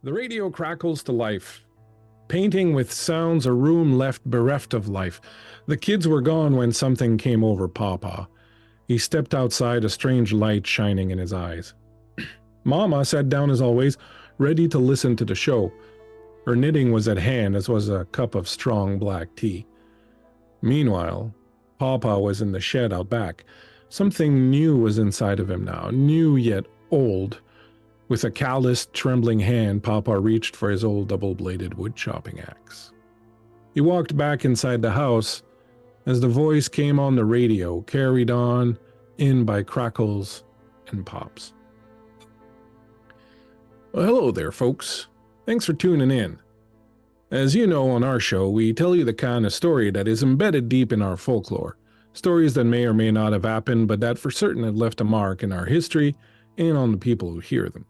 The radio crackles to life, painting with sounds a room left bereft of life. The kids were gone when something came over Pawpaw. He stepped outside, a strange light shining in his eyes. Mama sat down as always, ready to listen to the show. Her knitting was at hand, as was a cup of strong black tea. Meanwhile, Pawpaw was in the shed out back. Something new was inside of him now, new yet old. With a calloused, trembling hand, Pawpaw reached for his old double-bladed wood-chopping axe. He walked back inside the house as the voice came on the radio, carried on in by crackles and pops. Well, hello there, folks. Thanks for tuning in. As you know, on our show, we tell you the kind of story that is embedded deep in our folklore. Stories that may or may not have happened, but that for certain have left a mark in our history and on the people who hear them.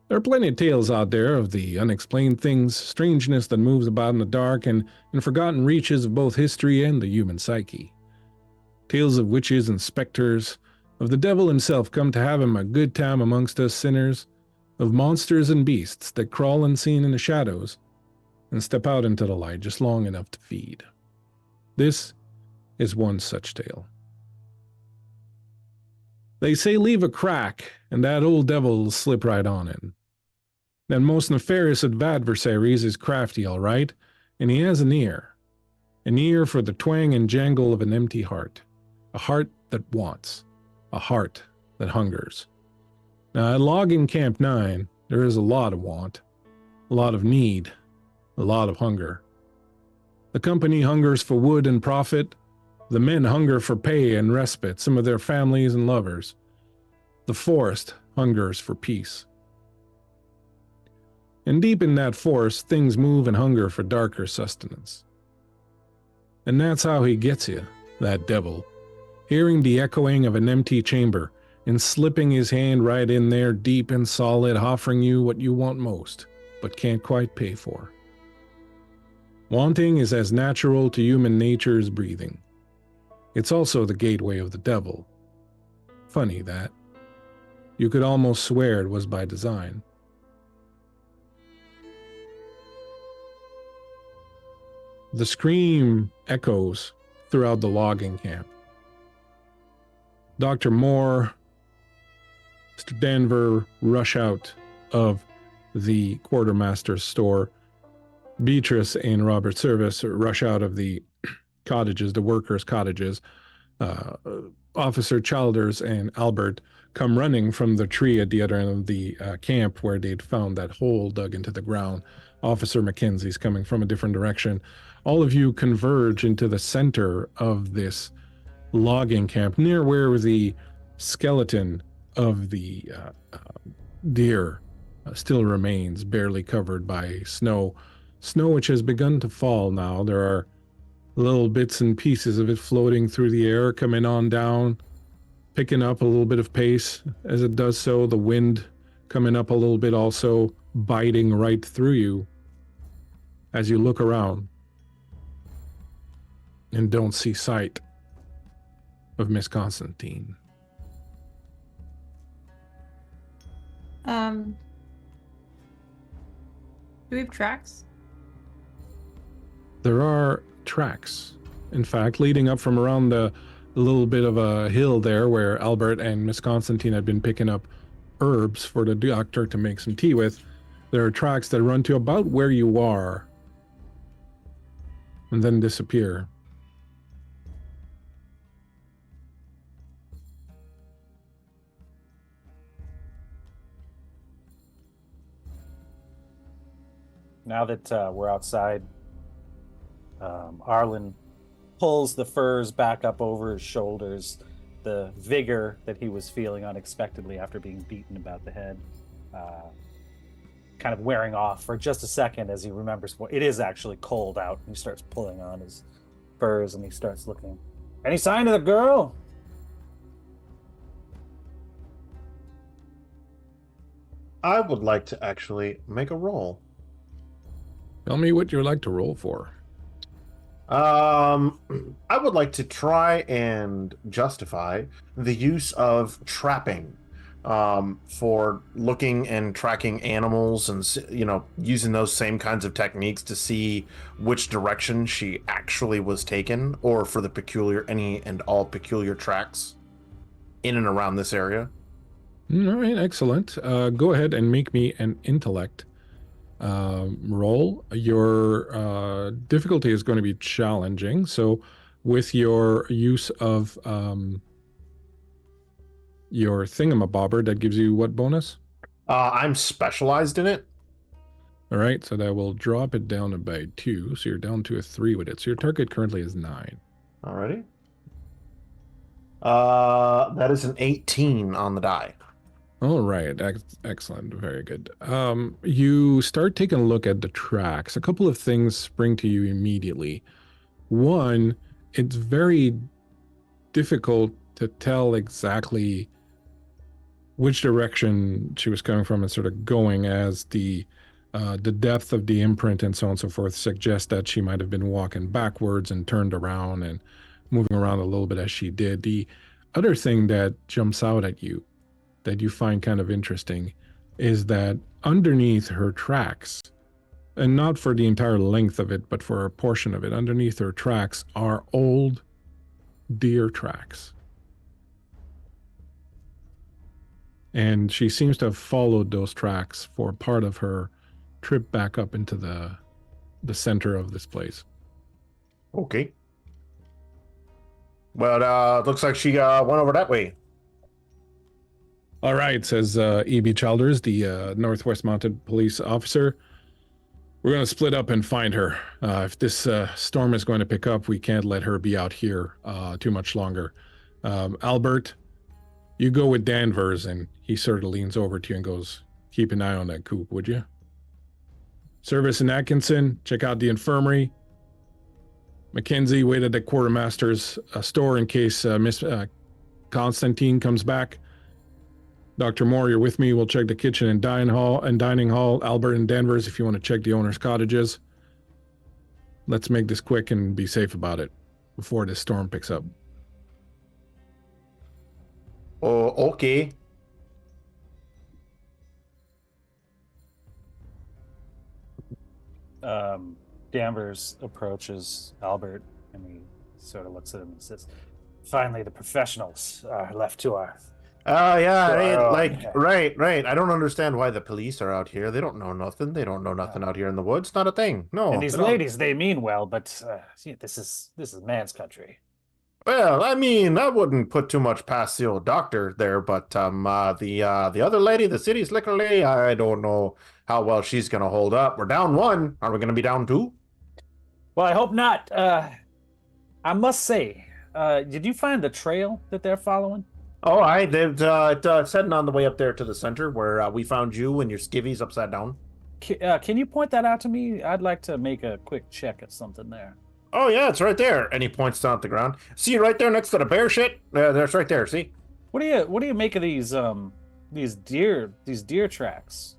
There are plenty of tales out there of the unexplained things, strangeness that moves about in the dark, and forgotten reaches of both history and the human psyche. Tales of witches and specters, of the devil himself come to have him a good time amongst us sinners, of monsters and beasts that crawl unseen in the shadows and step out into the light just long enough to feed. This is one such tale. They say leave a crack, and that old devil will slip right on in. That most nefarious of adversaries is crafty, all right, and he has an ear for the twang and jangle of an empty heart, a heart that wants, a heart that hungers. Now, at Logging Camp 9, there is a lot of want, a lot of need, a lot of hunger. The company hungers for wood and profit. The men hunger for pay and respite, some of their families and lovers. The forest hungers for peace. And deep in that forest, things move and hunger for darker sustenance. And that's how he gets you, that devil, hearing the echoing of an empty chamber and slipping his hand right in there deep and solid, offering you what you want most, but can't quite pay for. Wanting is as natural to human nature as breathing. It's also the gateway of the devil. Funny that. You could almost swear it was by design. The scream echoes throughout the logging camp. Dr. Moore, Mr. Denver rush out of the quartermaster's store. Beatrice and Robert Service rush out of the cottages, the workers' cottages. Officer Childers and Albert come running from the tree at the other end of the camp where they'd found that hole dug into the ground. Officer Mackenzie's coming from a different direction. All of you converge into the center of this logging camp, near where the skeleton of the deer still remains, barely covered by snow. Snow which has begun to fall now. There are little bits and pieces of it floating through the air, coming on down, picking up a little bit of pace as it does so. The wind coming up a little bit also, biting right through you as you look around and don't see sight of Miss Constantine. Do we have tracks? There are tracks, in fact, leading up from around the little bit of a hill there where Albert and Miss Constantine had been picking up herbs for the doctor to make some tea with. There are tracks that run to about where you are and then disappear. Now that we're outside, Arlen pulls the furs back up over his shoulders, the vigor that he was feeling unexpectedly after being beaten about the head, kind of wearing off for just a second as he remembers what it is actually cold out. And he starts pulling on his furs and he starts looking. Any sign of the girl? I would like to actually make a roll. Tell me what you'd like to roll for. I would like to try and justify the use of trapping for looking and tracking animals and, using those same kinds of techniques to see which direction she actually was taken, or for the any and all peculiar tracks in and around this area? All right, excellent. Go ahead and make me an intellect roll. Your difficulty is going to be challenging. So with your use of your thingamabobber, that gives you what bonus? I'm specialized in it. All right, so that will drop it down by 2. So you're down to a 3 with it. So your target currently is 9. Alrighty. That is an 18 on the die. All right, excellent, very good. You start taking a look at the tracks. A couple of things spring to you immediately. One, it's very difficult to tell exactly which direction she was coming from and sort of going, as the depth of the imprint and so on and so forth suggests that she might have been walking backwards and turned around and moving around a little bit as she did. The other thing that jumps out at you that you find kind of interesting is that underneath her tracks, and not for the entire length of it, but for a portion of it, underneath her tracks are old deer tracks. And she seems to have followed those tracks for part of her trip back up into the center of this place. Okay. Well, looks like she went over that way. All right, says E.B. Childers, the Northwest Mounted Police officer. We're going to split up and find her. If this storm is going to pick up, we can't let her be out here too much longer. Albert, you go with Danvers, and he sort of leans over to you and goes, keep an eye on that coop, would you? Service and Atkinson, check out the infirmary. Mackenzie, wait at the quartermaster's store in case Miss Constantine comes back. Dr. Moore, you're with me. We'll check the kitchen and dining hall. Albert and Danvers, if you want to check the owner's cottages. Let's make this quick and be safe about it before this storm picks up. Oh, okay. Danvers approaches Albert and he sort of looks at him and says, finally, the professionals are left to our... Right. I don't understand why the police are out here. They don't know nothing. They don't know nothing out here in the woods. Not a thing. No. And these ladies, they mean well, but this is man's country. Well, I mean, I wouldn't put too much past the old doctor there, but the other lady, the city's liquor lady, I don't know how well she's gonna hold up. We're down 1. Are we gonna be down 2? Well, I hope not. I must say, did you find the trail that they're following? Oh, it's heading on the way up there to the center where we found you and your skivvies upside down. Can you point that out to me? I'd like to make a quick check at something there. Oh yeah, it's right there. And he points down at the ground. See right there next to the bear shit? That's right there. See? What do you make of these deer tracks?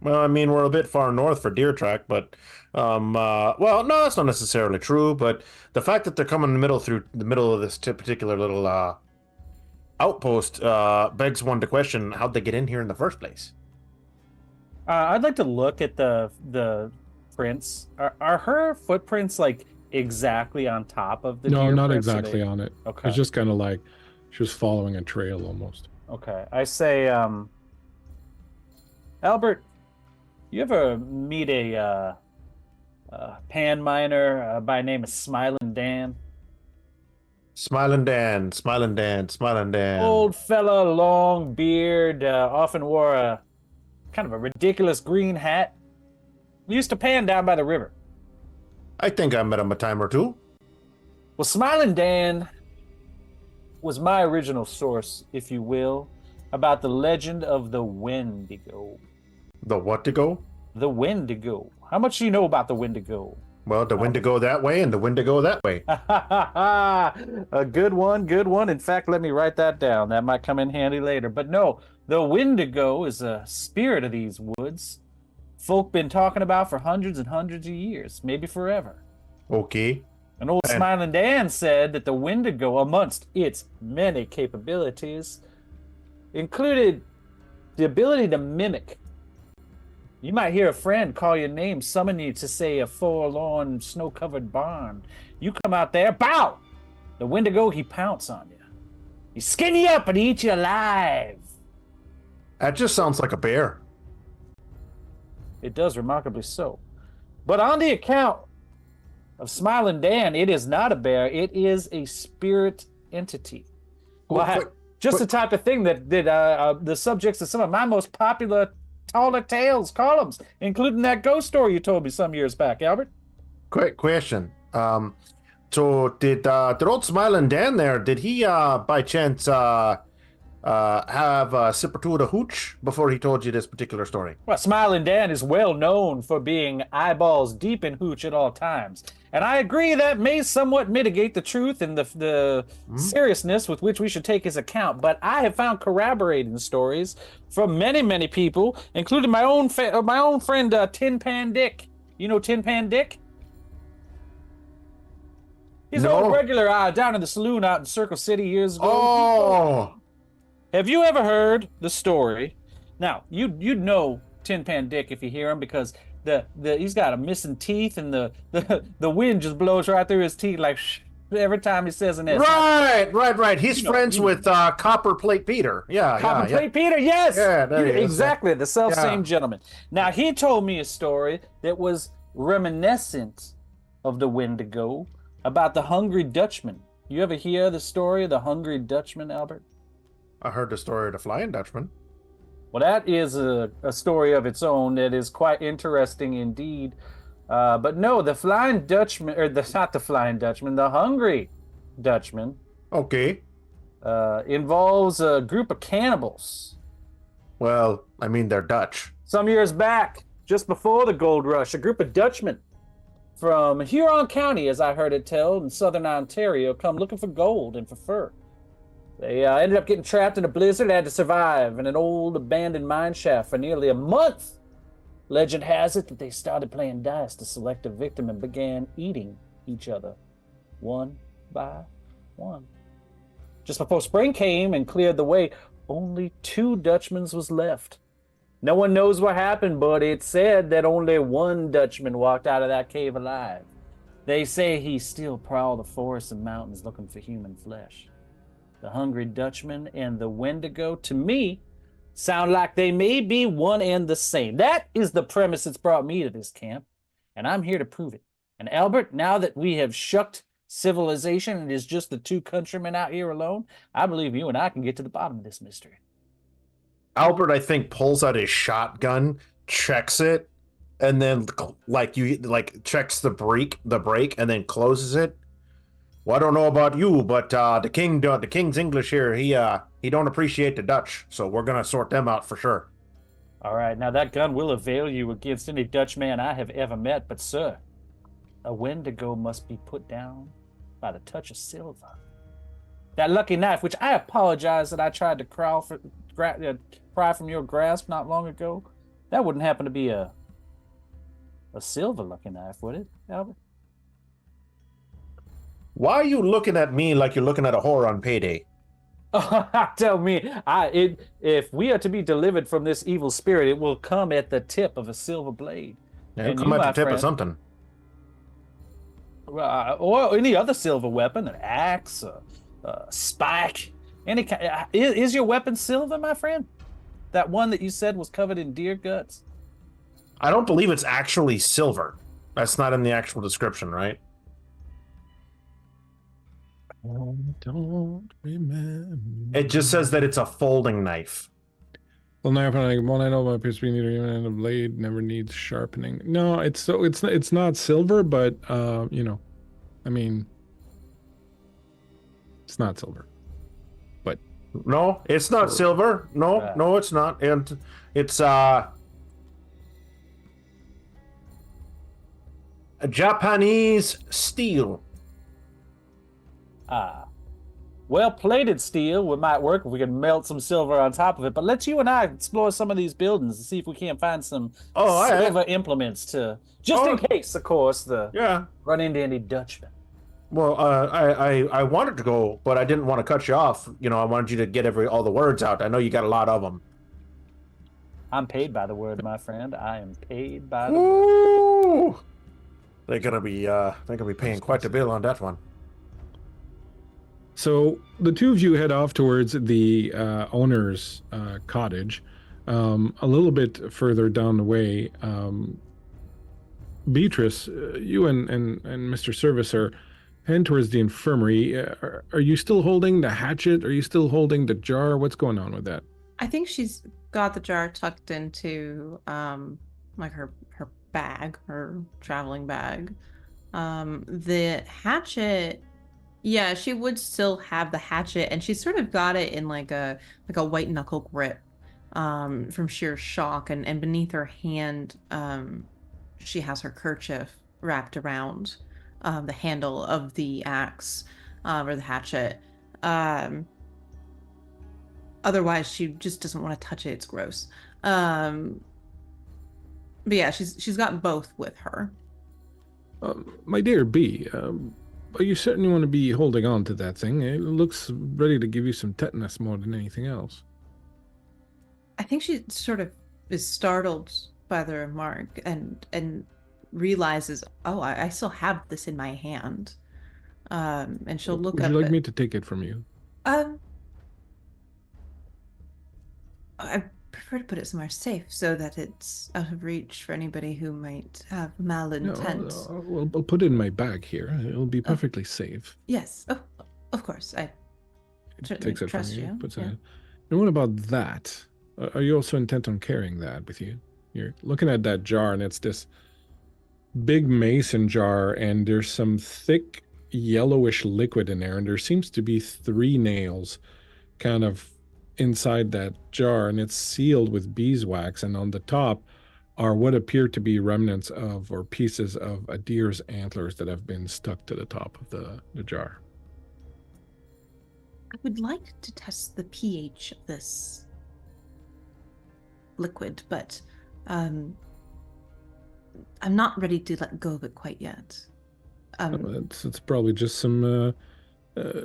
Well, I mean, we're a bit far north for deer track, but well, no, that's not necessarily true. But the fact that they're coming in through the middle of this particular little outpost begs one to question how'd they get in here in the first place. I'd like to look at the prints. Are her footprints like exactly on top of the deer? No, not prints? exactly on it. Okay. It's just kind of like she was following a trail almost. Okay. I say, Albert, you ever meet a pan miner by name of Smiling Dan? Smiling Dan. Old fella, long beard, often wore a kind of a ridiculous green hat. We used to pan down by the river. I think I met him a time or two. Well, Smiling Dan was my original source, if you will, about the legend of the Wendigo. The what to go? The Wendigo. How much do you know about the Wendigo? Well, the wind to go that way and the wind to go that way. A good one. In fact, let me write that down. That might come in handy later. But no, the Wendigo is a spirit of these woods. Folk been talking about for hundreds and hundreds of years, maybe forever. Okay. And old Smiling Dan said that the Wendigo, amongst its many capabilities, included the ability to mimic. You might hear a friend call your name, summon you to, say, a forlorn, snow-covered barn. You come out there, bow! The Wendigo, he pounce on you. He skin you up and eat you alive. That just sounds like a bear. It does, remarkably so. But on the account of Smiling Dan, it is not a bear. It is a spirit entity. Just the type of thing that the subjects of some of my most popular taller tales columns, including that ghost story you told me some years back, Albert. Quick question. So did old Smiling Dan there, did he by chance have a sip or two of the hooch before he told you this particular story? Well, Smiling Dan is well known for being eyeballs deep in hooch at all times. And I agree that may somewhat mitigate the truth and the seriousness with which we should take his account. But I have found corroborating stories from many, many people, including my own friend Tin Pan Dick. You know Tin Pan Dick? He's an old regular down in the saloon out in Circle City years ago. Oh! Have you ever heard the story? Now, you'd know Tin Pan Dick if you hear him, because he's got a missing teeth, and the wind just blows right through his teeth like every time he says an S. Right. He's friends with Copper Plate Peter. Copper Plate Peter, yes. Yeah, exactly, the self-same gentleman. Now, he told me a story that was reminiscent of the Wendigo about the Hungry Dutchman. You ever hear the story of the Hungry Dutchman, Albert? I heard the story of the Flying Dutchman. Well, that is a story of its own that is quite interesting indeed. But no, the Flying Dutchman, not the Flying Dutchman, the Hungry Dutchman. Okay. Involves a group of cannibals. Well, I mean, they're Dutch. Some years back, just before the gold rush, a group of Dutchmen from Huron County, as I heard it tell, in southern Ontario, come looking for gold and for fur. They ended up getting trapped in a blizzard, had to survive in an old abandoned mine shaft for nearly a month. Legend has it that they started playing dice to select a victim and began eating each other, one by one. Just before spring came and cleared the way, only 2 Dutchmen was left. No one knows what happened, but it's said that only one Dutchman walked out of that cave alive. They say he still prowled the forests and mountains looking for human flesh. The Hungry Dutchman and the Wendigo, to me, sound like they may be one and the same. That is the premise that's brought me to this camp, and I'm here to prove it. And Albert, now that we have shucked civilization and it is just the 2 countrymen out here alone, I believe you and I can get to the bottom of this mystery. Albert, I think, pulls out his shotgun, checks it, and then checks the brake, and then closes it. Well, I don't know about you, but the king's English here, he don't appreciate the Dutch, so we're gonna sort them out for sure. All right, now that gun will avail you against any Dutchman I have ever met, but sir, a Wendigo must be put down by the touch of silver. That lucky knife, which I apologize that I tried to pry from your grasp not long ago, that wouldn't happen to be a silver lucky knife, would it, Albert? Why are you looking at me like you're looking at a whore on payday? Tell me, if we are to be delivered from this evil spirit, it will come at the tip of a silver blade. It'll come at the tip of something. Or any other silver weapon, an axe, a spike, any kind. Is your weapon silver, my friend? That one that you said was covered in deer guts? I don't believe it's actually silver. That's not in the actual description, right? I don't remember. It just says that it's a folding knife. Well, now I know about appears to be neither even and a blade never needs sharpening. No, it's not silver, but I mean, it's not silver. But no, it's not silver. No, it's not. And it's a Japanese steel. Well-plated steel might work if we can melt some silver on top of it, but let's you and I explore some of these buildings and see if we can't find some silver implements to, in case, of course, run into any Dutchmen. Well, I wanted to go, but I didn't want to cut you off. I wanted you to get all the words out. I know you got a lot of them. I'm paid by the word, my friend. I am paid by the word. Ooh! They're gonna be paying quite a bill on that one. So the two of you head off towards the owner's cottage. A little bit further down the way, Beatrice, you and Mr. Service are heading towards the infirmary. Are you still holding the hatchet? Are you still holding the jar? What's going on with that? I think she's got the jar tucked into like her bag, her traveling bag. The hatchet, yeah, she would still have the hatchet, and she's sort of got it in like a white knuckle grip from sheer shock, and beneath her hand she has her kerchief wrapped around the handle of the axe or the hatchet. Otherwise, she just doesn't want to touch it. It's gross. But yeah, she's got both with her. My dear B, you certainly want to be holding on to that thing. It looks ready to give you some tetanus more than anything else. I think she sort of is startled by the remark and realizes, oh, I still have this in my hand. And she'll look Would up. you like me to take it from you? I prefer to put it somewhere safe so that it's out of reach for anybody who might have malintent. Well, I'll put it in my bag here. It'll be perfectly safe. Yes. Oh, of course. I certainly Takes it trust from you. you. Puts it Yeah. in. And what about that? Are you also intent on carrying that with you? You're looking at that jar, and it's this big mason jar, and there's some thick yellowish liquid in there, and there seems to be 3 nails kind of inside that jar, and it's sealed with beeswax, and on the top are what appear to be remnants of or pieces of a deer's antlers that have been stuck to the top of the jar. I would like to test the pH of this liquid, but I'm not ready to let go of it quite yet. It's probably just some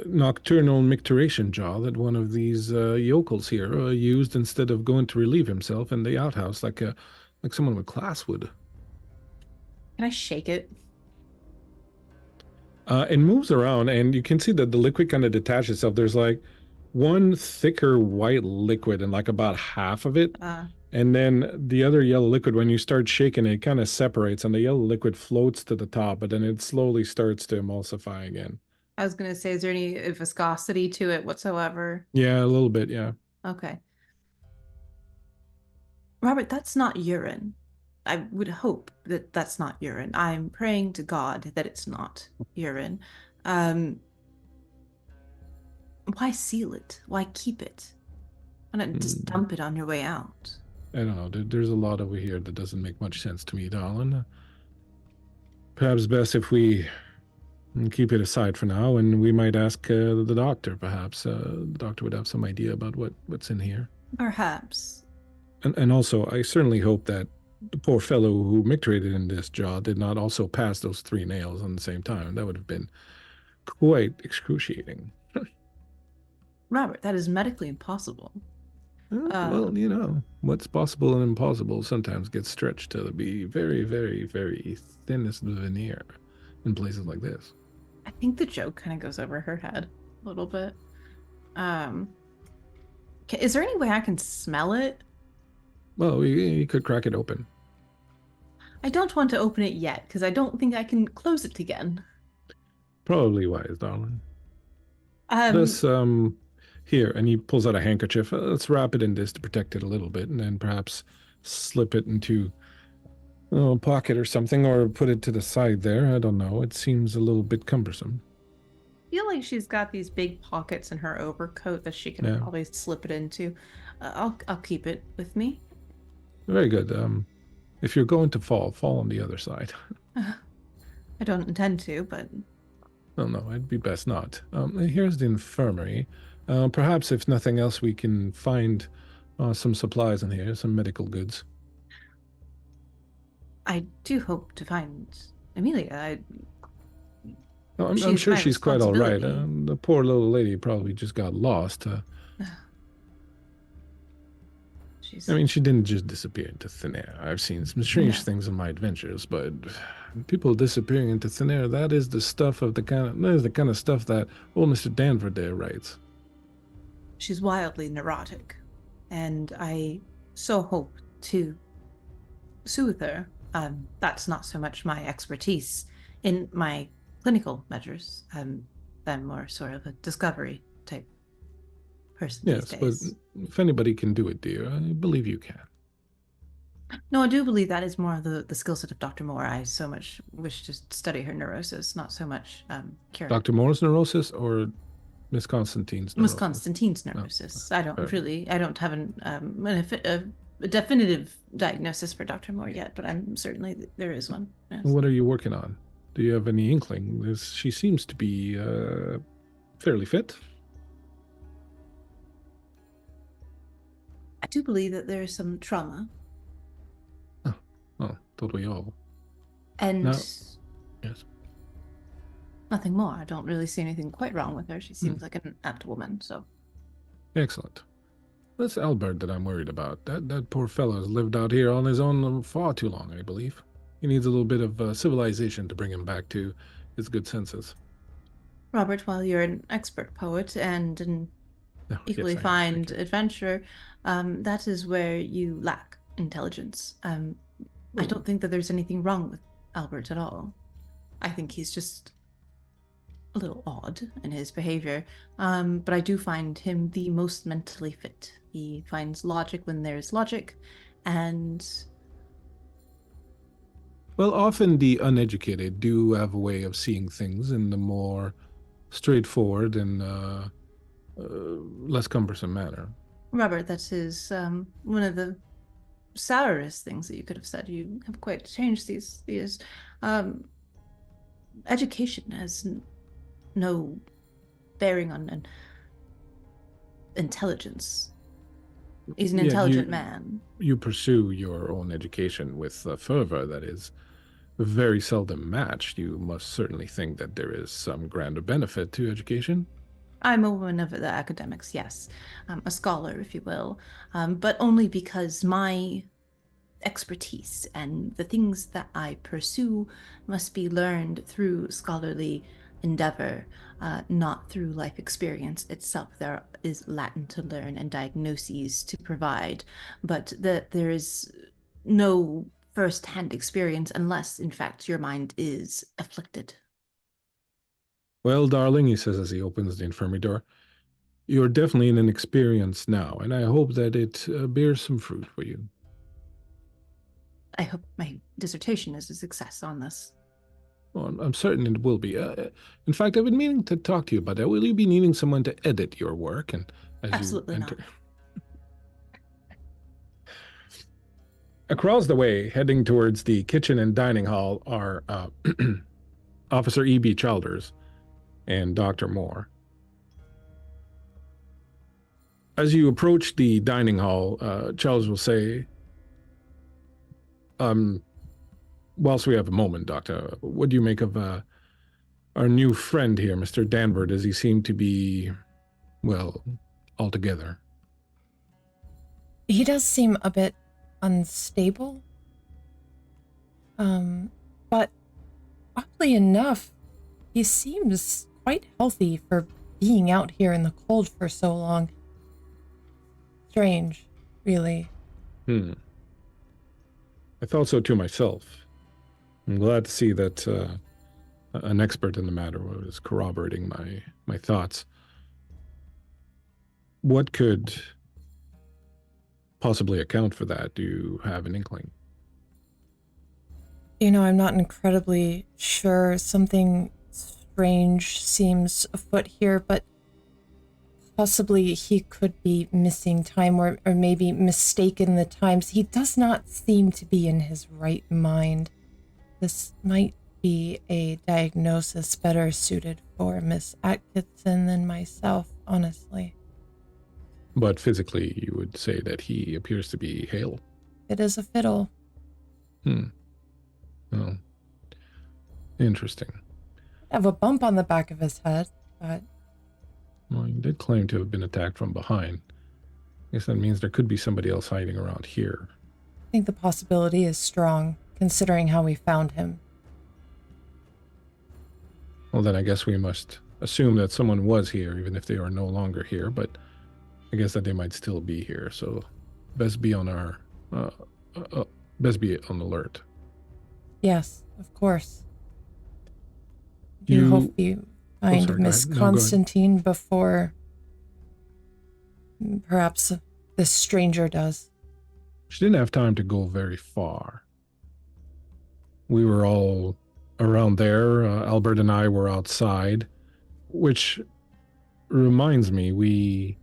nocturnal micturition jar that one of these yokels here used instead of going to relieve himself in the outhouse like someone with class would. Can I shake it? It moves around, and you can see that the liquid kind of detaches itself. There's like one thicker white liquid and like about half of it. And then the other yellow liquid, when you start shaking it, kind of separates, and the yellow liquid floats to the top, but then it slowly starts to emulsify again. I was going to say, is there any viscosity to it whatsoever? Yeah, a little bit, yeah. Okay. Robert, that's not urine. I would hope that that's not urine. I'm praying to God that it's not urine. Why seal it? Why keep it? Why not just dump it on your way out? I don't know. There's a lot over here that doesn't make much sense to me, darling. Perhaps best if we keep it aside for now, and we might ask the doctor, perhaps. The doctor would have some idea about what's in here. Perhaps. And also, I certainly hope that the poor fellow who micturated in this jar did not also pass those 3 nails on the same time. That would have been quite excruciating. Robert, that is medically impossible. Well, you know, what's possible and impossible sometimes gets stretched to be very, very, very thin as the veneer in places like this. I think the joke kind of goes over her head a little bit. Is there any way I can smell it? Well, you could crack it open. I don't want to open it yet, because I don't think I can close it again. Probably wise, darling. This, here, and he pulls out a handkerchief. Let's wrap it in this to protect it a little bit, and then perhaps slip it into a pocket or something, or put it to the side there. I don't know. It seems a little bit cumbersome. I feel like she's got these big pockets in her overcoat that she can probably slip it into. I'll keep it with me. Very good. If you're going to fall on the other side. I don't intend to, but... Oh, no, it'd be best not. Here's the infirmary. Perhaps, if nothing else, we can find some supplies in here, some medical goods. I do hope to find Amelia. I'm sure she's quite all right. The poor little lady probably just got lost. She's I mean, she didn't just disappear into thin air. I've seen some strange things in my adventures, but people disappearing into thin air, that is the stuff of that is the kind of stuff that old Mr. Danver there writes. she's wildly neurotic, and I so hope to soothe her. That's not so much my expertise in my clinical measures. I'm more sort of a discovery type person Yes, these but days. if anybody can do it, dear, I believe you can. No, I do believe that is more of the skill set of Dr. Moore. I so much wish to study her neurosis, not so much cure. Dr. Moore's neurosis or Miss Constantine's Miss neurosis? Constantine's neurosis. I don't have a definitive diagnosis for Dr. Moore yet, but I'm certainly there is one. Yes. What are you working on? Do you have any inkling? She seems to be fairly fit. I do believe that there is some trauma. Oh, don't we all? And No. Yes. nothing more. I don't really see anything quite wrong with her. She seems like an apt woman, so. Excellent. That's Albert that I'm worried about. That poor fellow has lived out here on his own far too long, I believe. He needs a little bit of civilization to bring him back to his good senses. Robert, while you're an expert poet and an Oh, equally yes, I am. fine Thank you. adventurer, that is where you lack intelligence. I don't think that there's anything wrong with Albert at all. I think he's just a little odd in his behavior, but I do find him the most mentally fit. He finds logic when there's logic, and Well, often the uneducated do have a way of seeing things in the more straightforward and less cumbersome manner. Robert, that is one of the sourest things that you could have said. You have quite changed these years. Education has no bearing on intelligence. He's an Yeah, intelligent man. You pursue your own education with a fervor that is very seldom matched. You must certainly think that there is some grander benefit to education. I'm a woman of the academics, yes. A scholar, if you will. But only because my expertise and the things that I pursue must be learned through scholarly endeavor, not through life experience itself. There is Latin to learn and diagnoses to provide, but there is no first-hand experience unless, in fact, your mind is afflicted. Well, darling, he says as he opens the infirmary door, you're definitely in an experience now, and I hope that it bears some fruit for you. I hope my dissertation is a success on this. Well, I'm certain it will be. In fact, I've been meaning to talk to you about that. Will you be needing someone to edit your work? And as Absolutely you not. enter... Across the way, heading towards the kitchen and dining hall, are Officer E.B. Childers and Dr. Moore. As you approach the dining hall, Childers will say, whilst we have a moment, Doctor, what do you make of our new friend here, Mr. Danver? Does he seem to be, well, altogether? He does seem a bit unstable. But oddly enough, he seems quite healthy for being out here in the cold for so long. Strange, really. I thought so too myself. I'm glad to see that an expert in the matter was corroborating my thoughts. What could possibly account for that? Do you have an inkling? You know, I'm not incredibly sure. Something strange seems afoot here, but possibly he could be missing time or maybe mistaken the times. He does not seem to be in his right mind. This might be a diagnosis better suited for Miss Atkinson than myself, honestly. But physically, you would say that he appears to be hale. It is a fiddle. Oh, interesting. Have a bump on the back of his head, but Well, he did claim to have been attacked from behind. guess that means there could be somebody else hiding around here. I think the possibility is strong, considering how we found him. Well, then I guess we must assume that someone was here, even if they are no longer here, but I guess that they might still be here, so best be on our, best be on alert. Yes, of course. You hope you find sorry, go Miss ahead. No, go ahead. Constantine before perhaps this stranger does. She didn't have time to go very far. We were all around there. Albert and I were outside, which reminds me, we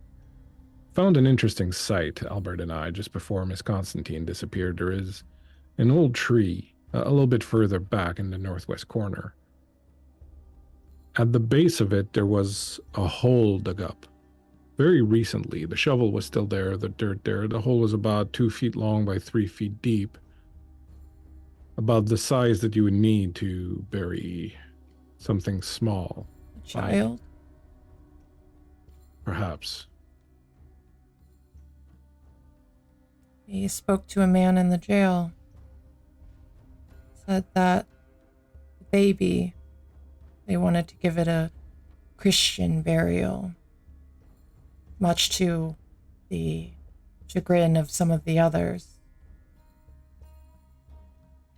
found an interesting sight, Albert and I, just before Miss Constantine disappeared. There is an old tree a little bit further back in the northwest corner. At the base of it, there was a hole dug up. Very recently, the shovel was still there, the dirt there. The hole was about 2 feet long by 3 feet deep. About the size that you would need to bury something small. A child? Perhaps. He spoke to a man in the jail. Said that the baby, they wanted to give it a Christian burial, much to the chagrin of some of the others.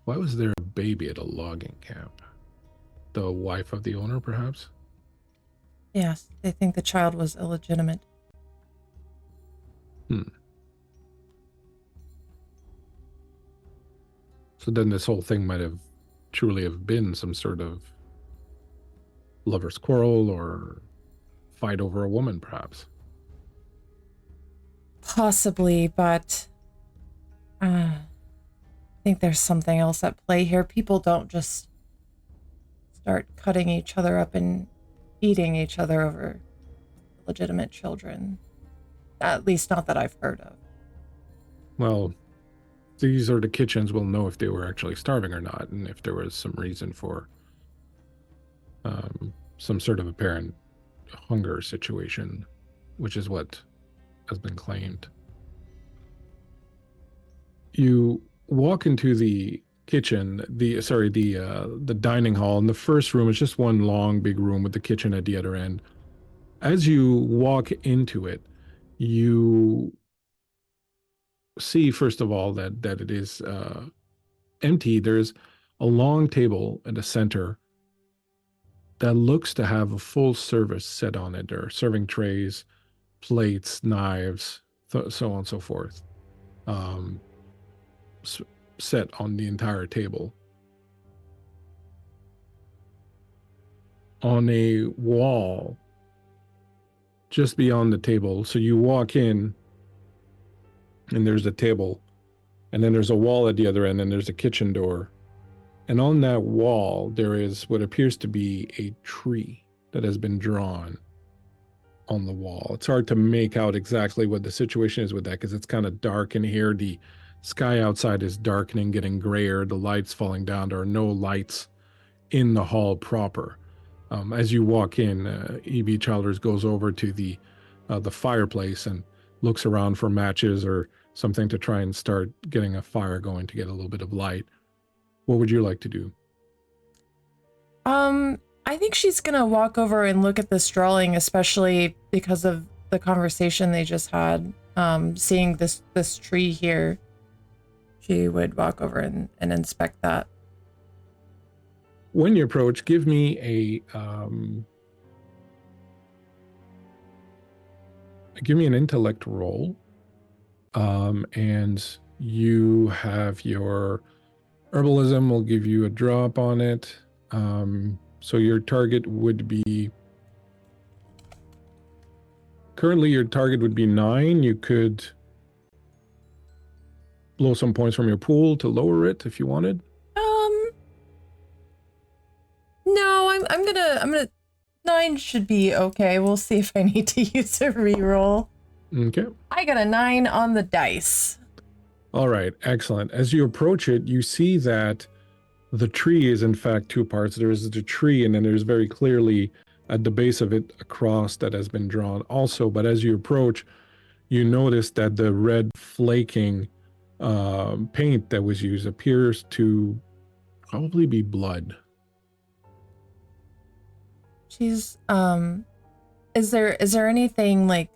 Why was there a baby at a logging camp? The wife of the owner, perhaps? Yes, they think the child was illegitimate. So then this whole thing might have truly have been some sort of lover's quarrel or fight over a woman, perhaps. Possibly, but I think there's something else at play here. People don't just start cutting each other up and eating each other over legitimate children. At least not that I've heard of. Well, these are the kitchens. We'll know if they were actually starving or not, and if there was some reason for some sort of apparent hunger situation, which is what has been claimed. You walk into the kitchen, the dining hall, and the first room is just one long big room with the kitchen at the other end. As you walk into it, you see, first of all, that it is empty. There's a long table at the center that looks to have a full service set on it. There are serving trays, plates, knives, so on and so forth, set on the entire table. On a wall just beyond the table, so you walk in and there's a table, and then there's a wall at the other end, and there's a kitchen door. And on that wall, there is what appears to be a tree that has been drawn on the wall. It's hard to make out exactly what the situation is with that because it's kind of dark in here. The sky outside is darkening, getting grayer. The lights falling down. There are no lights in the hall proper. As you walk in, E.B. Childers goes over to the fireplace and looks around for matches or something to try and start getting a fire going to get a little bit of light. What would you like to do? I think she's gonna walk over and look at this drawing, especially because of the conversation they just had. Seeing this tree here, she would walk over and inspect that. When you approach, give me an intellect roll, and you have your herbalism will give you a drop on it. So your target would be, currently your target would be 9. You could blow some points from your pool to lower it if you wanted. No, I'm gonna 9 should be okay. We'll see if I need to use a reroll. Okay. I got a 9 on the dice. All right, excellent. As you approach it, you see that the tree is in fact 2 parts. There is the tree, and then there's very clearly at the base of it a cross that has been drawn also. But as you approach, you notice that the red flaking paint that was used appears to probably be blood. She's is there anything like,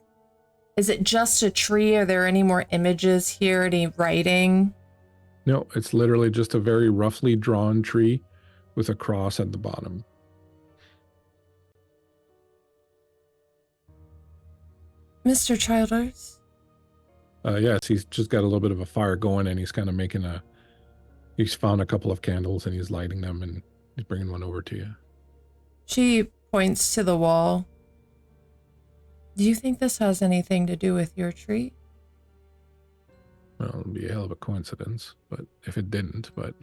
is it just a tree? Are there any more images here? Any writing? No, it's literally just a very roughly drawn tree with a cross at the bottom. Mr. Childers? Yes, he's just got a little bit of a fire going, and he's kind of he's found a couple of candles and he's lighting them, and he's bringing one over to you. She points to the wall. Do you think this has anything to do with your tree? Well, it'd be a hell of a coincidence, but if it didn't, but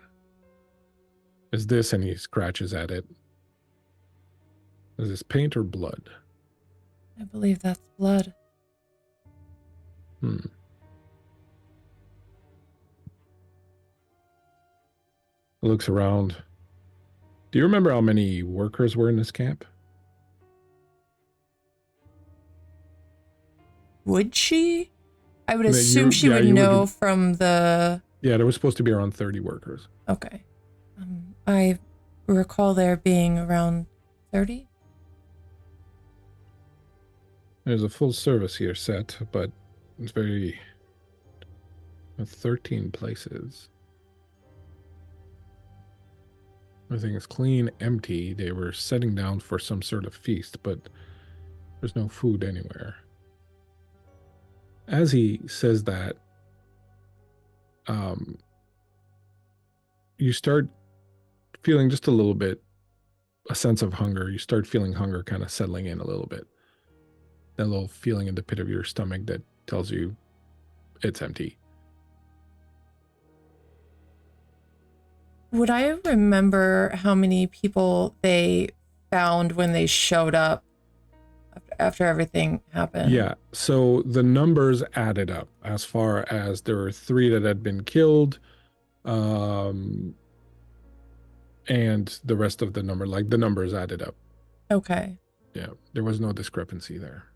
is this, and he scratches at it. Is this paint or blood? I believe that's blood. Looks around. Do you remember how many workers were in this camp? Would she? I would Yeah, assume she would you know from the... Yeah, there was supposed to be around 30 workers. Okay. I recall there being around 30. There's a full service here set, but it's very... 13 places. Everything is clean, empty. They were setting down for some sort of feast, but there's no food anywhere. As he says that, you start feeling just a little bit, a sense of hunger. You start feeling hunger kind of settling in a little bit. That little feeling in the pit of your stomach that tells you it's empty. Would I remember how many people they found when they showed up after everything happened? Yeah, so the numbers added up as far as there were 3 that had been killed, and the rest of the number, like the numbers added up. Okay. Yeah, there was no discrepancy there.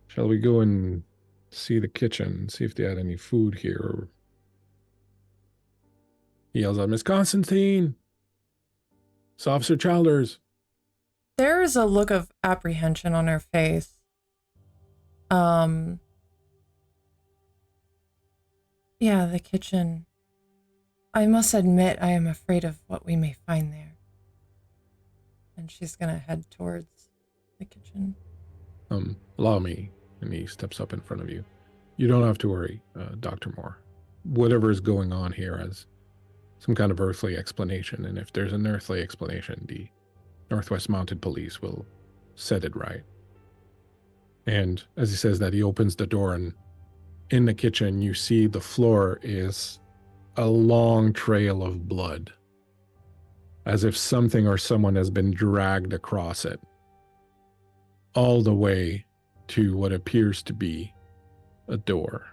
Shall we go and see the kitchen, see if they had any food here? He yells out, Miss Constantine! It's Officer Childers. There is a look of apprehension on her face. Yeah, the kitchen. I must admit, I am afraid of what we may find there. And she's gonna head towards the kitchen. Allow me. And he steps up in front of you. You don't have to worry, Dr. Moore. Whatever is going on here has some kind of earthly explanation, and if there's an earthly explanation, the Northwest Mounted Police will set it right. And as he says that, he opens the door, and in the kitchen, you see the floor is a long trail of blood, as if something or someone has been dragged across it, all the way to what appears to be a door.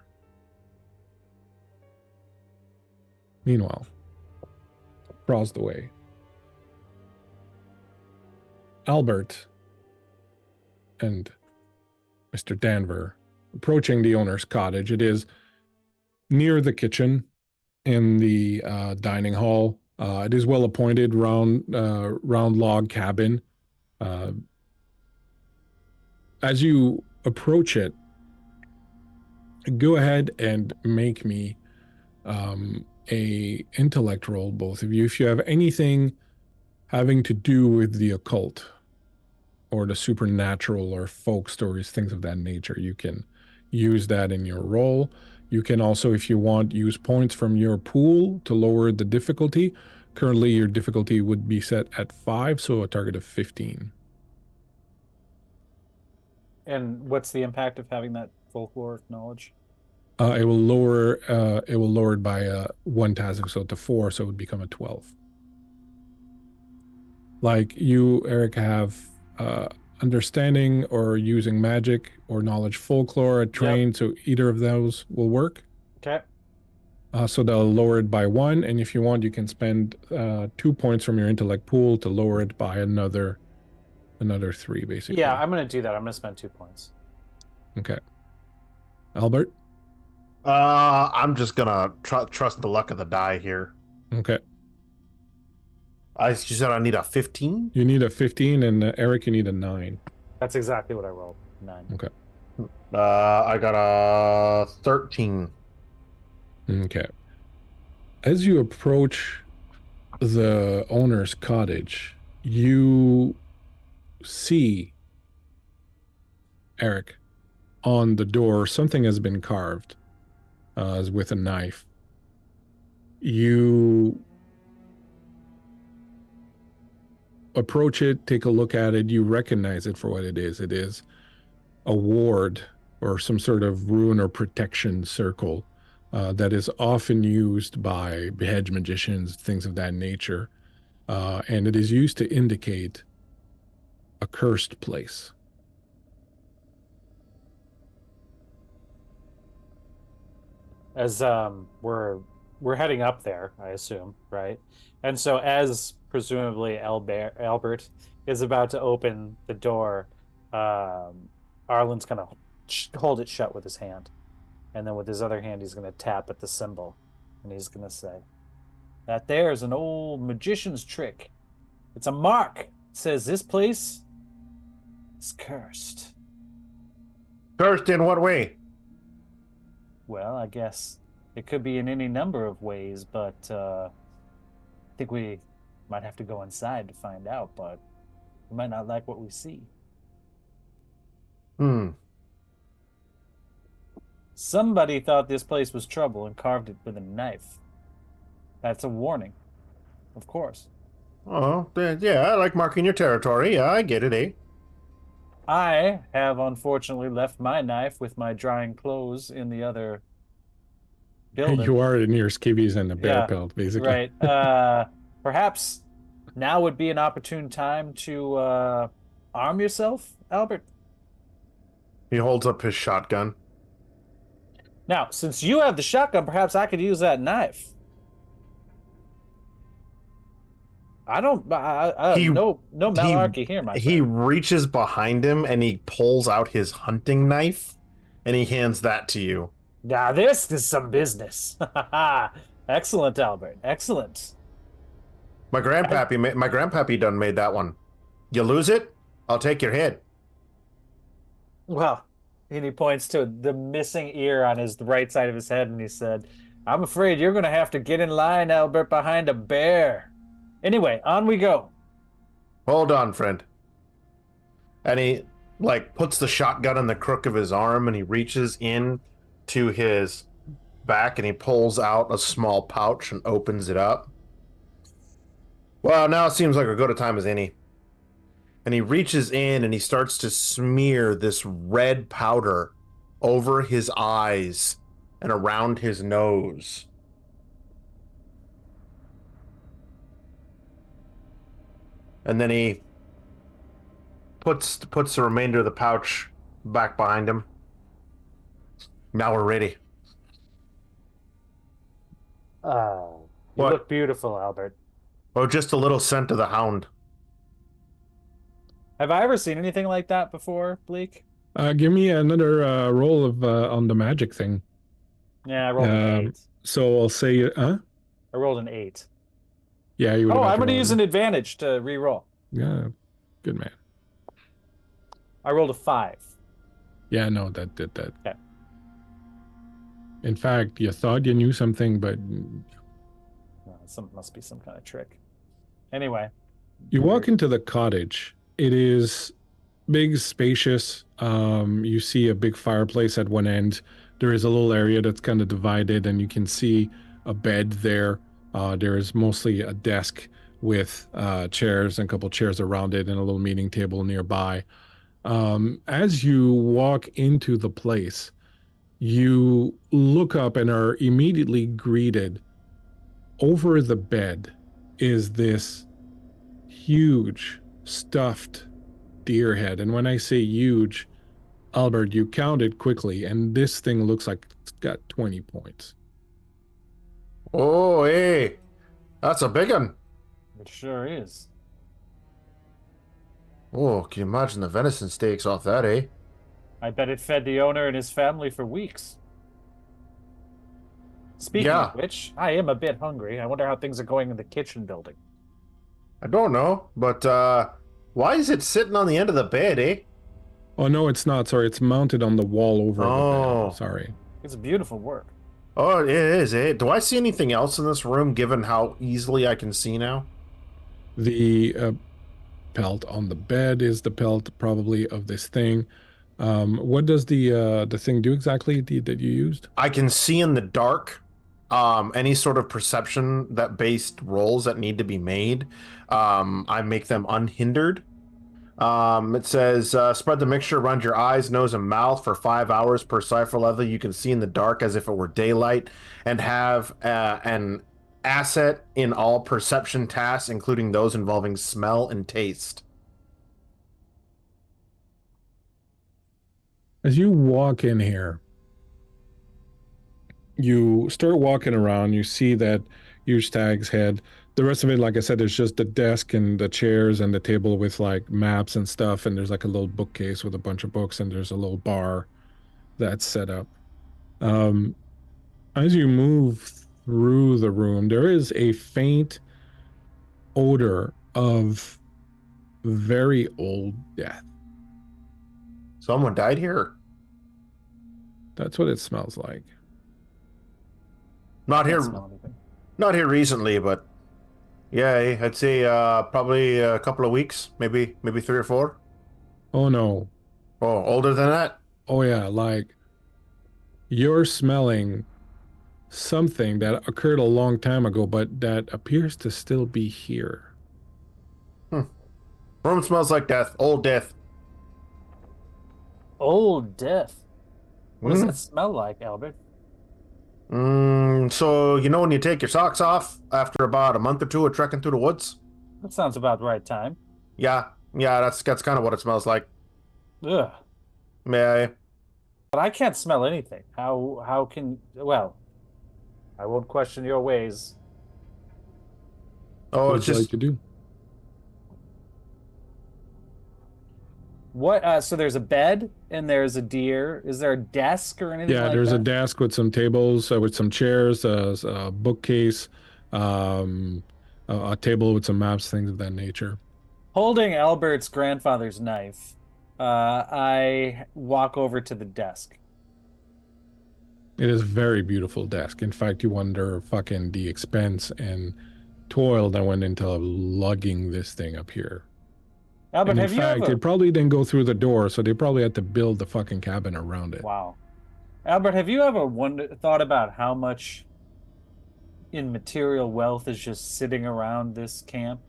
Meanwhile, across the way, Albert and Mr. Danver approaching the owner's cottage. It is near the kitchen in the dining hall. It is well appointed, round log cabin. As you approach it, go ahead and make me a intellect roll, both of you. If you have anything having to do with the occult or the supernatural or folk stories, things of that nature, you can use that in your roll. You can also, if you want, use points from your pool to lower the difficulty. Currently, your difficulty would be set at 5, so a target of 15. And what's the impact of having that folklore knowledge? It will lower it by 1 task, so to 4, so it would become a 12. Like you, Eric, have understanding or using magic or knowledge folklore at trained, so either of those will work. Okay. So they'll lower it by 1, and if you want, you can spend 2 points from your intellect pool to lower it by another another 3, basically. Yeah, I'm gonna do that. I'm gonna spend 2 points. Okay. Albert? I'm just gonna trust the luck of the die here. Okay. You said I need a 15? You need a 15, and Eric, you need a 9. That's exactly what I rolled. 9. Okay. I got a 13. Okay. As you approach the owner's cottage, you see, Eric, on the door, something has been carved with a knife. You approach it, take a look at it, you recognize it for what it is. It is a ward or some sort of rune or protection circle that is often used by hedge magicians, things of that nature. And it is used to indicate a cursed place. As we're heading up there, I assume, right? And so as presumably Albert is about to open the door, Arlen's gonna hold it shut with his hand, and then with his other hand he's gonna tap at the symbol, and he's gonna say, "That there is an old magician's trick. It's a mark. It says this place is cursed." Cursed in what way? Well, I guess it could be in any number of ways, but I think we might have to go inside to find out, but we might not like what we see. Somebody thought this place was trouble and carved it with a knife. That's a warning, of course. Oh, yeah, I like marking your territory. Yeah, I get it, eh? I have unfortunately left my knife with my drying clothes in the other building. You are in your skivvies and a bear Yeah, pelt, basically. Right. Perhaps now would be an opportune time to arm yourself, Albert. He holds up his shotgun. Now, since you have the shotgun, perhaps I could use that knife. No malarkey here, my He friend. reaches behind him and he pulls out his hunting knife and he hands that to you. Now this is some business. Excellent, Albert. Excellent. My grandpappy done made that one. You lose it, I'll take your head. Well, and he points to the missing ear on his right side of his head, and he said, "I'm afraid you're going to have to get in line, Albert, behind a bear. Anyway, on we go." Hold on, friend. And he puts the shotgun in the crook of his arm and he reaches in to his back and he pulls out a small pouch and opens it up. Well, now it seems like as good a time as any. And he reaches in and he starts to smear this red powder over his eyes and around his nose. And then he puts the remainder of the pouch back behind him. Now we're ready. You What? look beautiful, Albert. Oh, just a little scent of the hound. Have I ever seen anything like that before, Bleak? Give me another roll of on the magic thing. Yeah, I rolled an 8. So I'll say, I rolled an 8. Yeah, you would. Oh, I'm going to use an advantage to re-roll. Yeah, good man. I rolled a 5. Yeah, no, that did that. Okay. In fact, you thought you knew something, but Must be some kind of trick. Anyway. you walk into the cottage. It is big, spacious. You see a big fireplace at one end. There is a little area that's kind of divided, and you can see a bed there. There is mostly a desk with chairs and a couple chairs around it and a little meeting table nearby. As you walk into the place, you look up and are immediately greeted. Over the bed is this huge stuffed deer head. And when I say huge, Albert, you count it quickly, and this thing looks like it's got 20 points. Oh, hey, that's a big one. It sure is. Oh, can you imagine the venison steaks off that, eh? I bet it fed the owner and his family for weeks. Speaking of Yeah, which, I am a bit hungry. I wonder how things are going in the kitchen building. I don't know, but why is it sitting on the end of the bed, eh? Oh no, it's not. Sorry, it's mounted on the wall over the Oh. bed. Sorry. It's beautiful work. Oh, it is, eh? Do I see anything else in this room, given how easily I can see now? The pelt on the bed is the pelt probably of this thing. What does the thing do exactly that you used? I can see in the dark any sort of perception that based rolls that need to be made. I make them unhindered. It says spread the mixture around your eyes, nose, and mouth for 5 hours per cipher level. You can see in the dark as if it were daylight, and have an asset in all perception tasks, including those involving smell and taste. As you walk in here, you start walking around, you see that huge stag's head. The rest of it, like I said, is just the desk and the chairs and the table with like maps and stuff, and there's like a little bookcase with a bunch of books, and there's a little bar that's set up. As you move through the room, there is a faint odor of very old death. Someone died here. That's what it smells like. Not Can't here, smell anything. not here recently, but yeah, I'd say probably a couple of weeks, maybe 3 or 4. Oh no. Oh, older than that? Oh yeah, like you're smelling something that occurred a long time ago, but that appears to still be here. Room smells like death, old death. Old death. What does Mhm. that smell like, Albert? So you know when you take your socks off after about a month or two of trekking through the woods? That sounds about the right time. Yeah, that's kind of what it smells like. Ugh. Yeah, But I can't smell anything. How can well, I won't question your ways. oh, What it's would you like just to do? What so there's a bed and there's a deer. Is there a desk or anything Yeah, like there's a that? desk with some tables, with some chairs, a bookcase, um, a table with some maps, things of that nature. Holding Albert's grandfather's knife, I walk over to the desk. It is a very beautiful desk. In fact, you wonder fucking the expense and toil that went into lugging this thing up here. Albert, And in have you fact, ever it probably didn't go through the door, so they probably had to build the fucking cabin around it. Wow. Albert, have you ever thought about how much immaterial wealth is just sitting around this camp?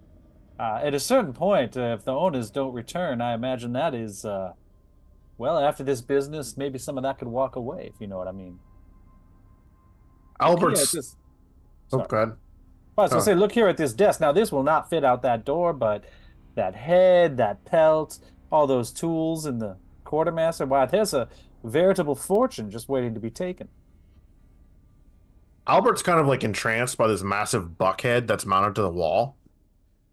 At a certain point, if the owners don't return, I imagine that is, well, after this business, maybe some of that could walk away, if you know what I mean. Look here at Albert's. this. Oh Sorry. God. I was gonna Oh. say, look here at this desk. Now, this will not fit out that door, but that head, that pelt, all those tools, and the quartermaster, wow, there's a veritable fortune just waiting to be taken. Albert's kind of like entranced by this massive buckhead that's mounted to the wall,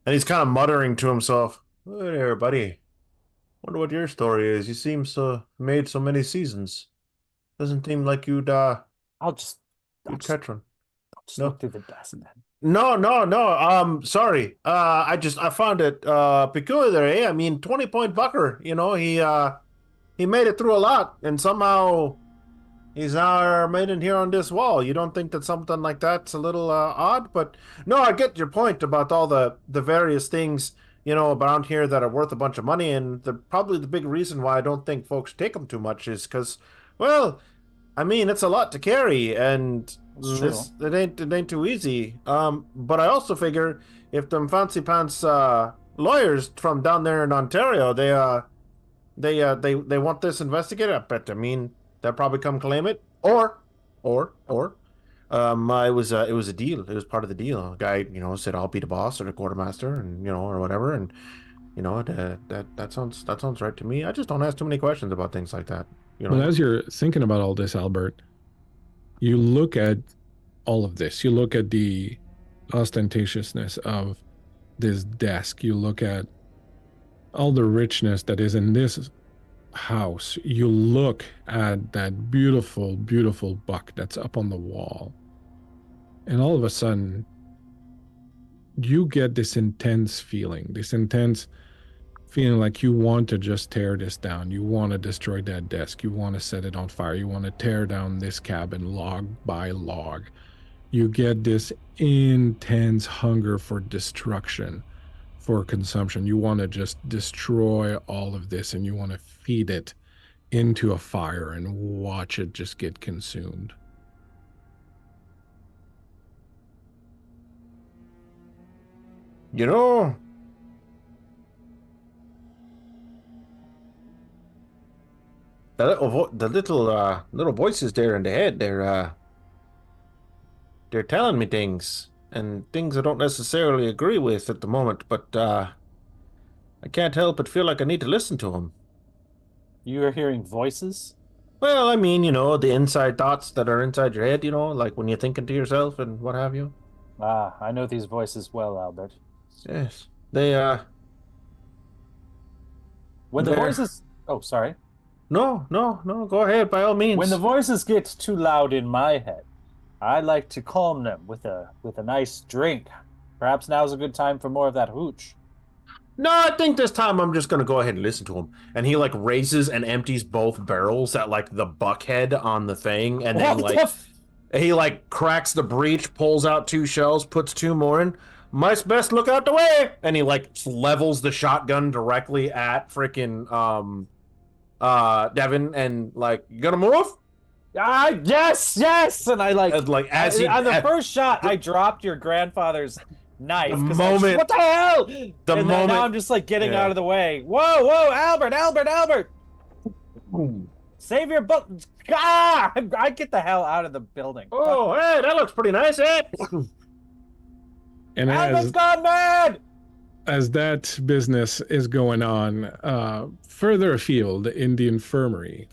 and he's kind of muttering to himself, "Hey there, buddy. Wonder what your story is. You seem so made so many seasons. Doesn't seem like you'd I'll just catch one." No. look through the desk then. No. Sorry. I found it peculiar, eh? I mean, 20-point bucker. You know, he made it through a lot, and somehow he's now made it here on this wall. You don't think that something like that's a little odd? But no, I get your point about all the various things, you know, around here that are worth a bunch of money, and probably the big reason why I don't think folks take them too much is because, well, I mean, it's a lot to carry, and That's true. it ain't too easy. But I also figure if them fancy pants lawyers from down there in Ontario, they want this investigated, I mean, they'll probably come claim it, or it was a deal. It was part of the deal. A guy, you know, said I'll be the boss or the quartermaster, and you know, or whatever, and you know, that sounds right to me. I just don't ask too many questions about things like that. You know. But as you're thinking about all this, Albert, you look at all of this. You look at the ostentatiousness of this desk. You look at all the richness that is in this house, you look at that beautiful, beautiful buck that's up on the wall, and all of a sudden, you get this intense feeling like you want to just tear this down. You want to destroy that desk. You want to set it on fire. You want to tear down this cabin log by log. You get this intense hunger for destruction, for consumption. You want to just destroy all of this, and you want to feed it into a fire and watch it just get consumed. You know, the little voices there in the head, they're telling me things, and things I don't necessarily agree with at the moment, but I can't help but feel like I need to listen to them. You are hearing voices? Well, I mean, the inside thoughts that are inside your head, like when you're thinking to yourself and what have you. Ah, I know these voices well, Albert. Yes. They, When the they're- voices... Oh, sorry. No, go ahead, by all means. When the voices get too loud in my head, I like to calm them with a nice drink. Perhaps now's a good time for more of that hooch. No, I think this time I'm just gonna go ahead and listen to him. And he raises and empties both barrels at the buck head on the thing, and then he cracks the breech, pulls out 2 shells, puts 2 more in. Mice best look out the way, and he levels the shotgun directly at freaking Devin, and you gonna move? Yes, and I As he on the first shot, I dropped your grandfather's knife. The 'cause moment- what the hell? the and moment now I'm just getting yeah. out of the way. Whoa, Albert! Save your book! Ah! I get the hell out of the building. Oh, hey, that looks pretty nice, eh? And Albert's gone mad! as that business is going on, further afield in the infirmary,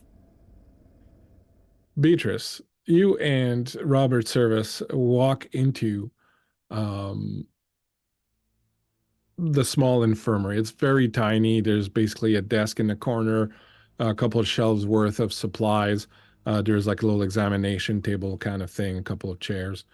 Beatrice, you and Robert Service walk into the small infirmary. It's very tiny. There's basically a desk in the corner, a couple of shelves worth of supplies. There's a little examination table kind of thing, a couple of chairs.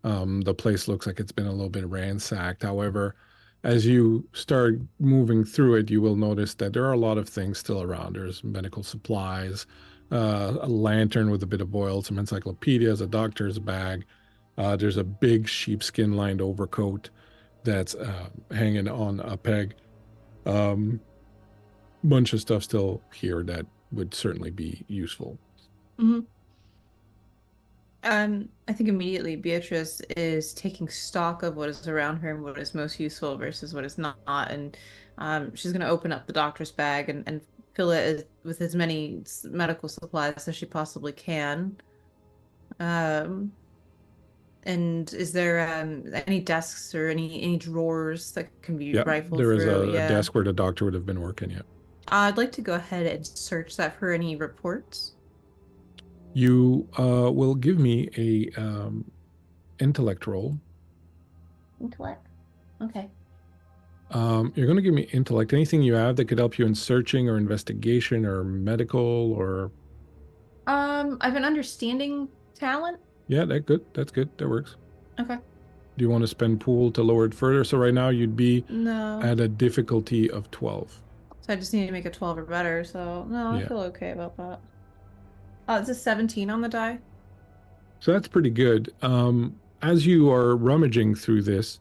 The place looks like it's been a little bit ransacked. However, as you start moving through it, you will notice that there are a lot of things still around. There's medical supplies, a lantern with a bit of oil, some encyclopedias, a doctor's bag. There's a big sheepskin lined overcoat that's hanging on a peg. Bunch of stuff still here that would certainly be useful. Mm-hmm. I think immediately Beatrice is taking stock of what is around her and what is most useful versus what is not, and she's going to open up the doctor's bag and fill it with as many medical supplies as she possibly can. And is there any desks or any drawers that can be rifled there is through? a desk where the doctor would have been working. Yeah. I'd like to go ahead and search that for any reports. You will give me a intellect roll. Intellect. Okay. You're going to give me intellect. Anything you have that could help you in searching or investigation or medical or. I have an understanding talent. Yeah, that's good. That works. Okay. Do you want to spend pool to lower it further? So right now you'd be No. at a difficulty of 12. So I just need to make a 12 or better. So no, I Yeah. feel okay about that. It's a 17 on the die. So that's pretty good. As you are rummaging through this,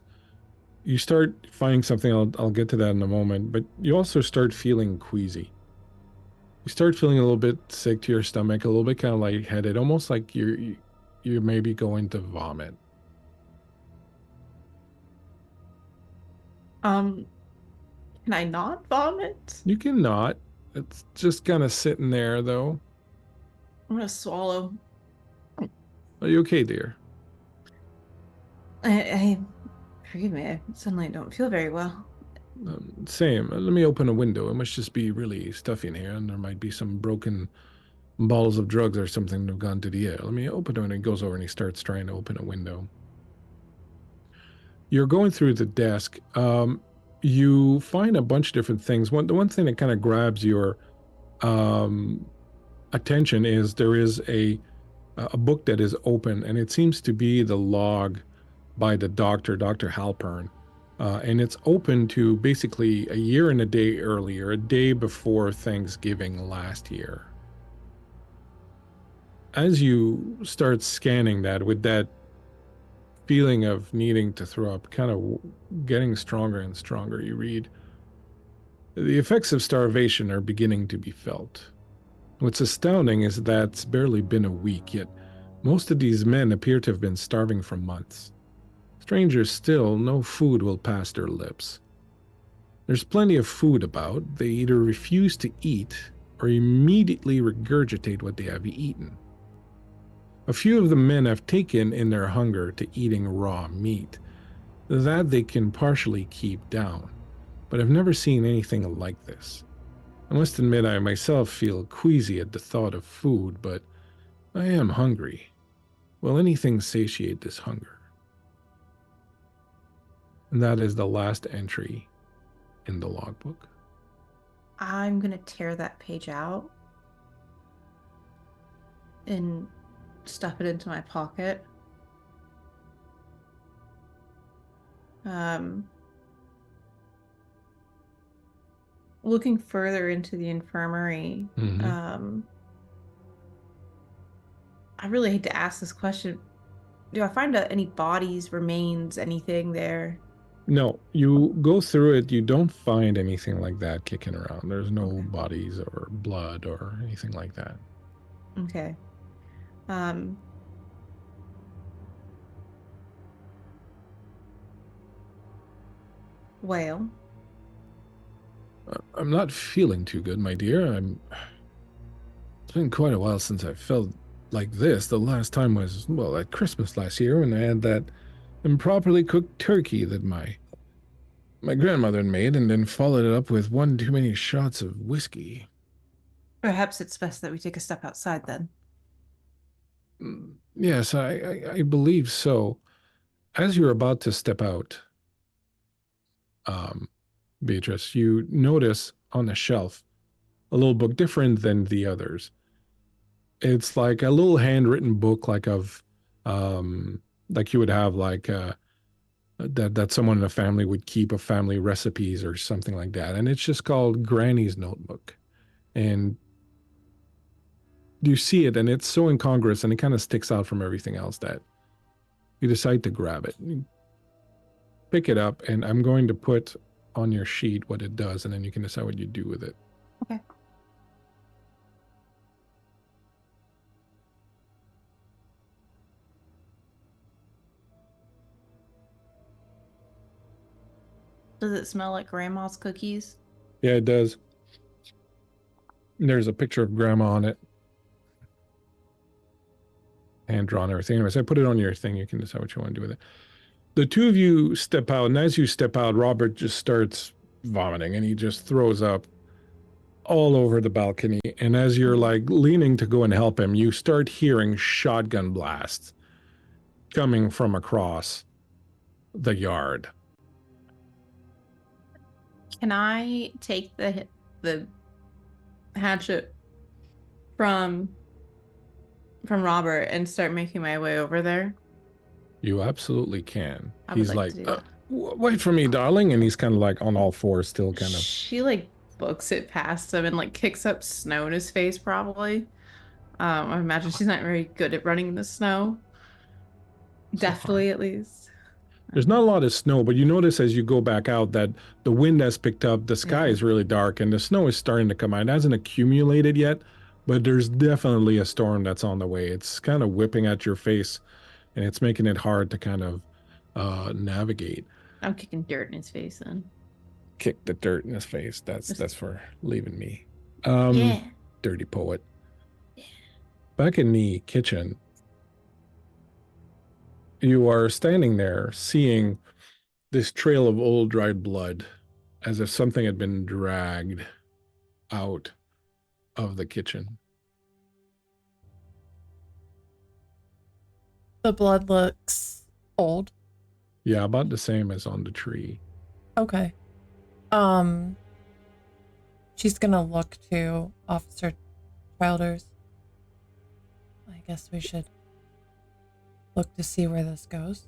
you start finding something. I'll get to that in a moment. But you also start feeling queasy. You start feeling a little bit sick to your stomach, a little bit kind of lightheaded, almost like you're maybe going to vomit. Can I not vomit? You cannot. It's just kind of sitting there, though. I'm gonna swallow. Are you okay, dear? I forgive me. I suddenly don't feel very well. Same. Let me open a window. It must just be really stuffy in here, and there might be some broken bottles of drugs or something that have gone to the air. Let me open it. And he goes over and he starts trying to open a window. You're going through the desk. you find a bunch of different things. The one thing that kind of grabs your attention is there is a book that is open, and it seems to be the log by the doctor, Dr. Halpern. And it's open to basically a year and a day earlier, a day before Thanksgiving last year. As you start scanning that with that feeling of needing to throw up kind of getting stronger and stronger, you read, the effects of starvation are beginning to be felt. What's astounding is that it's barely been a week, yet most of these men appear to have been starving for months. Stranger still, no food will pass their lips. There's plenty of food about. They either refuse to eat or immediately regurgitate what they have eaten. A few of the men have taken in their hunger to eating raw meat. That they can partially keep down, but I've never seen anything like this. I must admit I myself feel queasy at the thought of food, but I am hungry. Will anything satiate this hunger? And that is the last entry in the logbook. I'm going to tear that page out and stuff it into my pocket. Looking further into the infirmary, I really hate to ask this question. Do I find any bodies, remains, anything there? No, you go through it, you don't find anything like that kicking around. There's no bodies or blood or anything like that. Okay. Well, I'm not feeling too good, my dear. It's been quite a while since I felt like this. The last time was, well, at Christmas last year when I had that improperly cooked turkey that my grandmother made and then followed it up with one too many shots of whiskey. perhaps it's best that we take a step outside then. Yes, I believe so. As you're about to step out, Beatrice, you notice on the shelf a little book different than the others. It's like a little handwritten book, like like you would have that someone in a family would keep of family recipes or something like that. And it's just called Granny's Notebook. And you see it, and it's so incongruous, and it kind of sticks out from everything else that you decide to grab it. You pick it up, and I'm going to put on your sheet what it does, and then you can decide what you do with it. Okay. Does it smell like grandma's cookies? Yeah, it does. There's a picture of grandma on it. Hand drawn, everything. Anyways, I put it on your thing. You can decide what you want to do with it. The two of you step out, and as you step out, Robert just starts vomiting, and he just throws up all over the balcony. And as you're like leaning to go and help him, you start hearing shotgun blasts coming from across the yard. Can I take the hatchet from Robert and start making my way over there? You absolutely can. I would He's like like, to do that. wait for me, darling. And he's kind of like on all fours, still kind of. She like books it past him and like kicks up snow in his face, probably. I imagine she's not very good at running in the snow. Deftly, at least. There's not a lot of snow, but you notice as you go back out that the wind has picked up, the sky is really dark, and the snow is starting to come out. It hasn't accumulated yet, but there's definitely a storm that's on the way. It's kind of whipping at your face, and it's making it hard to kind of navigate. I'm kicking dirt in his face then. Kick the dirt in his face. That's for leaving me. Yeah. Dirty poet. Back in the kitchen, you are standing there seeing this trail of old dried blood as if something had been dragged out of the kitchen. The blood looks old. Yeah, about the same as on the tree. Okay. She's gonna look to Officer Childers. I guess we should look to see where this goes.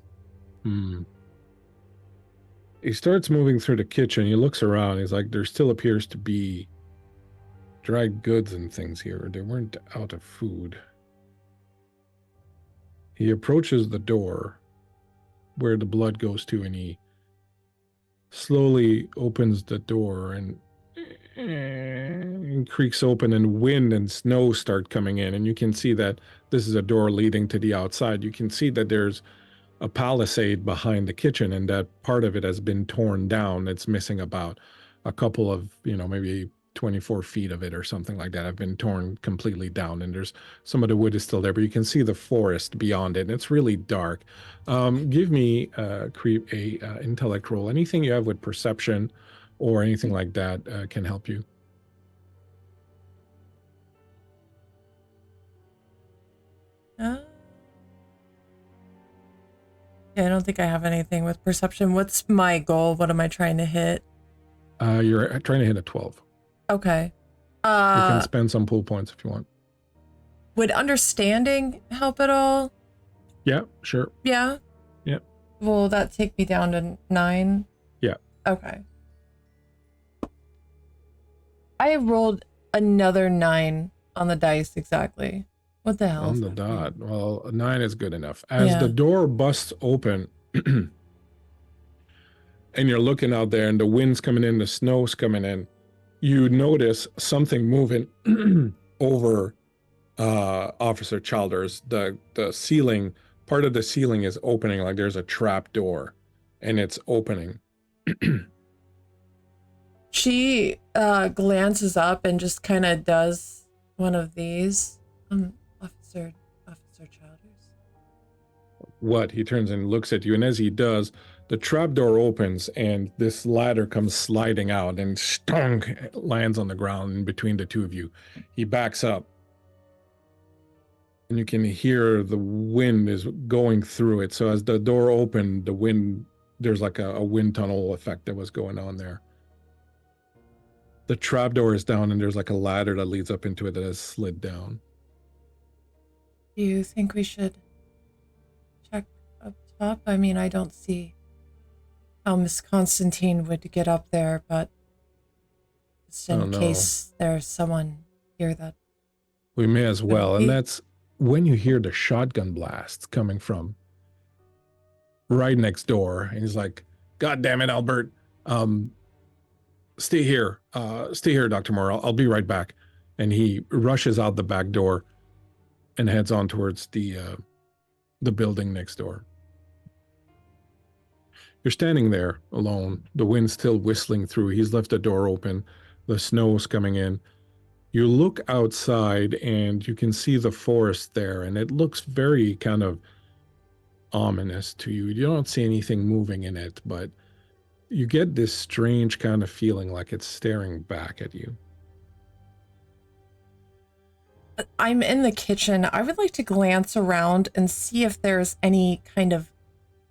He starts moving through the kitchen. He looks around. He's like, there still appears to be dried goods and things here. They weren't out of food. He approaches the door where the blood goes to, and he slowly opens the door and creaks open, and wind and snow start coming in. And you can see that this is a door leading to the outside. You can see that there's a palisade behind the kitchen, and that part of it has been torn down. It's missing about a couple of, maybe 24 feet of it or something like that have been torn completely down, and there's some of the wood is still there, but you can see the forest beyond it, and it's really dark. Give me a intellect roll. Anything you have with perception or anything like that can help you. Yeah, I don't think I have anything with perception. What's my goal? What am I trying to hit? You're trying to hit a 12. Okay. You can spend some pool points if you want. Would understanding help at all? Yeah, sure. Yeah? Yeah. Will that take me down to 9? Yeah. Okay. I rolled another 9 on the dice exactly. What the hell? On the dot. Well, a 9 is good enough. As the door busts open, and you're looking out there, and the wind's coming in, the snow's coming in, you notice something moving over Officer Childers. The ceiling, part of the ceiling is opening, like there's a trap door, and it's opening. She glances up and just kind of does one of these. Officer Childers. What? He turns and looks at you, and as he does, the trapdoor opens, and this ladder comes sliding out, and stunk lands on the ground in between the two of you. He backs up, and you can hear the wind is going through it. So as the door opened, the wind, there's like a wind tunnel effect that was going on there. The trapdoor is down, and there's like a ladder that leads up into it that has slid down. Do you think we should check up top? I mean, I don't see how Miss Constantine would get up there, but just in case there's someone here that... We may as well. And that's when you hear the shotgun blasts coming from right next door. And he's like, God damn it, Albert. Stay here, Dr. Moore. I'll be right back. And he rushes out the back door and heads on towards the building next door. You're standing there alone, the wind's still whistling through. He's left the door open, the snow's coming in. You look outside and you can see the forest there, and it looks very kind of ominous to you. You don't see anything moving in it, but you get this strange kind of feeling like it's staring back at you. I'm in the kitchen. I would like to glance around and see if there's any kind of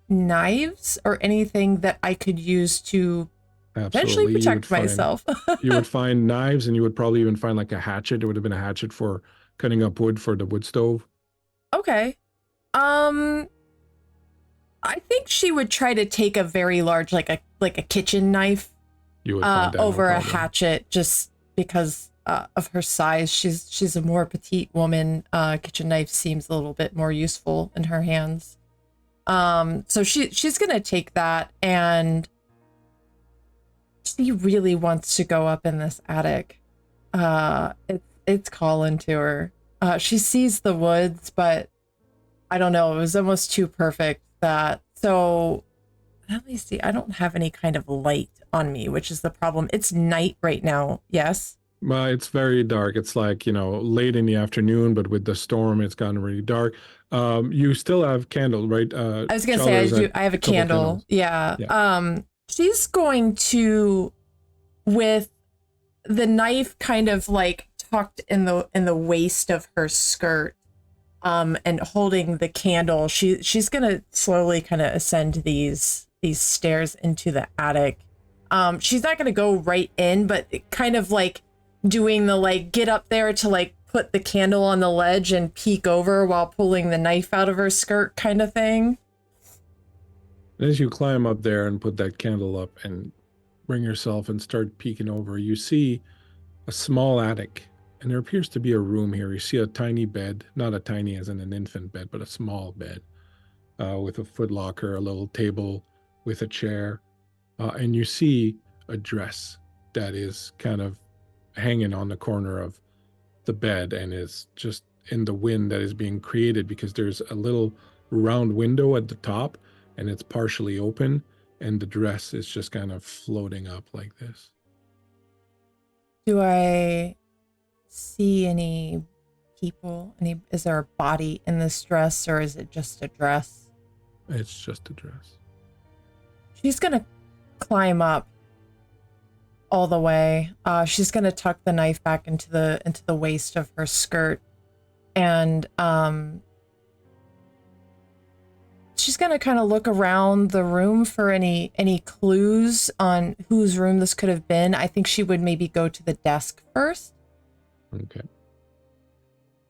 knives or anything that I could use to eventually protect myself. You would find knives, and you would probably even find like a hatchet. It would have been a hatchet for cutting up wood for the wood stove. Okay. I think she would try to take a very large, like a kitchen knife, you would find that over a hatchet, just because of her size. She's a more petite woman. Kitchen knife seems a little bit more useful in her hands. So she's gonna take that, and she really wants to go up in this attic. It's calling to her. She sees the woods, but I don't know, it was almost too perfect that. So let me see. I don't have any kind of light on me, which is the problem. It's night right now. Yes. Well, it's very dark. It's like, late in the afternoon, but with the storm, it's gotten really dark. You still have candle, right? I was going to say, I have a candle. Yeah. She's going to, with the knife kind of like tucked in the waist of her skirt, and holding the candle, she's going to slowly kind of ascend these stairs into the attic. She's not gonna go right in, but kind of like doing the like get up there to like put the candle on the ledge and peek over while pulling the knife out of her skirt kind of thing. As you climb up there and put that candle up and bring yourself and start peeking over, you see a small attic, and there appears to be a room here. You see a tiny bed, not a tiny as in an infant bed, but a small bed with a footlocker, a little table with a chair, and you see a dress that is kind of hanging on the corner of the bed and is just in the wind that is being created because there's a little round window at the top and it's partially open, and the dress is just kind of floating up like this. Do I see any people? Is there a body in this dress, or is it just a dress? It's just a dress. She's gonna climb up all the way. She's gonna tuck the knife back into the waist of her skirt, and she's gonna kind of look around the room for any clues on whose room this could have been. I think she would maybe go to the desk first. Okay.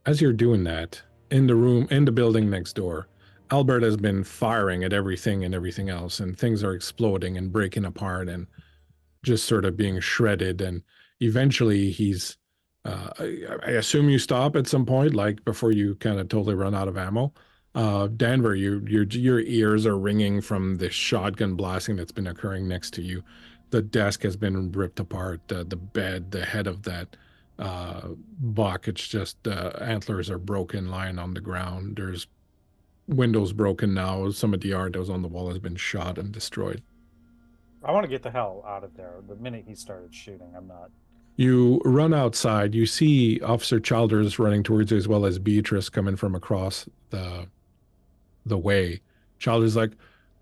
As you're doing that, in the building next door, Albert has been firing at everything and everything else, and things are exploding and breaking apart and just sort of being shredded. And eventually he's, I assume you stop at some point, like before you kind of totally run out of ammo. Danver, your ears are ringing from the shotgun blasting that's been occurring next to you. The desk has been ripped apart. The bed, the head of that buck, it's just antlers are broken, lying on the ground. There's windows broken now. Some of the art that was on the wall has been shot and destroyed. I want to get the hell out of there. The minute he started shooting, I'm not. You run outside. You see Officer Childers running towards you, as well as Beatrice coming from across the way. Childers like,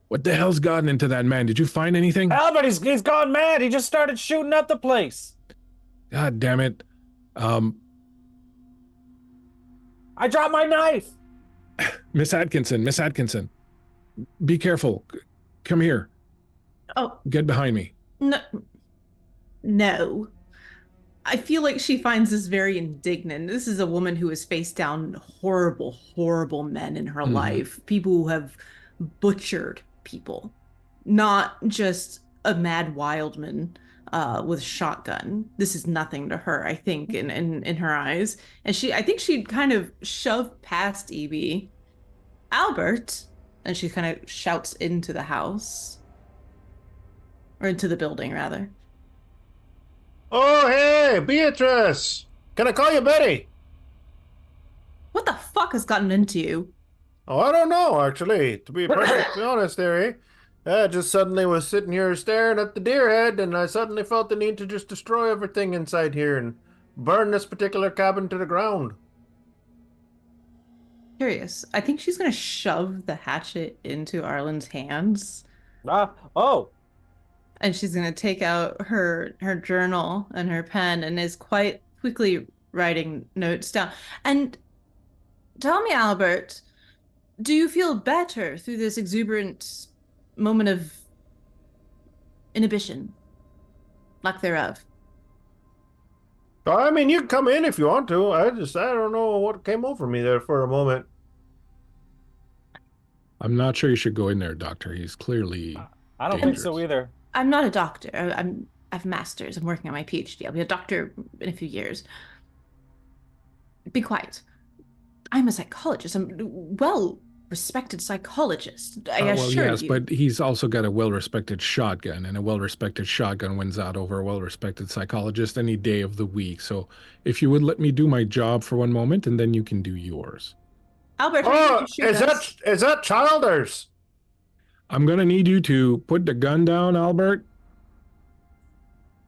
what the hell's gotten into that man? Did you find anything? Albert, he's gone mad. He just started shooting up the place. God damn it. I dropped my knife. Miss Atkinson, be careful. Come here. Oh, Get behind me. no. I feel like she finds this very indignant. This is a woman who has faced down horrible, horrible men in her life. People who have butchered people. Not just a mad wildman with a shotgun. This is nothing to her, I think, in her eyes. And I think she'd kind of shove past Evie. Albert! And she kind of shouts into the house. Or into the building, rather. Oh, hey, Beatrice! Can I call you Betty? What the fuck has gotten into you? Oh, I don't know, actually. To be perfectly honest there, eh? I just suddenly was sitting here staring at the deer head, and I suddenly felt the need to just destroy everything inside here and burn this particular cabin to the ground. Curious. I think she's gonna shove the hatchet into Arlen's hands. Oh. And she's gonna take out her journal and her pen and is quite quickly writing notes down. And tell me, Albert, do you feel better through this exuberant moment of inhibition? Lack thereof. I mean, you can come in if you want to. I don't know what came over me there for a moment. I'm not sure you should go in there, Doctor. He's clearly I don't dangerous. think so either. I'm not a doctor. I have a master's. I'm working on my PhD. I'll be a doctor in a few years. Be quiet. I'm a psychologist. I'm a well-respected psychologist. I assure yes, you. but he's also got a well-respected shotgun, and a well-respected shotgun wins out over a well-respected psychologist any day of the week. So if you would let me do my job for one moment, and then you can do yours. Albert, Oh, is that Childers? I'm going to need you to put the gun down, Albert.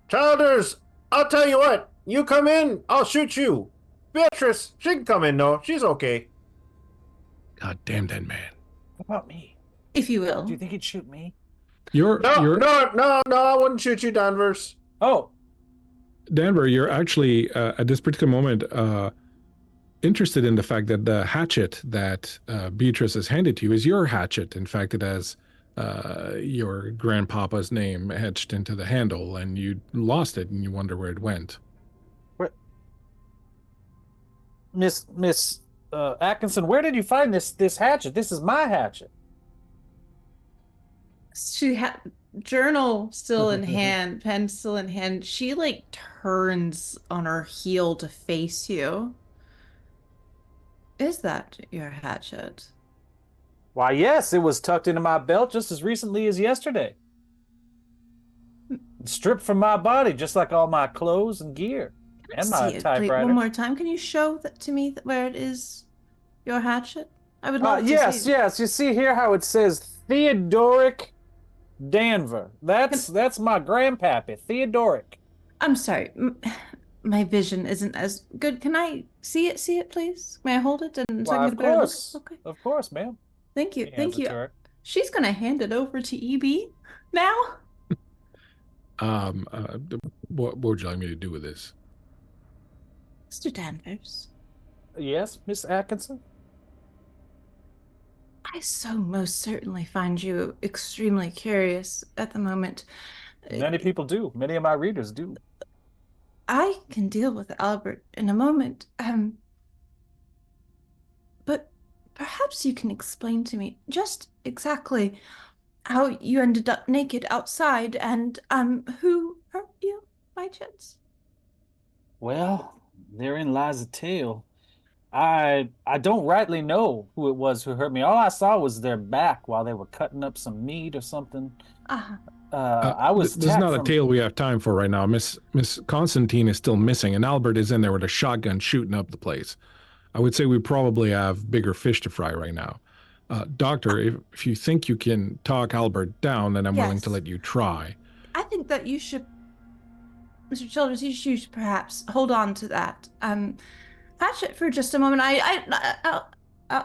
Childers, I'll tell you what. You come in, I'll shoot you. Beatrice, she can come in, though. She's okay. God damn that man. What about me? if you will. Do you think he'd shoot me? No, I wouldn't shoot you, Danvers. Oh. Danver, you're actually, at this particular moment, interested in the fact that the hatchet that Beatrice has handed to you is your hatchet. In fact, it has your grandpapa's name etched into the handle, and you lost it, and you wonder where it went. Miss Atkinson, where did you find this hatchet? This is my hatchet. She had journal still in hand, pen still in hand. She like turns on her heel to face you. Is that your hatchet? Why, yes, it was tucked into my belt just as recently as yesterday. Stripped from my body, just like all my clothes and gear. Can I And my see it, typewriter. one more time? Can you show that to me where it is your hatchet? I would love to yes, see. yes. You see here how it says Theodoric Danver. That's my grandpappy, Theodoric. I'm sorry. My vision isn't as good. Can I see it? See it, please? May I hold it and so I Why, can get a better look? Okay. Of course, ma'am. Thank you. He Thank hands it you. to her. She's gonna hand it over to EB now. What would you like me to do with this? Mr. Danvers. Yes, Miss Atkinson? I so most certainly find you extremely curious at the moment. Many people do. Many of my readers do. I can deal with Albert in a moment. But perhaps you can explain to me just exactly how you ended up naked outside and who hurt you by chance? Well, therein lies a tale. I don't rightly know who it was who hurt me. All I saw was their back while they were cutting up some meat or something. I was This is not from... a tale we have time for right now. Miss Constantine is still missing, and Albert is in there with a shotgun shooting up the place. I would say we probably have bigger fish to fry right now. Doctor, if you think you can talk Albert down, then I'm willing to let you try. I think that you should, Mr. Childers, you should perhaps hold on to that. Hatchet for just a moment.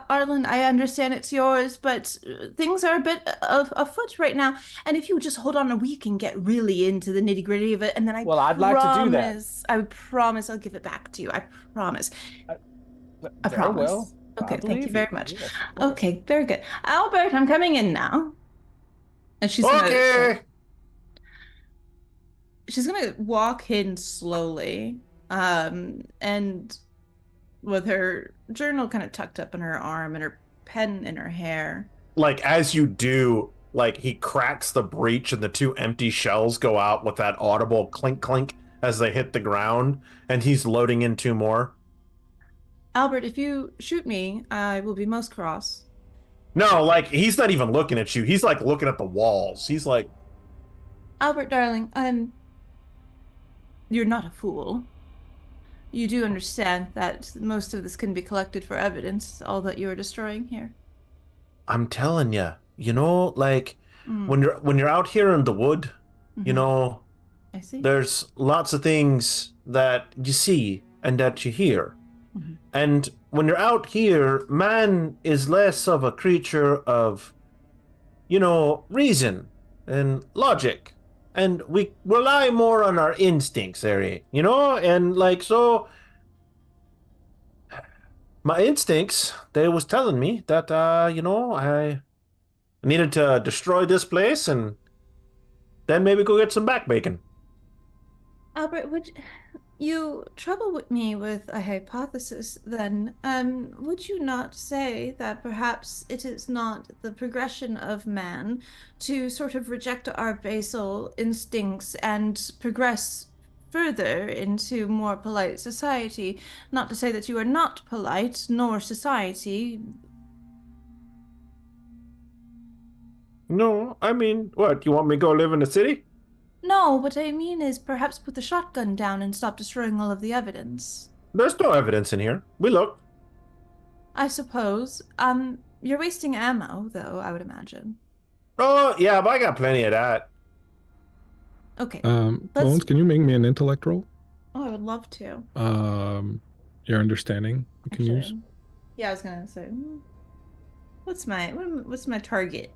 Arlen, I understand it's yours, but things are a bit afoot right now. And if you would just hold on, we can get really into the nitty gritty of it. And then I'd like to do that. I promise I'll give it back to you. I promise. I promise. Well, okay, thank you very much. Yes, okay, very good. Albert, I'm coming in now. And she's gonna walk in slowly, and with her journal kind of tucked up in her arm and her pen in her hair. Like, as you do, like, he cracks the breech and the two empty shells go out with that audible clink clink as they hit the ground, and he's loading in two more. Albert, if you shoot me, I will be most cross. No, like, he's not even looking at you. He's, like, looking at the walls. He's like... Albert, darling, you're not a fool. You do understand that most of this can be collected for evidence, all that you are destroying here. I'm telling you, you know, like, when you're out here in the wood, you know, I see. There's lots of things that you see and that you hear. And when you're out here, man is less of a creature of, you know, reason and logic. And we rely more on our instincts, Harry, you know? And, like, so... My instincts, they was telling me that, you know, I needed to destroy this place and then maybe go get some back bacon. Albert, would you trouble with me with a hypothesis then? Would you not say that perhaps it is not the progression of man to sort of reject our basal instincts and progress further into more polite society? Not to say that you are not polite, nor society. No, I mean, what, you want me to go live in the city? No, what I mean is perhaps put the shotgun down and stop destroying all of the evidence. There's no evidence in here. We looked. I suppose. You're wasting ammo, though, I would imagine. Oh, yeah, but I got plenty of that. Okay. Bones, can you make me an intellect roll? Oh, I would love to. Your understanding you can use. Yeah, I was gonna say, what's my target?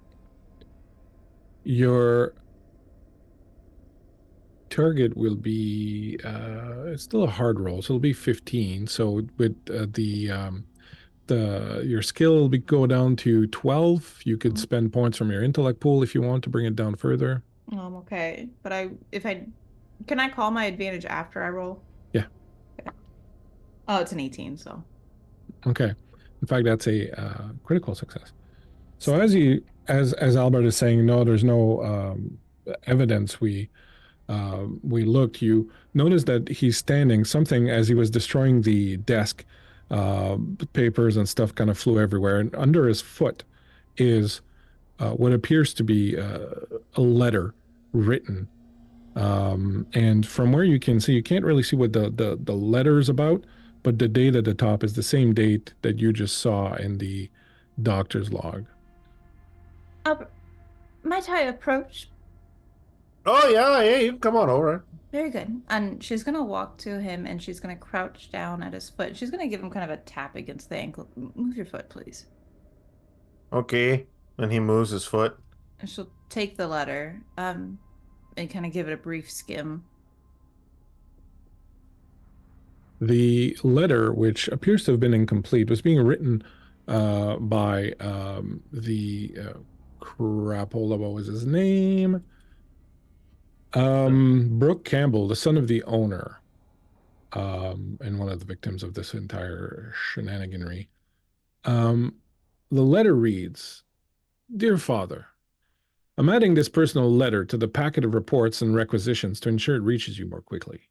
Your target will be it's still a hard roll, so it'll be 15. So with the your skill will go down to 12. You could spend points from your intellect pool if you want to bring it down further. Okay. But can I call my advantage after I roll? Yeah. Okay. Oh, it's an 18, so. Okay. In fact, that's a critical success. So as Albert is saying, no, there's no evidence. We looked. You noticed that he's standing. Something as he was destroying the desk, papers and stuff kind of flew everywhere. And under his foot is what appears to be a letter written. And from where you can see, you can't really see what the letter is about, but the date at the top is the same date that you just saw in the doctor's log. Might I approach? Oh yeah, you can come on over. Very good. And she's gonna walk to him and she's gonna crouch down at his foot. She's gonna give him kind of a tap against the ankle. Move your foot, please. Okay. And he moves his foot. And she'll take the letter, and kind of give it a brief skim. The letter, which appears to have been incomplete, was being written by the crapola. What was his name? Brooke Campbell, the son of the owner, and one of the victims of this entire shenaniganry. The letter reads, "Dear Father, I'm adding this personal letter to the packet of reports and requisitions to ensure it reaches you more quickly.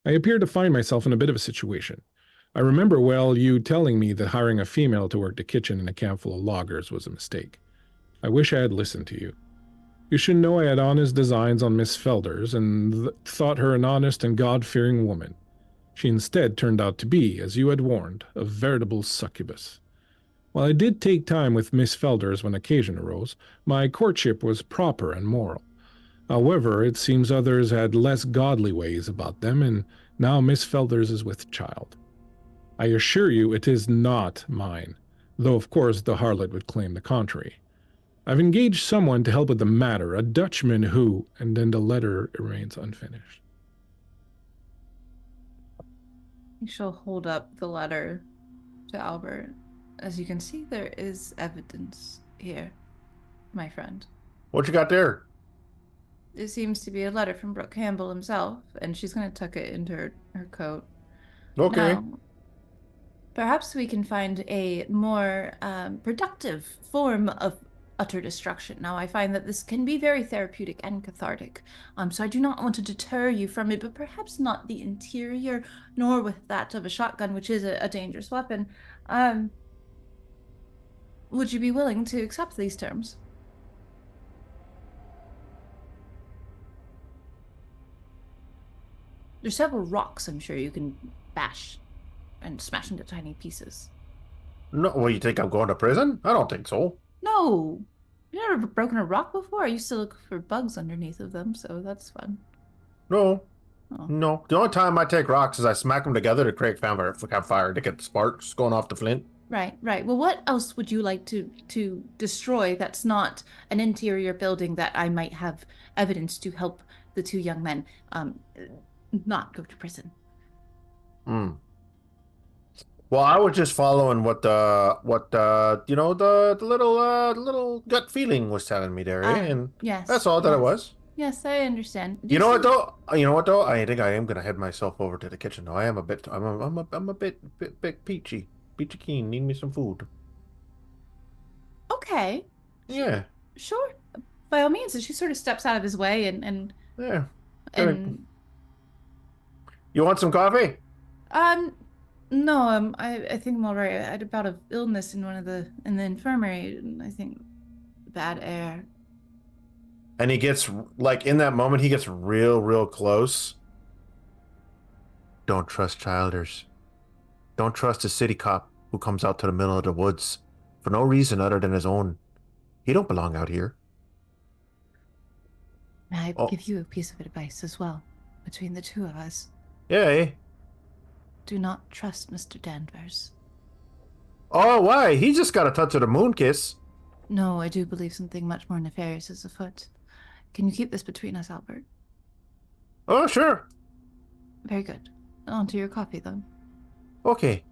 I appear to find myself in a bit of a situation. I remember well you telling me that hiring a female to work the kitchen in a camp full of loggers was a mistake. I wish I had listened to you. You should know I had honest designs on Miss Felders and thought her an honest and God-fearing woman. She instead turned out to be, as you had warned, a veritable succubus. While I did take time with Miss Felders when occasion arose, my courtship was proper and moral. However, it seems others had less godly ways about them, and now Miss Felders is with child. I assure you it is not mine, though of course the harlot would claim the contrary. I've engaged someone to help with the matter, a Dutchman who," and then the letter remains unfinished. She'll hold up the letter to Albert. As you can see, there is evidence here, my friend. What you got there? It seems to be a letter from Brooke Campbell himself, and she's going to tuck it into her coat. Okay. Now, perhaps we can find a more productive form of utter destruction. Now, I find that this can be very therapeutic and cathartic, so I do not want to deter you from it, but perhaps not the interior, nor with that of a shotgun, which is a dangerous weapon. Would you be willing to accept these terms? There's several rocks I'm sure you can bash and smash into tiny pieces. No, well, you think I'm going to prison? I don't think so. No! You've never broken a rock before? I used to look for bugs underneath of them, so that's fun. No. Oh. No. The only time I take rocks is I smack them together to create campfire to get sparks going off the flint. Right. Well, what else would you like to destroy that's not an interior building that I might have evidence to help the two young men not go to prison? Well, I was just following what the little gut feeling was telling me there, and yes, that's all that it was. Yes, I understand. You know what though? I think I am gonna head myself over to the kitchen. Though I am a bit, I'm a bit peachy keen. Need me some food. Okay. Yeah. Sure. By all means. And she sort of steps out of his way and Yeah. and You want some coffee? No, I think I'm all right. I had a bout of illness in in the infirmary, and I think bad air. And he gets, like, in that moment, he gets real close. Don't trust Childers. Don't trust a city cop who comes out to the middle of the woods for no reason other than his own. He don't belong out here. May I give you a piece of advice as well, between the two of us? Yeah, eh? Do not trust Mr. Danvers. Oh, why? He just got a touch of the moon kiss. No, I do believe something much more nefarious is afoot. Can you keep this between us, Albert? Oh, sure. Very good. On to your coffee, then. Okay.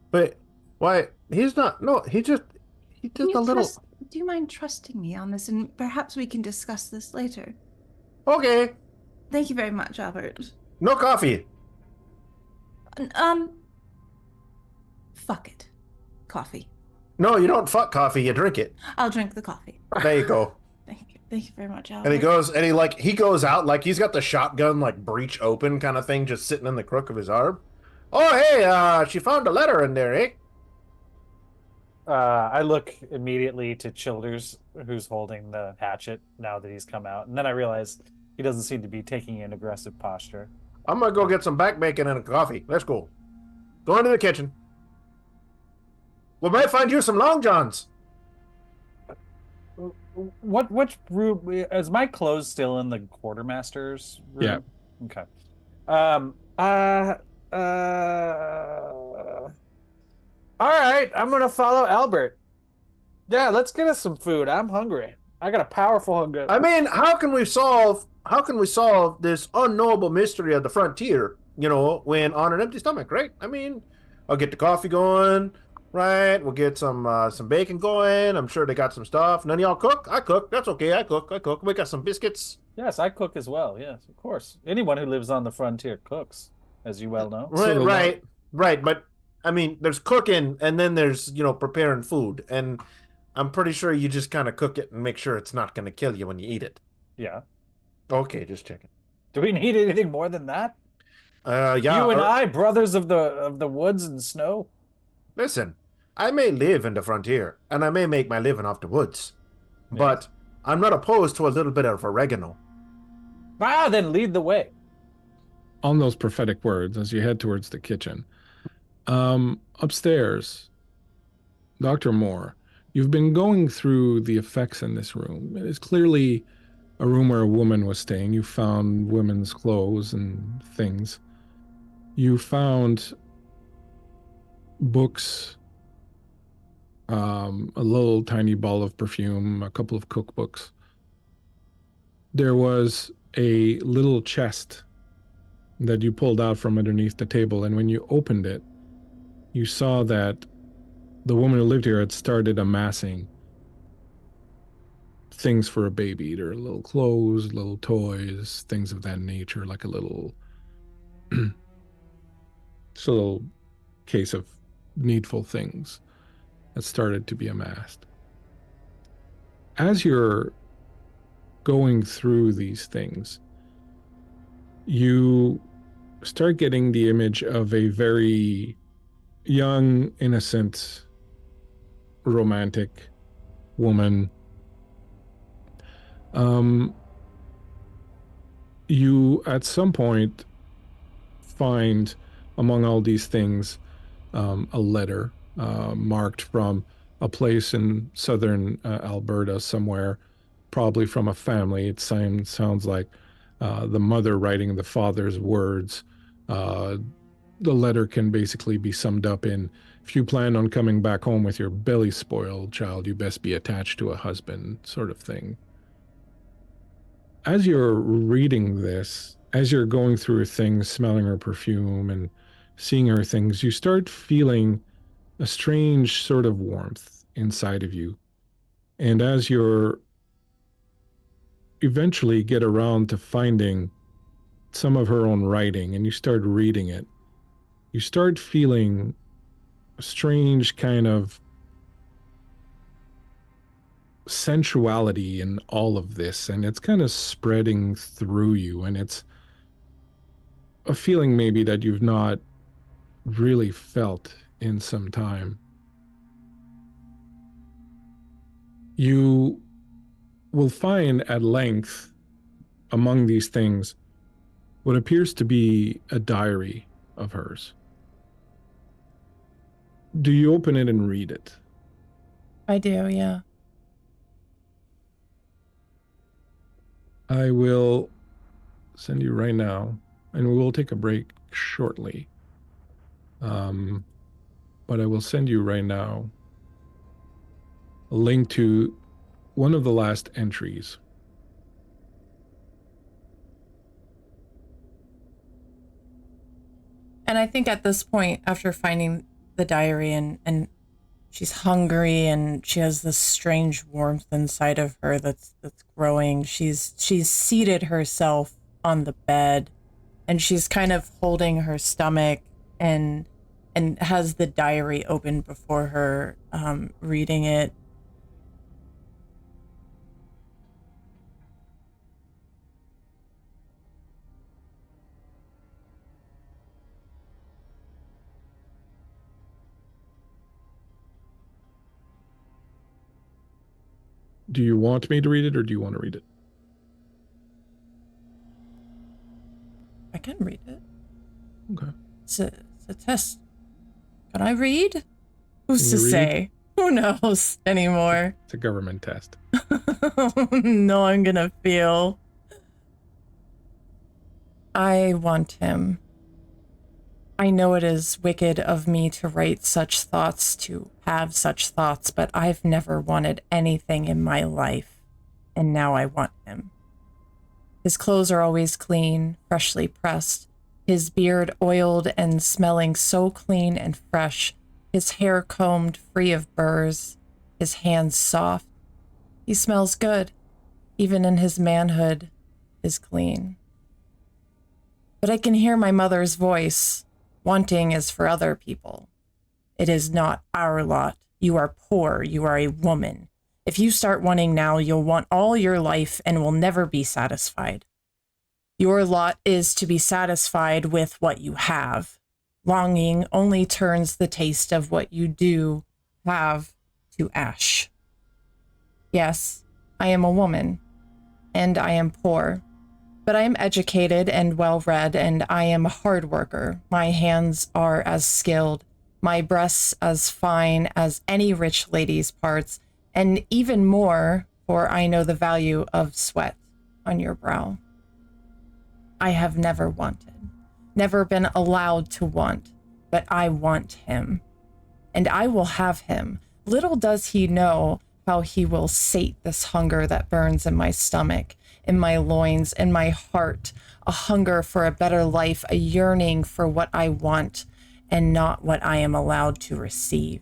But Why, he's not. No, he just Do you a little. do you mind trusting me on this, and perhaps we can discuss this later? Okay, Thank you very much, Albert. no coffee. Fuck it. Coffee. No, you don't fuck coffee. You drink it. I'll drink the coffee. There you go. Thank you. Thank you very much, Albert. And he goes out like he's got the shotgun like breech open kind of thing just sitting in the crook of his arm. Oh hey, she found a letter in there, eh? I look immediately to Childers, who's holding the hatchet now that he's come out, and then I realize he doesn't seem to be taking an aggressive posture. I'm gonna go get some back bacon and a coffee. Let's go. Go into the kitchen. We might find you some long johns. Which room is my clothes still in the quartermaster's room? Yeah. Okay. All right, I'm gonna follow Albert. Yeah, let's get us some food. I'm hungry. I got a powerful hunger. I mean, how can we solve this unknowable mystery of the frontier, when on an empty stomach, right? I mean, I'll get the coffee going, right? We'll get some bacon going. I'm sure they got some stuff. None of y'all cook? I cook. That's okay. I cook. We got some biscuits. Yes, I cook as well. Yes, of course. Anyone who lives on the frontier cooks, as you well know. Right. But I mean, there's cooking and then there's, preparing food. And I'm pretty sure you just kind of cook it and make sure it's not going to kill you when you eat it. Yeah. Okay, just checking. Do we need anything more than that? Yeah. You and I, brothers of the woods and snow. Listen, I may live in the frontier and I may make my living off the woods, but I'm not opposed to a little bit of oregano. Ah, then lead the way. On those prophetic words, as you head towards the kitchen, upstairs, Dr. Moore, you've been going through the effects in this room. It is clearly a room where a woman was staying. You found women's clothes and things. You found books, a little tiny ball of perfume, a couple of cookbooks. There was a little chest that you pulled out from underneath the table, and when you opened it, you saw that the woman who lived here had started amassing things for a baby. There are little clothes, little toys, things of that nature, like a little just a little case of needful things that started to be amassed. As you're going through these things, you start getting the image of a very young, innocent, romantic woman. You at some point find among all these things a letter marked from a place in southern Alberta somewhere, probably from a family. It sounds like the mother writing the father's words. The letter can basically be summed up in, if you plan on coming back home with your belly spoiled, child, you best be attached to a husband, sort of thing. As you're reading this, as you're going through things, smelling her perfume and seeing her things, you start feeling a strange sort of warmth inside of you. And as you're eventually get around to finding some of her own writing and you start reading it, you start feeling a strange kind of sensuality in all of this, and it's kind of spreading through you, and it's a feeling maybe that you've not really felt in some time. You will find at length among these things what appears to be a diary of hers. Do you open it and read it? I do, yeah. I will send you right now, and we will take a break shortly. But I will send you right now a link to one of the last entries. And I think at this point, after finding the diary, and she's hungry, and she has this strange warmth inside of her that's growing. She's seated herself on the bed, and she's kind of holding her stomach and has the diary open before her, reading it. Do you want me to read it, or do you want to read it? I can read it. Okay. It's a test. Can I read? Who's Can to you read? say? Who knows anymore? It's a government test. No, I'm gonna feel. I want him. I know it is wicked of me to write such thoughts, to have such thoughts, but I've never wanted anything in my life, and now I want him. His clothes are always clean, freshly pressed, his beard oiled and smelling so clean and fresh, his hair combed free of burrs, his hands soft. He smells good, even in his manhood is clean. But I can hear my mother's voice. Wanting is for other people. It is not our lot. You are poor. You are a woman. If you start wanting now, you'll want all your life and will never be satisfied. Your lot is to be satisfied with what you have. Longing only turns the taste of what you do have to ash. Yes, I am a woman, and I am poor. But I am educated and well-read, and I am a hard worker. My hands are as skilled, my breasts as fine as any rich lady's parts, and even more, for I know the value of sweat on your brow. I have never wanted, never been allowed to want, but I want him, and I will have him. Little does he know how he will sate this hunger that burns in my stomach, in my loins, in my heart, a hunger for a better life, a yearning for what I want and not what I am allowed to receive.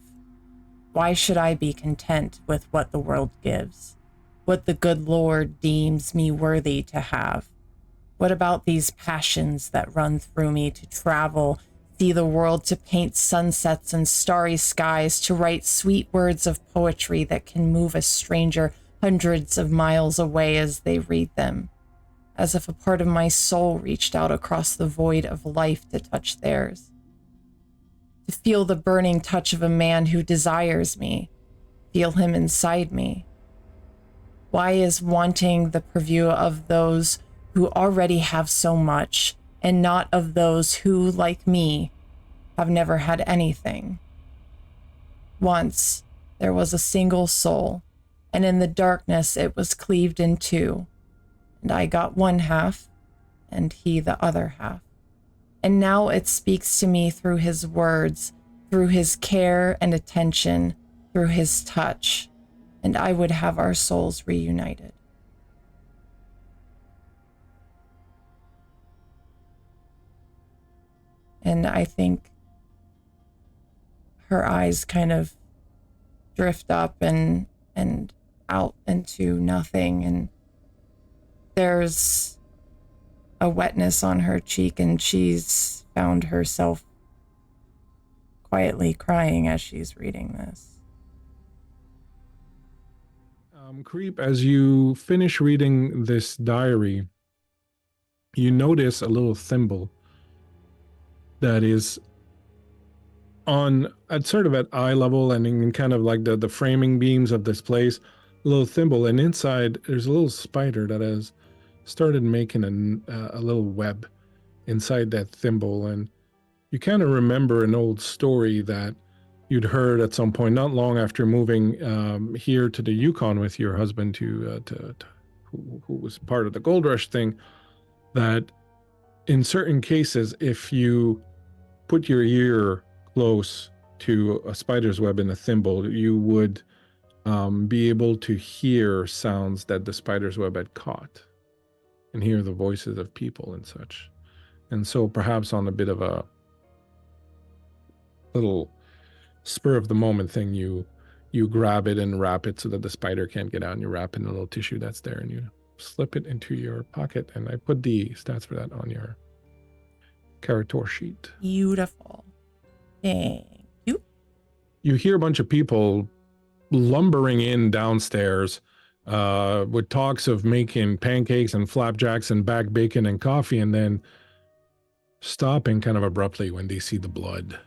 Why should I be content with what the world gives, what the good Lord deems me worthy to have? What about these passions that run through me to travel, see the world, to paint sunsets and starry skies, to write sweet words of poetry that can move a stranger hundreds of miles away as they read them, as if a part of my soul reached out across the void of life to touch theirs? To feel the burning touch of a man who desires me, feel him inside me. Why is wanting the purview of those who already have so much, and not of those who, like me, have never had anything? Once there was a single soul, and in the darkness it was cleaved in two, and I got one half, and he the other half. And now it speaks to me through his words, through his care and attention, through his touch, and I would have our souls reunited. And I think her eyes kind of drift up and out into nothing, and there's a wetness on her cheek, and she's found herself quietly crying as she's reading this. Creep, as you finish reading this diary, you notice a little thimble that is on at sort of at eye level and in kind of like the framing beams of this place, a little thimble, and inside there's a little spider that has started making a little web inside that thimble. And you kind of remember an old story that you'd heard at some point, not long after moving here to the Yukon with your husband, who was part of the gold rush thing, that in certain cases, if you put your ear close to a spider's web in a thimble, you would be able to hear sounds that the spider's web had caught and hear the voices of people and such. And so perhaps on a bit of a little spur of the moment thing, you grab it and wrap it so that the spider can't get out, and you wrap it in a little tissue that's there, and you slip it into your pocket. And I put the stats for that on your character sheet. Beautiful. Thank you. You hear a bunch of people lumbering in downstairs with talks of making pancakes and flapjacks and back bacon and coffee, and then stopping kind of abruptly when they see the blood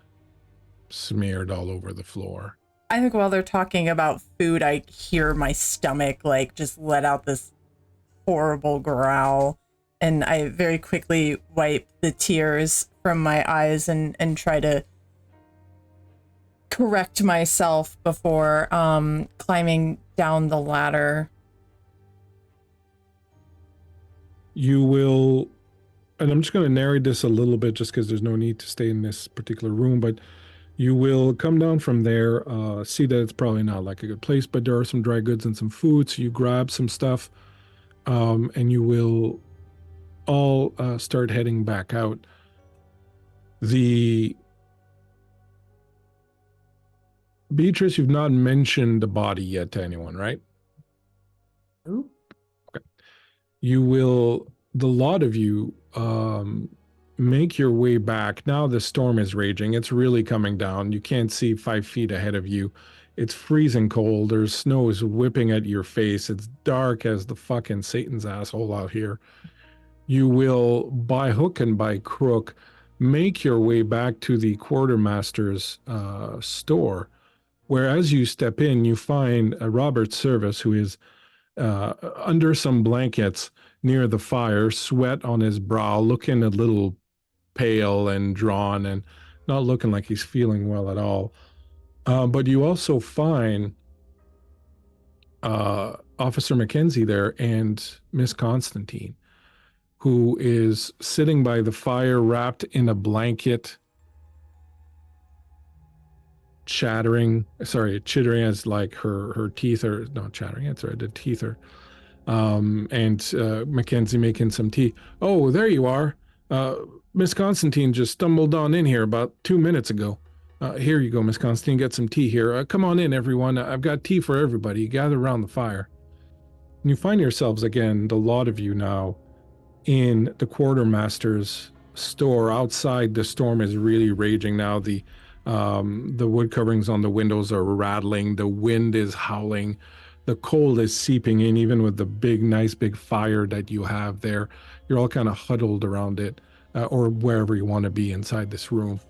smeared all over the floor. I think while they're talking about food, I hear my stomach like just let out this horrible growl, and I very quickly wipe the tears from my eyes and try to correct myself before climbing down the ladder. You will, and I'm just going to narrate this a little bit just because there's no need to stay in this particular room, but you will come down from there, see that it's probably not like a good place, but there are some dry goods and some food, so you grab some stuff, and you will all start heading back out. Beatrice, you've not mentioned the body yet to anyone, right? Ooh. Okay. You will, the lot of you, make your way back. Now the storm is raging. It's really coming down. You can't see 5 feet ahead of you. It's freezing cold. There's snow is whipping at your face. It's dark as the fucking Satan's asshole out here. You will, by hook and by crook, make your way back to the quartermaster's store, where as you step in, you find Robert Service, who is under some blankets near the fire, sweat on his brow, looking a little pale and drawn and not looking like he's feeling well at all. But you also find Officer Mackenzie there and Miss Constantine, who is sitting by the fire wrapped in a blanket, chittering as like her teeth are not chattering. That's right, the teeth are. And Mackenzie making some tea. Oh, there you are. Miss Constantine just stumbled on in here about 2 minutes ago. Here you go, Miss Constantine. Get some tea here. Come on in, everyone. I've got tea for everybody. Gather around the fire. And you find yourselves again, the lot of you now, in the quartermaster's store. Outside, the storm is really raging now. The wood coverings on the windows are rattling. The wind is howling. The cold is seeping in, even with the nice big fire that you have there. You're all kind of huddled around it, or wherever you want to be inside this room.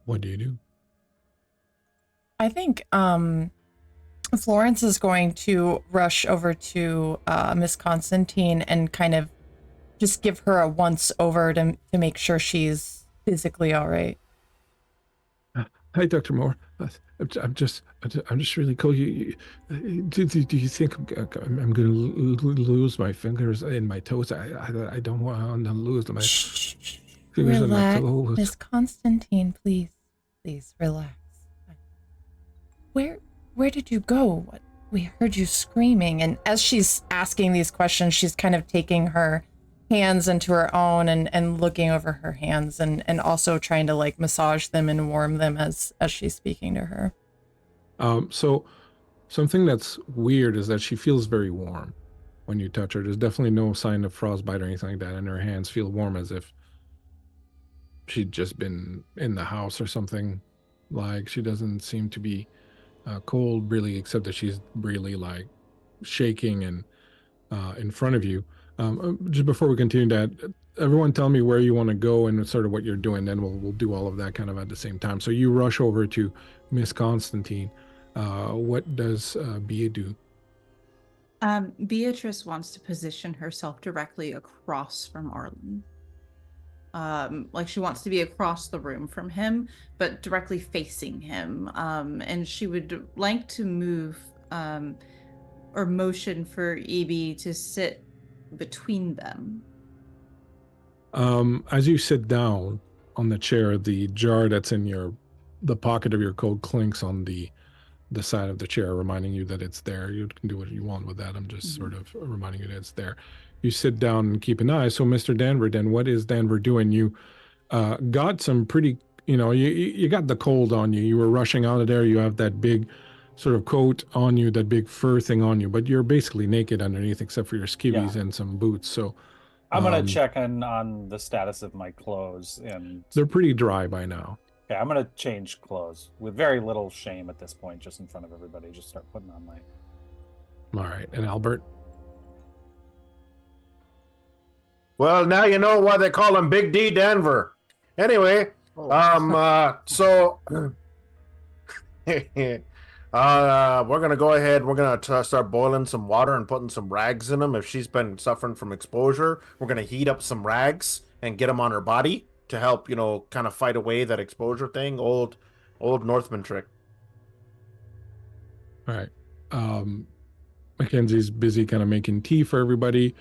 What do you do? I think Florence is going to rush over to Miss Constantine and kind of just give her a once over to make sure she's physically all right. Hi, Dr. Moore. I'm just really cold. Do you think I'm going to lose my fingers and my toes? I don't want to lose my fingers and my toes. Miss Constantine, please relax. Where did you go? We heard you screaming. And as she's asking these questions, she's kind of taking her hands into her own and looking over her hands and also trying to like massage them and warm them as she's speaking to her. So something that's weird is that she feels very warm when you touch her. There's definitely no sign of frostbite or anything like that, and her hands feel warm as if she'd just been in the house or something. Like, she doesn't seem to be cold really, except that she's really like shaking and in front of you. Just before we continue that, everyone tell me where you want to go and sort of what you're doing, then we'll do all of that kind of at the same time. So you rush over to Miss Constantine. What does Bea do? Beatrice wants to position herself directly across from Arlen. Like, she wants to be across the room from him, but directly facing him. And she would like to move or motion for EB to sit between them. As you sit down on the chair, the jar that's in the pocket of your coat clinks on the side of the chair, reminding you that it's there. You can do what you want with that. I'm just sort of reminding you that it's there. You sit down and keep an eye. So, Mr. Danver, then what is Danver doing? You got some pretty you got the cold on you. You were rushing out of there. You have that big sort of coat on you, that big fur thing on you, but you're basically naked underneath except for your skivvies and some boots. So I'm gonna check on the status of my clothes, and they're pretty dry by now. yeah, I'm gonna change clothes with very little shame at this point, just in front of everybody. Just start putting on my. All right, and Albert. Well, now you know why they call him Big D Denver. Anyway, so we're gonna go ahead. We're gonna start boiling some water and putting some rags in them. If she's been suffering from exposure, we're gonna heat up some rags and get them on her body to help, kind of fight away that exposure thing. Old Northman trick. All right. Mackenzie's busy kind of making tea for everybody.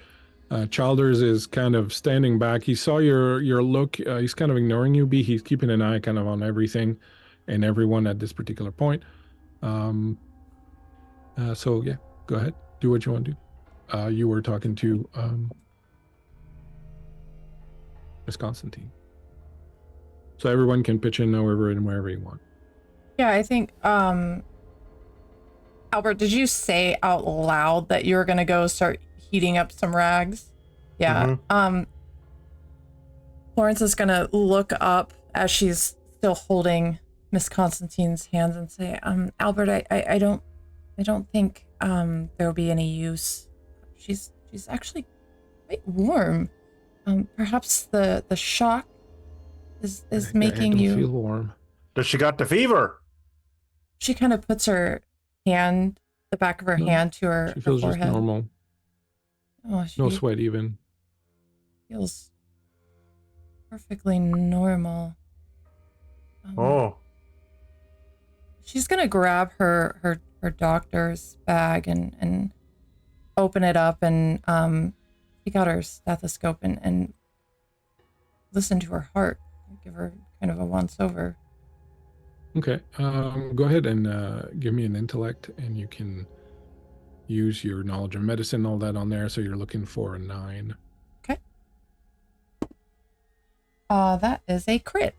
Childers is kind of standing back. He saw your look. He's kind of ignoring you, B. He's keeping an eye kind of on everything and everyone at this particular point. So yeah, go ahead. Do what you want to do. You were talking to Miss Constantine. So everyone can pitch in however and wherever you want. Yeah, I think, Albert, did you say out loud that you were going to go start heating up some rags? Yeah. Florence is going to look up as she's still holding Miss Constantine's hands and say, Albert, I don't think there'll be any use. She's actually quite warm. Perhaps the shock is making you feel warm. Does she got the fever? She kind of puts her hand, the back of her hand, to her She feels forehead. just normal. Oh, No sweat even. Feels perfectly normal. Oh. She's gonna grab her doctor's bag and open it up and take out her stethoscope and listen to her heart. Give her kind of a once over. Okay. Go ahead and give me an intellect, and you can use your knowledge of medicine, all that on there. So you're looking for a 9. Okay. That is a crit.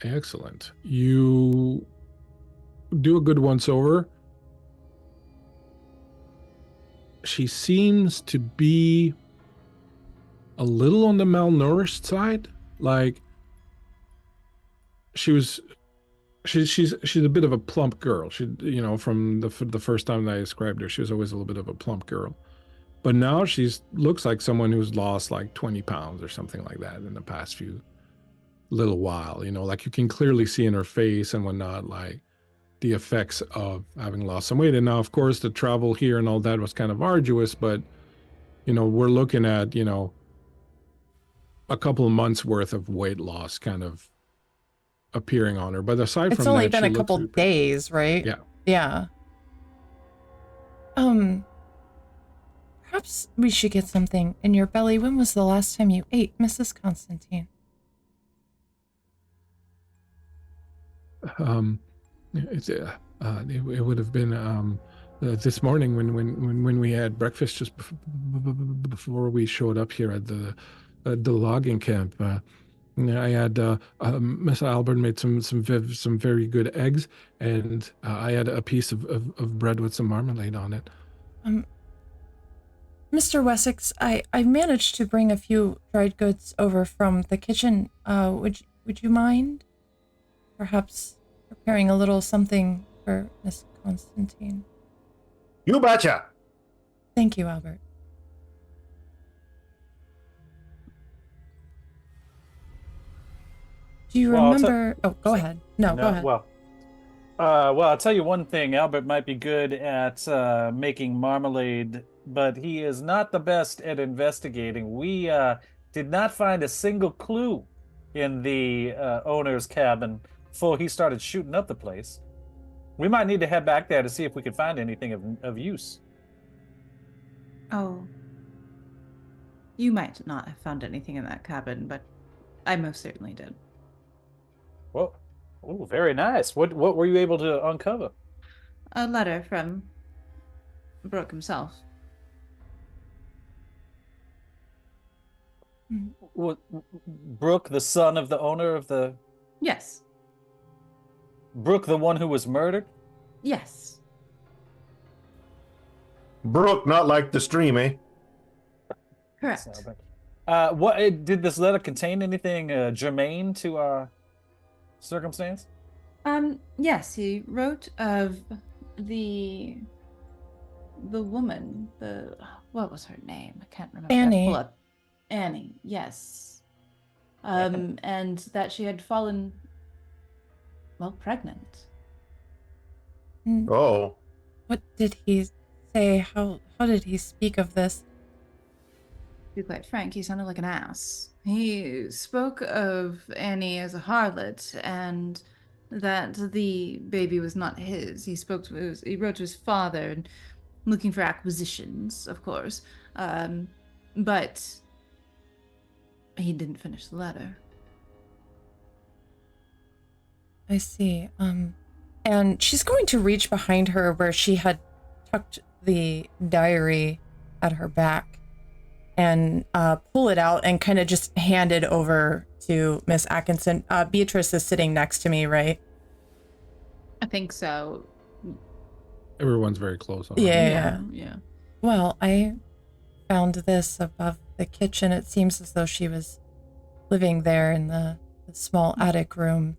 Excellent. You do a good once over. She seems to be a little on the malnourished side. Like she's a bit of a plump girl. She, from the first time that I described her, she was always a little bit of a plump girl. But now looks like someone who's lost like 20 pounds or something like that in the past little while. Like you can clearly see in her face and whatnot, like the effects of having lost some weight. And now, of course, the travel here and all that was kind of arduous, but we're looking at a couple of months worth of weight loss kind of appearing on her. But aside from that, it's only been a couple days, right? Yeah. Yeah. Perhaps we should get something in your belly. When was the last time you ate, Mrs. Constantine? It would have been this morning when we had breakfast just before we showed up here at the logging camp. I had Miss Albert made some very good eggs, and I had a piece of bread with some marmalade on it. Mr. Wessex, I managed to bring a few dried goods over from the kitchen. Would you mind perhaps preparing a little something for Miss Constantine? You betcha. Thank you, Albert. Do you remember? Oh, go ahead. No, go ahead. Well, I'll tell you one thing. Albert might be good at making marmalade, but he is not the best at investigating. We did not find a single clue in the owner's cabin before he started shooting up the place. We might need to head back there to see if we can find anything of use. Oh. You might not have found anything in that cabin, but I most certainly did. Well, very nice. What were you able to uncover? A letter from Brooke himself. Brooke, the son of the owner of the... Yes. Brooke, the one who was murdered? Yes. Brooke, not like the stream, eh? Correct. So, what did this letter contain? Anything germane to our circumstance? Yes, he wrote of the woman, what was her name? I can't remember. Annie. Pull up. Annie, yes. And that she had fallen, well, pregnant. Oh. What did he say? How did he speak of this? To be quite frank, he sounded like an ass. He spoke of Annie as a harlot and that the baby was not his. He wrote to his father and looking for acquisitions, of course. But he didn't finish the letter. I see. And she's going to reach behind her where she had tucked the diary at her back and pull it out and kind of just hand it over to Miss Atkinson. Beatrice is sitting next to me, right? I think so. Everyone's very close. On Yeah. Yeah. Well, I found this above the kitchen. It seems as though she was living there in the small attic room.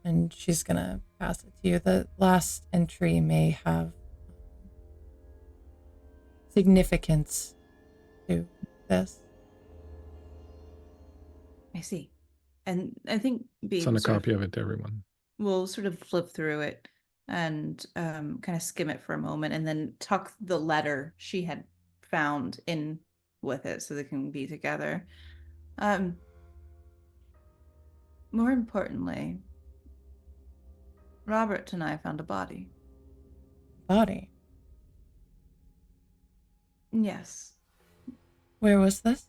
And she's going to pass it to you. The last entry may have significance to this. I see. And I think Send a copy of it to everyone. we'll sort of flip through it and kind of skim it for a moment and then tuck the letter she had found in with it so they can be together. More importantly, Robert and I found a body. Body. Yes. Where was this?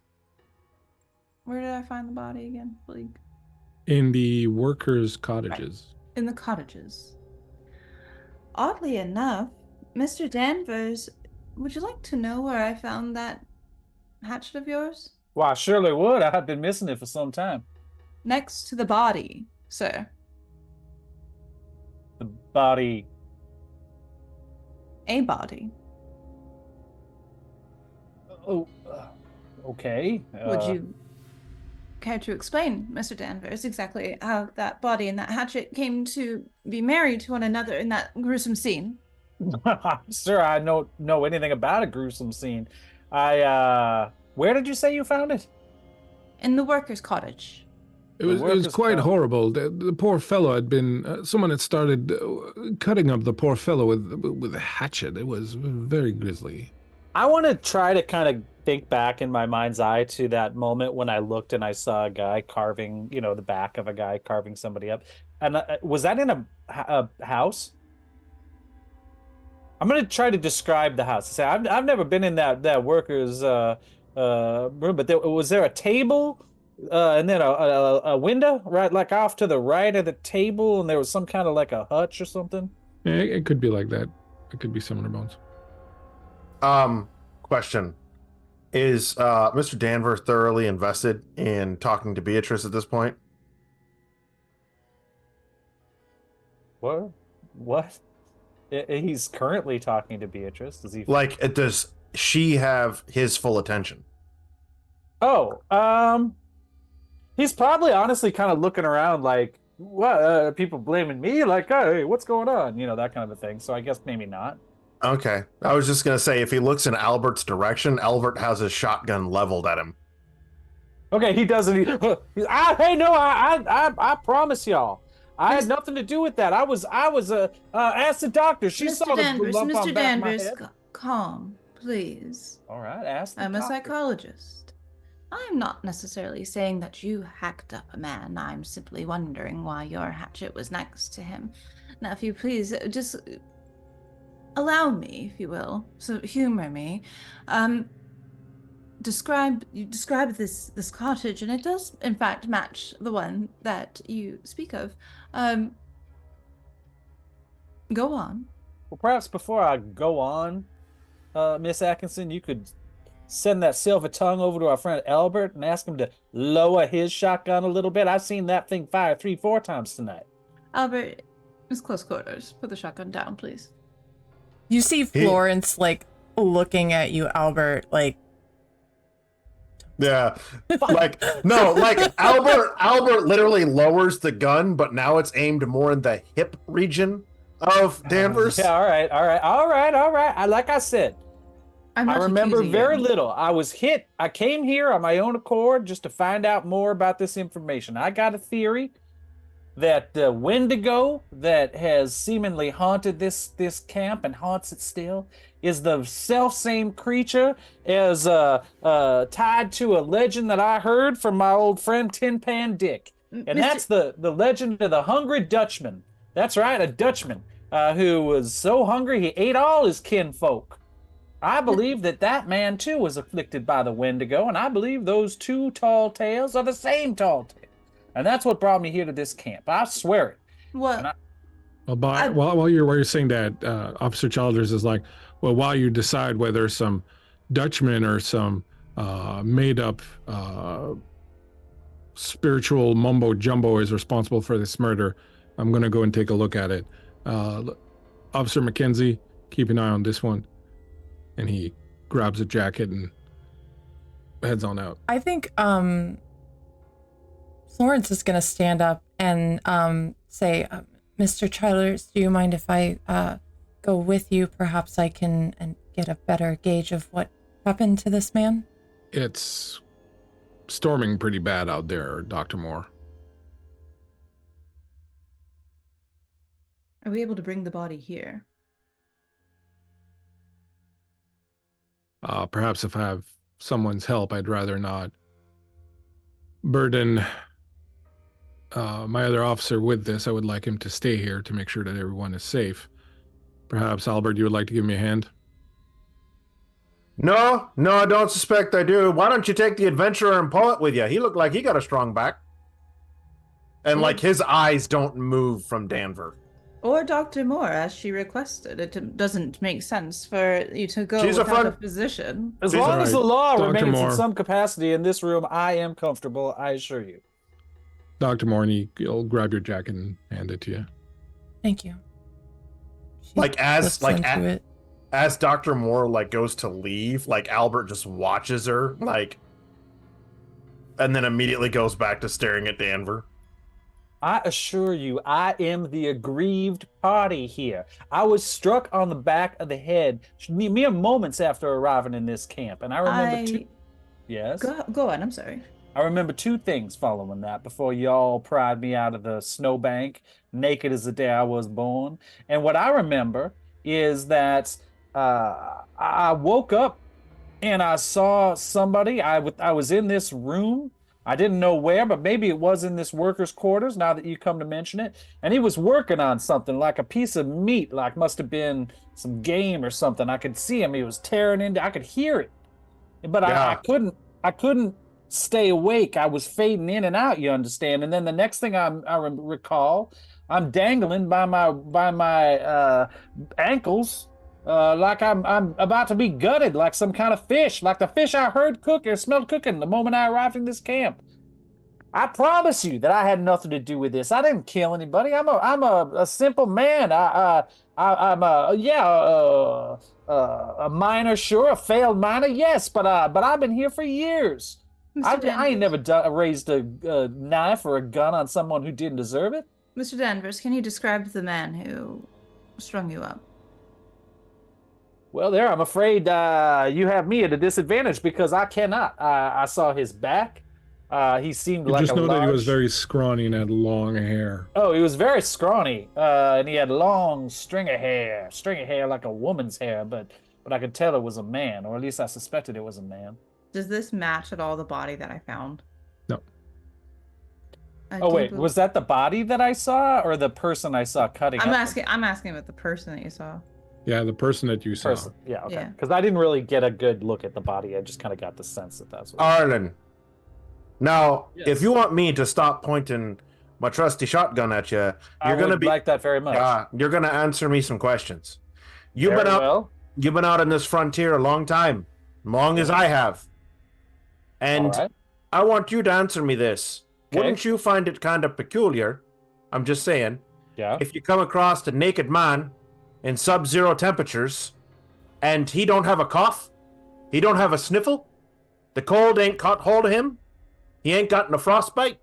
Where did I find the body again, Bleak? In the workers' cottages. In the cottages. Oddly enough, Mr. Danvers, would you like to know where I found that hatchet of yours? Well, I surely would. I have been missing it for some time. Next to the body, sir. The body... A body. Oh, okay. Would you care to explain, Mr. Danvers, exactly how that body and that hatchet came to be married to one another in that gruesome scene? Sir, I don't know anything about a gruesome scene. Where did you say you found it? In the workers' cottage. It was workers' quite cottage. horrible. The poor fellow had been. Someone had started cutting up the poor fellow with a hatchet. It was very grisly. I want to try to kind of think back in my mind's eye to that moment when I looked and I saw a guy carving, the back of a guy carving somebody up. And was that in a house? I'm gonna try to describe the house. Say I've never been in that workers room, but was there a table and then a window right like off to the right of the table, and there was some kind of like a hutch or something. Yeah, it could be like that. It could be similar bones. Question. Is Mr. Danvers thoroughly invested in talking to Beatrice at this point? What? He's currently talking to Beatrice. Does he? Does she have his full attention? Oh, he's probably honestly kind of looking around like, what? People blaming me? Like, hey, what's going on? That kind of a thing. So I guess maybe not. Okay. I was just going to say, if he looks in Albert's direction, Albert has his shotgun leveled at him. Okay, he doesn't. Hey, no, I promise y'all. I had nothing to do with that. I was asked the doctor. She saw the lump on Mr. back of my Danvers, head. calm, please. All right, ask the I'm a doctor. psychologist. I'm not necessarily saying that you hacked up a man. I'm simply wondering why your hatchet was next to him. Now, if you please, just allow me, if you will, so humor me. Describe this cottage, and it does in fact match the one that you speak of. Go on. Well, perhaps before I go on, Miss Atkinson, you could send that silver tongue over to our friend Albert and ask him to lower his shotgun a little bit? I've seen that thing fire 3-4 times tonight. Albert, it's close quarters. Put the shotgun down, please. You see Florence like looking at you, Albert, like Yeah. Like no, like Albert literally lowers the gun, but now it's aimed more in the hip region of Danvers. Yeah, all right. Like I said, I'm not I remember accusing very you. little. I was hit. I came here on my own accord just to find out more about this information. I got a theory that the Wendigo that has seemingly haunted this camp and haunts it still is the self-same creature as tied to a legend that I heard from my old friend Tin Pan Dick. And Mr. that's the legend of the Hungry Dutchman. That's right, a Dutchman who was so hungry he ate all his kinfolk. I believe that man too was afflicted by the Wendigo, and I believe those two tall tales are the same tall tale. And that's what brought me here to this camp. I swear it. What? Well, while you're saying that, Officer Childers is like, well, while you decide whether some Dutchman or some made up spiritual mumbo jumbo is responsible for this murder, I'm gonna go and take a look at it. Officer McKenzie, keep an eye on this one. And he grabs a jacket and heads on out. I think Florence is going to stand up and say, Mr. Childers, do you mind if I go with you? Perhaps I can and get a better gauge of what happened to this man? It's storming pretty bad out there, Dr. Moore. Are we able to bring the body here? Perhaps if I have someone's help, I'd rather not burden my other officer with this. I would like him to stay here to make sure that everyone is safe. Perhaps, Albert, you would like to give me a hand? No, I don't suspect I do. Why don't you take the adventurer and poet with you? He looked like he got a strong back. And like his eyes don't move from Danver. Or Dr. Moore, as she requested. It doesn't make sense for you to go She's a without a fun- physician. As She's long all as the right. law Dr. remains Moore. in some capacity in this room, I am comfortable, I assure you. Dr. Moore, and he'll grab your jacket and hand it to you. Thank you. She Like as slips like into a- it. as Dr. Moore like goes to leave, like Albert just watches her, like, and then immediately goes back to staring at Danver. I assure you, I am the aggrieved party here. I was struck on the back of the head mere moments after arriving in this camp, and I remember two. Yes. Go on, I'm sorry. I remember two things following that before y'all pried me out of the snowbank, naked as the day I was born. And what I remember is that I woke up and I saw somebody. I was in this room. I didn't know where, but maybe it was in this workers' quarters, now that you come to mention it. And he was working on something like a piece of meat, like must have been some game or something. I could see him. He was tearing into, I could hear it. But Yeah. I couldn't stay awake. I was fading in and out, you understand. And then the next thing I recall, I'm dangling by my ankles, like I'm about to be gutted, like some kind of fish, like the fish I heard cook or smelled cooking the moment I arrived in this camp. I promise you that I had nothing to do with this. I didn't kill anybody. I'm a simple man. I'm a miner, sure, a failed miner, yes, but I've been here for years. I ain't never raised a knife or a gun on someone who didn't deserve it. Mr. Danvers, can you describe the man who strung you up? Well, there, I'm afraid you have me at a disadvantage because I cannot. I saw his back. He seemed You like just a know that he was large- very scrawny and had long hair. Oh, he was very scrawny, and he had long stringy hair like a woman's hair, but I could tell it was a man, or at least I suspected it was a man. Does this match at all the body that I found? No. Oh wait, was that the body that I saw, or the person I saw cutting? I'm up asking about the person that you saw. Yeah, the person that you the saw. person? Yeah, okay. Yeah. Because I didn't really get a good look at the body. I just kind of got the sense that that's what. Arlen. Now, Yes. if you want me to stop pointing my trusty shotgun at you, I you're gonna would be like that very much. you're gonna answer me some questions. You've Very been out well. you've been out in this frontier a long time. long as I have. And All right. I want you to answer me this. Okay. Wouldn't you find it kind of peculiar, I'm just saying, Yeah. if you come across a naked man in sub-zero temperatures and he don't have a cough, he don't have a sniffle, the cold ain't caught hold of him, he ain't gotten a frostbite,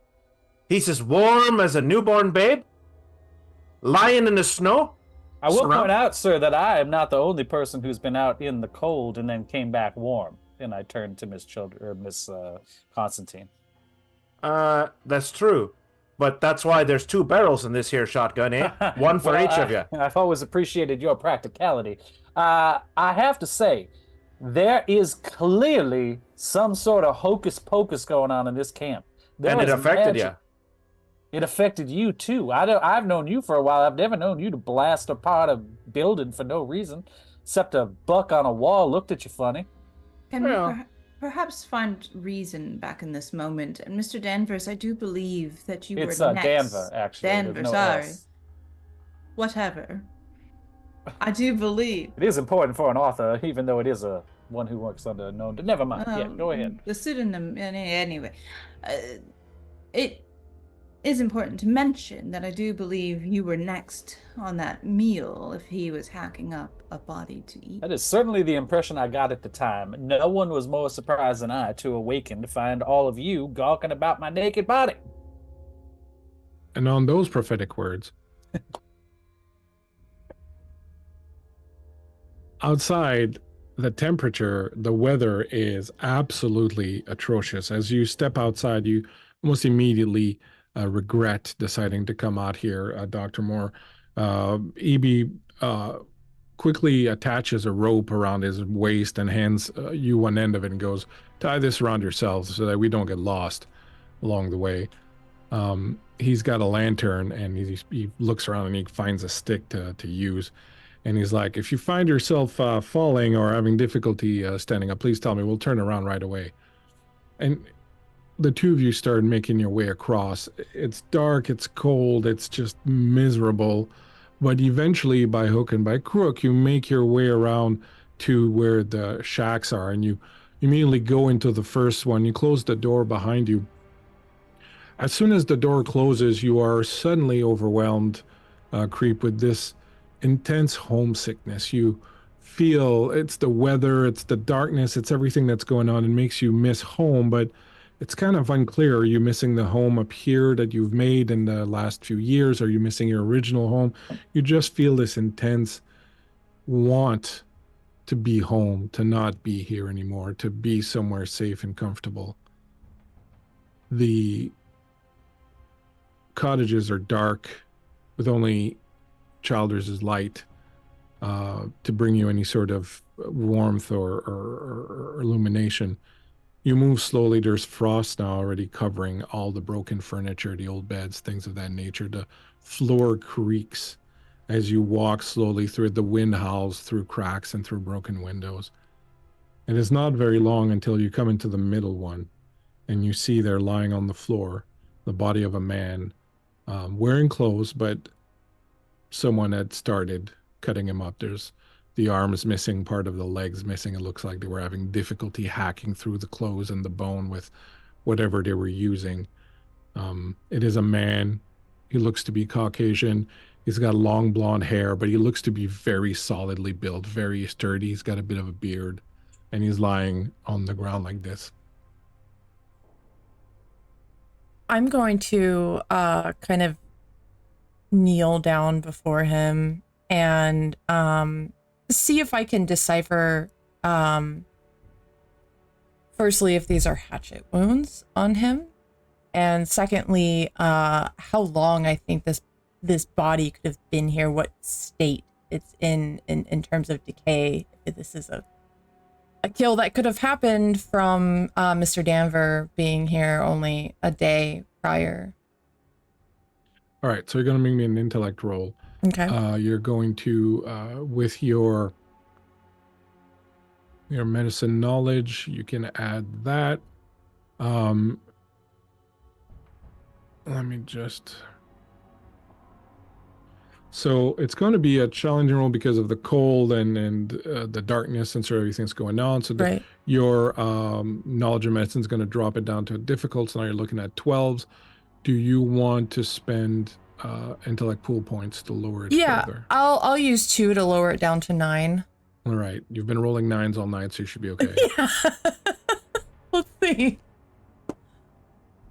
he's as warm as a newborn babe, lying in the snow? I will point out, sir, that I am not the only person who's been out in the cold and then came back warm. And I turned to Miss Constantine. That's true. But that's why there's 2 barrels in this here shotgun, eh? One for each of you. I've always appreciated your practicality. I have to say, there is clearly some sort of hocus pocus going on in this camp. And it affected you. It affected you too. I've known you for a while. I've never known you to blast apart a building for no reason, except a buck on a wall looked at you funny. Can we perhaps find reason back in this moment? And Mr. Danvers, I do believe that you were next. It's Danver, actually. Danvers, no sorry. S. Whatever. I do believe. It is important for an author, even though it is one who works under a known. Never mind. Yeah, go ahead. The pseudonym, anyway. It is important to mention that I do believe you were next on that meal if he was hacking up a body to eat. That is certainly the impression I got at the time. No one was more surprised than I to awaken to find all of you gawking about my naked body. And on those prophetic words, outside, the temperature, the weather is absolutely atrocious. As you step outside, you almost immediately regret deciding to come out here, Dr. Moore. EB quickly attaches a rope around his waist and hands you one end of it and goes, tie this around yourselves so that we don't get lost along the way. He's got a lantern and he looks around and he finds a stick to use. And he's like, if you find yourself falling or having difficulty standing up, please tell me. We'll turn around right away. And the 2 of you start making your way across. It's dark, it's cold, it's just miserable. But eventually, by hook and by crook, you make your way around to where the shacks are, and you immediately go into the first one. You close the door behind you. As soon as the door closes, you are suddenly overwhelmed, Creep, with this intense homesickness. You feel it's the weather, it's the darkness, it's everything that's going on. It makes you miss home, but it's kind of unclear. Are you missing the home up here that you've made in the last few years? Are you missing your original home? You just feel this intense want to be home, to not be here anymore, to be somewhere safe and comfortable. The cottages are dark with only Childers's light to bring you any sort of warmth or illumination. You move slowly. There's frost now already covering all the broken furniture, the old beds, things of that nature. The floor creaks as you walk slowly through it. The wind howls through cracks and through broken windows. It is not very long until you come into the middle one, and you see there lying on the floor the body of a man wearing clothes, but someone had started cutting him up. There's the arms missing, part of the legs missing. It looks like they were having difficulty hacking through the clothes and the bone with whatever they were using. It is a man. He looks to be Caucasian. He's got long blonde hair, but he looks to be very solidly built, very sturdy. He's got a bit of a beard, and he's lying on the ground like this. I'm going to kind of kneel down before him and see if I can decipher, firstly, if these are hatchet wounds on him, and secondly, how long I think this body could have been here, what state it's in terms of decay. If this is a kill that could have happened from Mr. Danver being here only a day prior. All right, so you're going to make me an intellect roll. Okay. You're going to, with your medicine knowledge, you can add that. Let me just... So it's going to be a challenging roll because of the cold and the darkness and sort of everything's going on. So Right. your knowledge of medicine is going to drop it down to a difficult. So now you're looking at 12s. Do you want to spend intellect pool points to lower it Yeah, further? I'll use 2 to lower it down to 9. All right. You've been rolling 9s all night, so you should be okay. Yeah. Let's see.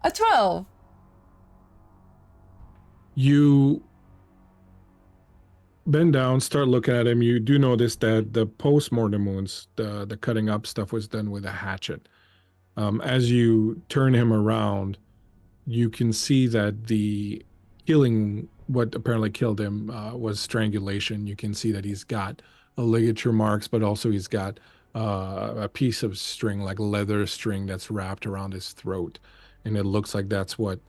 A 12. You bend down, start looking at him. You do notice that the post-mortem wounds, the cutting up stuff was done with a hatchet. As you turn him around, you can see that the killing, what apparently killed him, was strangulation. You can see that he's got a ligature marks, but also he's got a piece of string, like leather string, that's wrapped around his throat, and it looks like that's what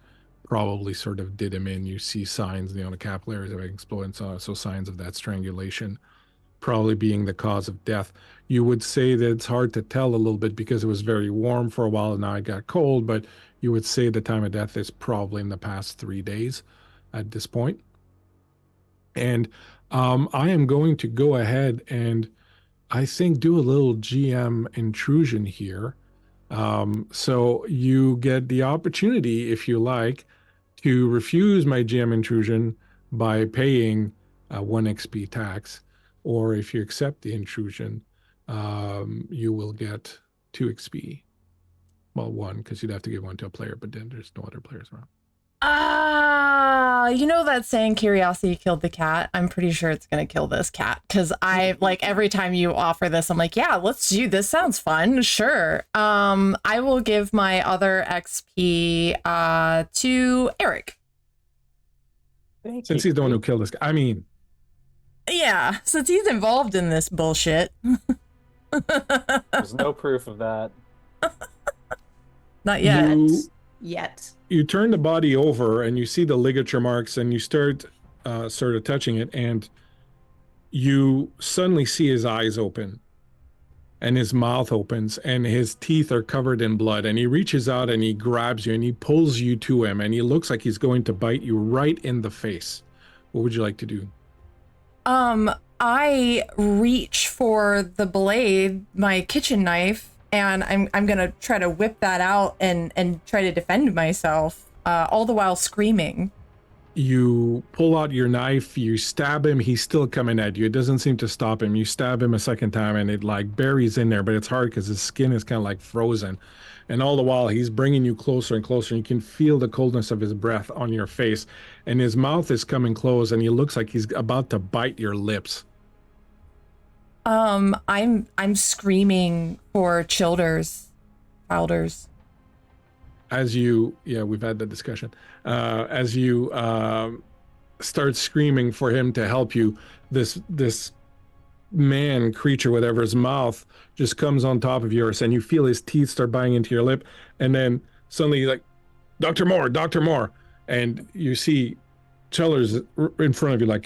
probably sort of did him in. You see signs, the capillaries have exploded, so signs of that strangulation probably being the cause of death. You would say that it's hard to tell a little bit because it was very warm for a while and now it got cold, but you would say the time of death is probably in the past 3 days at this point. And I am going to go ahead and I think do a little GM intrusion here. So you get the opportunity, if you like, to refuse my GM intrusion by paying 1 XP tax, or if you accept the intrusion, you will get 2 XP. Well, 1, because you'd have to give 1 to a player, but then there's no other players around. You know that saying, curiosity killed the cat? I'm pretty sure it's going to kill this cat, because I, like, every time you offer this, I'm like, yeah, let's do this. Sounds fun. Sure. I will give my other XP to Eric. Since he's the one who killed this guy. I mean, yeah, since he's involved in this bullshit. There's no proof of that. Not yet. Yet. You turn the body over and you see the ligature marks and you start sort of touching it, and you suddenly see his eyes open and his mouth opens and his teeth are covered in blood, and he reaches out and he grabs you and he pulls you to him, and he looks like he's going to bite you right in the face. What would you like to do? I reach for the blade, my kitchen knife, and I'm gonna try to whip that out and try to defend myself, all the while screaming. You pull out your knife, you stab him, he's still coming at you. It doesn't seem to stop him. You stab him a second time and it like buries in there, but it's hard because his skin is kind of like frozen. And all the while he's bringing you closer and closer, and you can feel the coldness of his breath on your face, and his mouth is coming close and he looks like he's about to bite your lips. I'm screaming for Childers. As you, yeah, we've had that discussion. As you start screaming for him to help you, this man, creature, whatever's mouth just comes on top of yours, and you feel his teeth start biting into your lip, and then suddenly like, Dr. Moore, and you see Chellers in front of you, like,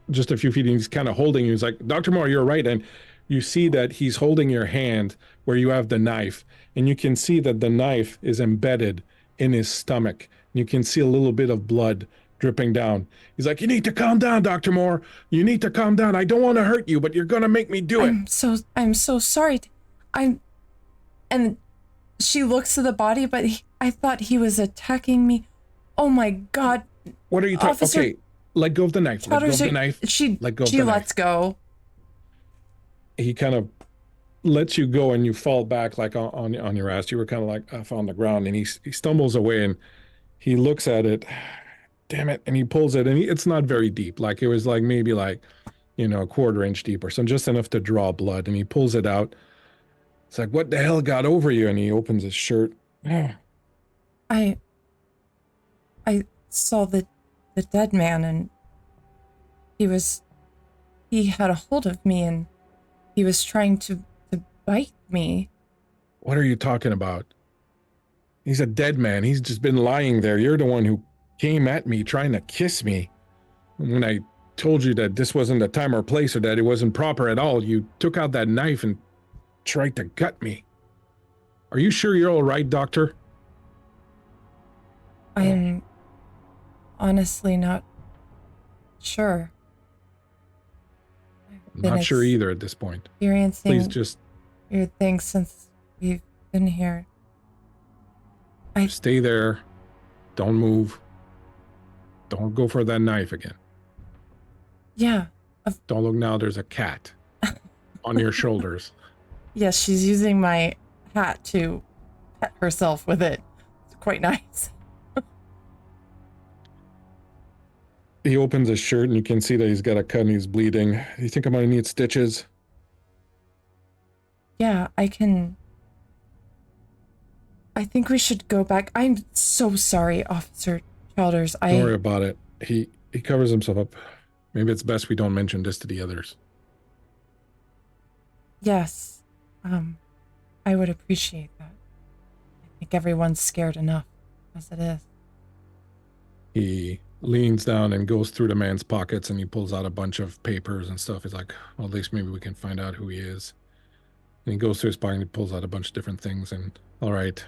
just a few feet, and he's kind of holding you. He's like, Dr. Moore, you're right. And you see that he's holding your hand where you have the knife, and you can see that the knife is embedded in his stomach. You can see a little bit of blood dripping down. He's like, you need to calm down, Dr. Moore. You need to calm down. I don't want to hurt you, but you're going to make me do it. I'm so sorry. And she looks to the body, but I thought he was attacking me. Oh my God. What are you talking? Officer, okay, let go of the knife. Let go of the knife. She let go of the lets knife. go. He kind of lets you go, and you fall back like on your ass. You were kind of like off on the ground, and he stumbles away, and he looks at it. Damn it. And he pulls it, and it's not very deep. Like it was like maybe like, a 1/4 inch deep or something, just enough to draw blood. And he pulls it out. It's like, what the hell got over you? And he opens his shirt. I saw the dead man, and he had a hold of me, and he was trying to bite me. What are you talking about? He's a dead man. He's just been lying there. You're the one who came at me trying to kiss me. When I told you that this wasn't the time or place, or that it wasn't proper at all, you took out that knife and tried to gut me. Are you sure you're all right, Doctor? I'm honestly not Sure. I've I'm been not sure either at this point. experiencing Please just weird things since we've been here. stay there. Don't move. Don't go for that knife again. Yeah. Don't look now. There's a cat on your shoulders. Yes, she's using my hat to pet herself with it. It's quite nice. He opens his shirt and you can see that he's got a cut and he's bleeding. Do you think I might need stitches? Yeah, I think we should go back. I'm so sorry, Officer Childers. Don't worry about it. He covers himself up. Maybe it's best we don't mention this to the others. Yes. I would appreciate that. I think everyone's scared enough as it is. He leans down and goes through the man's pockets and he pulls out a bunch of papers and stuff. He's like, well, at least maybe we can find out who he is. And he goes through his pocket and he pulls out a bunch of different things and, all right.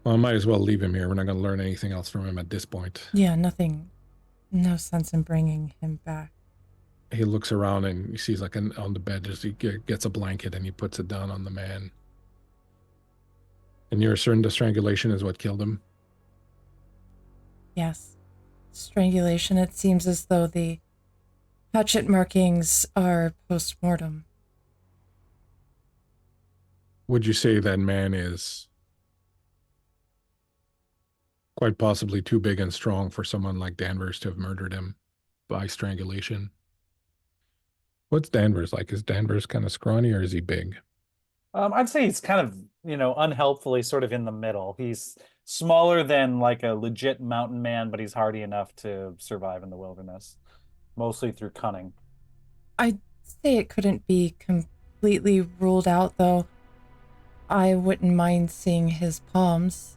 Well, I might as well leave him here. We're not going to learn anything else from him at this point. Yeah, nothing. No sense in bringing him back. He looks around and he sees like on the bed, just he gets a blanket and he puts it down on the man. And you're certain the strangulation is what killed him? Yes. Strangulation. It seems as though the hatchet markings are post-mortem. Would you say that man is quite possibly too big and strong for someone like Danvers to have murdered him by strangulation? What's Danvers like? Is Danvers kind of scrawny or is he big? I'd say he's kind of, unhelpfully sort of in the middle. He's smaller than like a legit mountain man, but he's hardy enough to survive in the wilderness, mostly through cunning. I'd say it couldn't be completely ruled out, though. I wouldn't mind seeing his palms.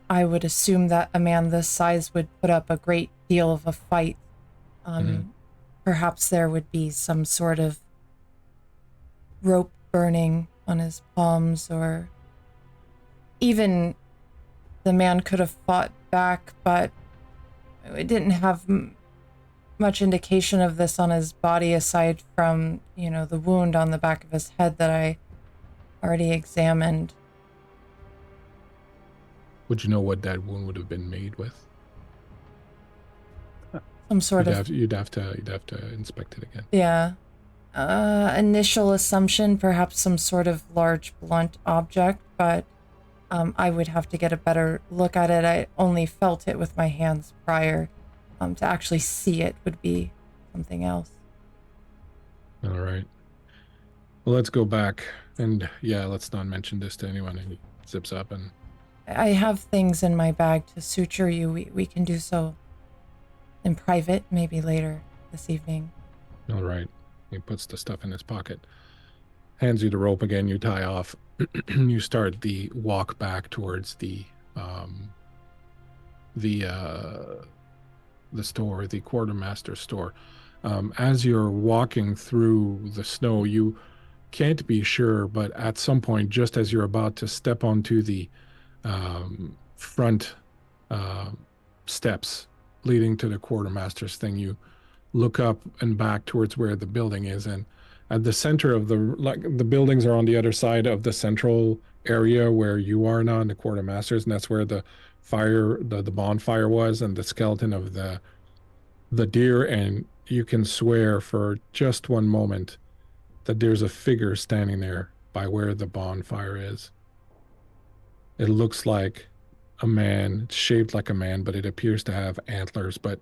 I would assume that a man this size would put up a great deal of a fight. Perhaps there would be some sort of rope burning on his palms, or even the man could have fought back, but it didn't have much indication of this on his body aside from, the wound on the back of his head that I already examined. Would you know what that wound would have been made with? Some sort of... You'd have to inspect it again. Yeah. Initial assumption, perhaps some sort of large blunt object, but I would have to get a better look at it. I only felt it with my hands prior. To actually see it would be something else. All right. Well, let's go back. And yeah, let's not mention this to anyone. And he zips up and... I have things in my bag to suture you. We can do so in private, maybe later this evening. All right. He puts the stuff in his pocket. Hands you the rope again. You tie off. You start the walk back towards the store, the quartermaster store. As you're walking through the snow, you can't be sure, but at some point, just as you're about to step onto the front steps leading to the quartermaster's thing, you look up and back towards where the building is, and at the center of the buildings are on the other side of the central area where you are now in the quartermaster's, and that's where the bonfire was, and the skeleton of the deer. And you can swear for just one moment that there's a figure standing there by where the bonfire is. It looks like a man. It's shaped like a man, but it appears to have antlers, but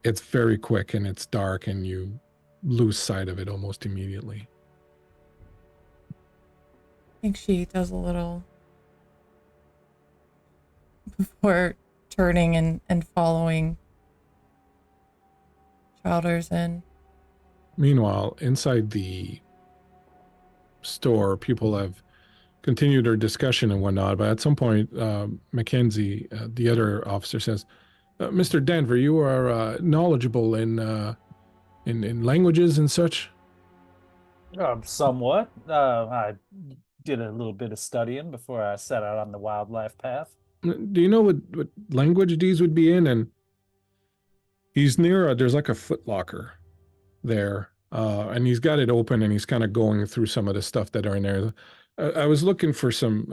it's very quick and it's dark and you lose sight of it almost immediately. I think she does a little before turning and following Childers in. Meanwhile, inside the store, people have continued their discussion and whatnot, but at some point, Mackenzie, the other officer, says, Mr. Denver, you are knowledgeable in languages and such? Somewhat. I did a little bit of studying before I set out on the wildlife path. Do you know what language these would be in? And He's near, there's like a footlocker there, and he's got it open and he's kind of going through some of the stuff that are in there. I was looking for some,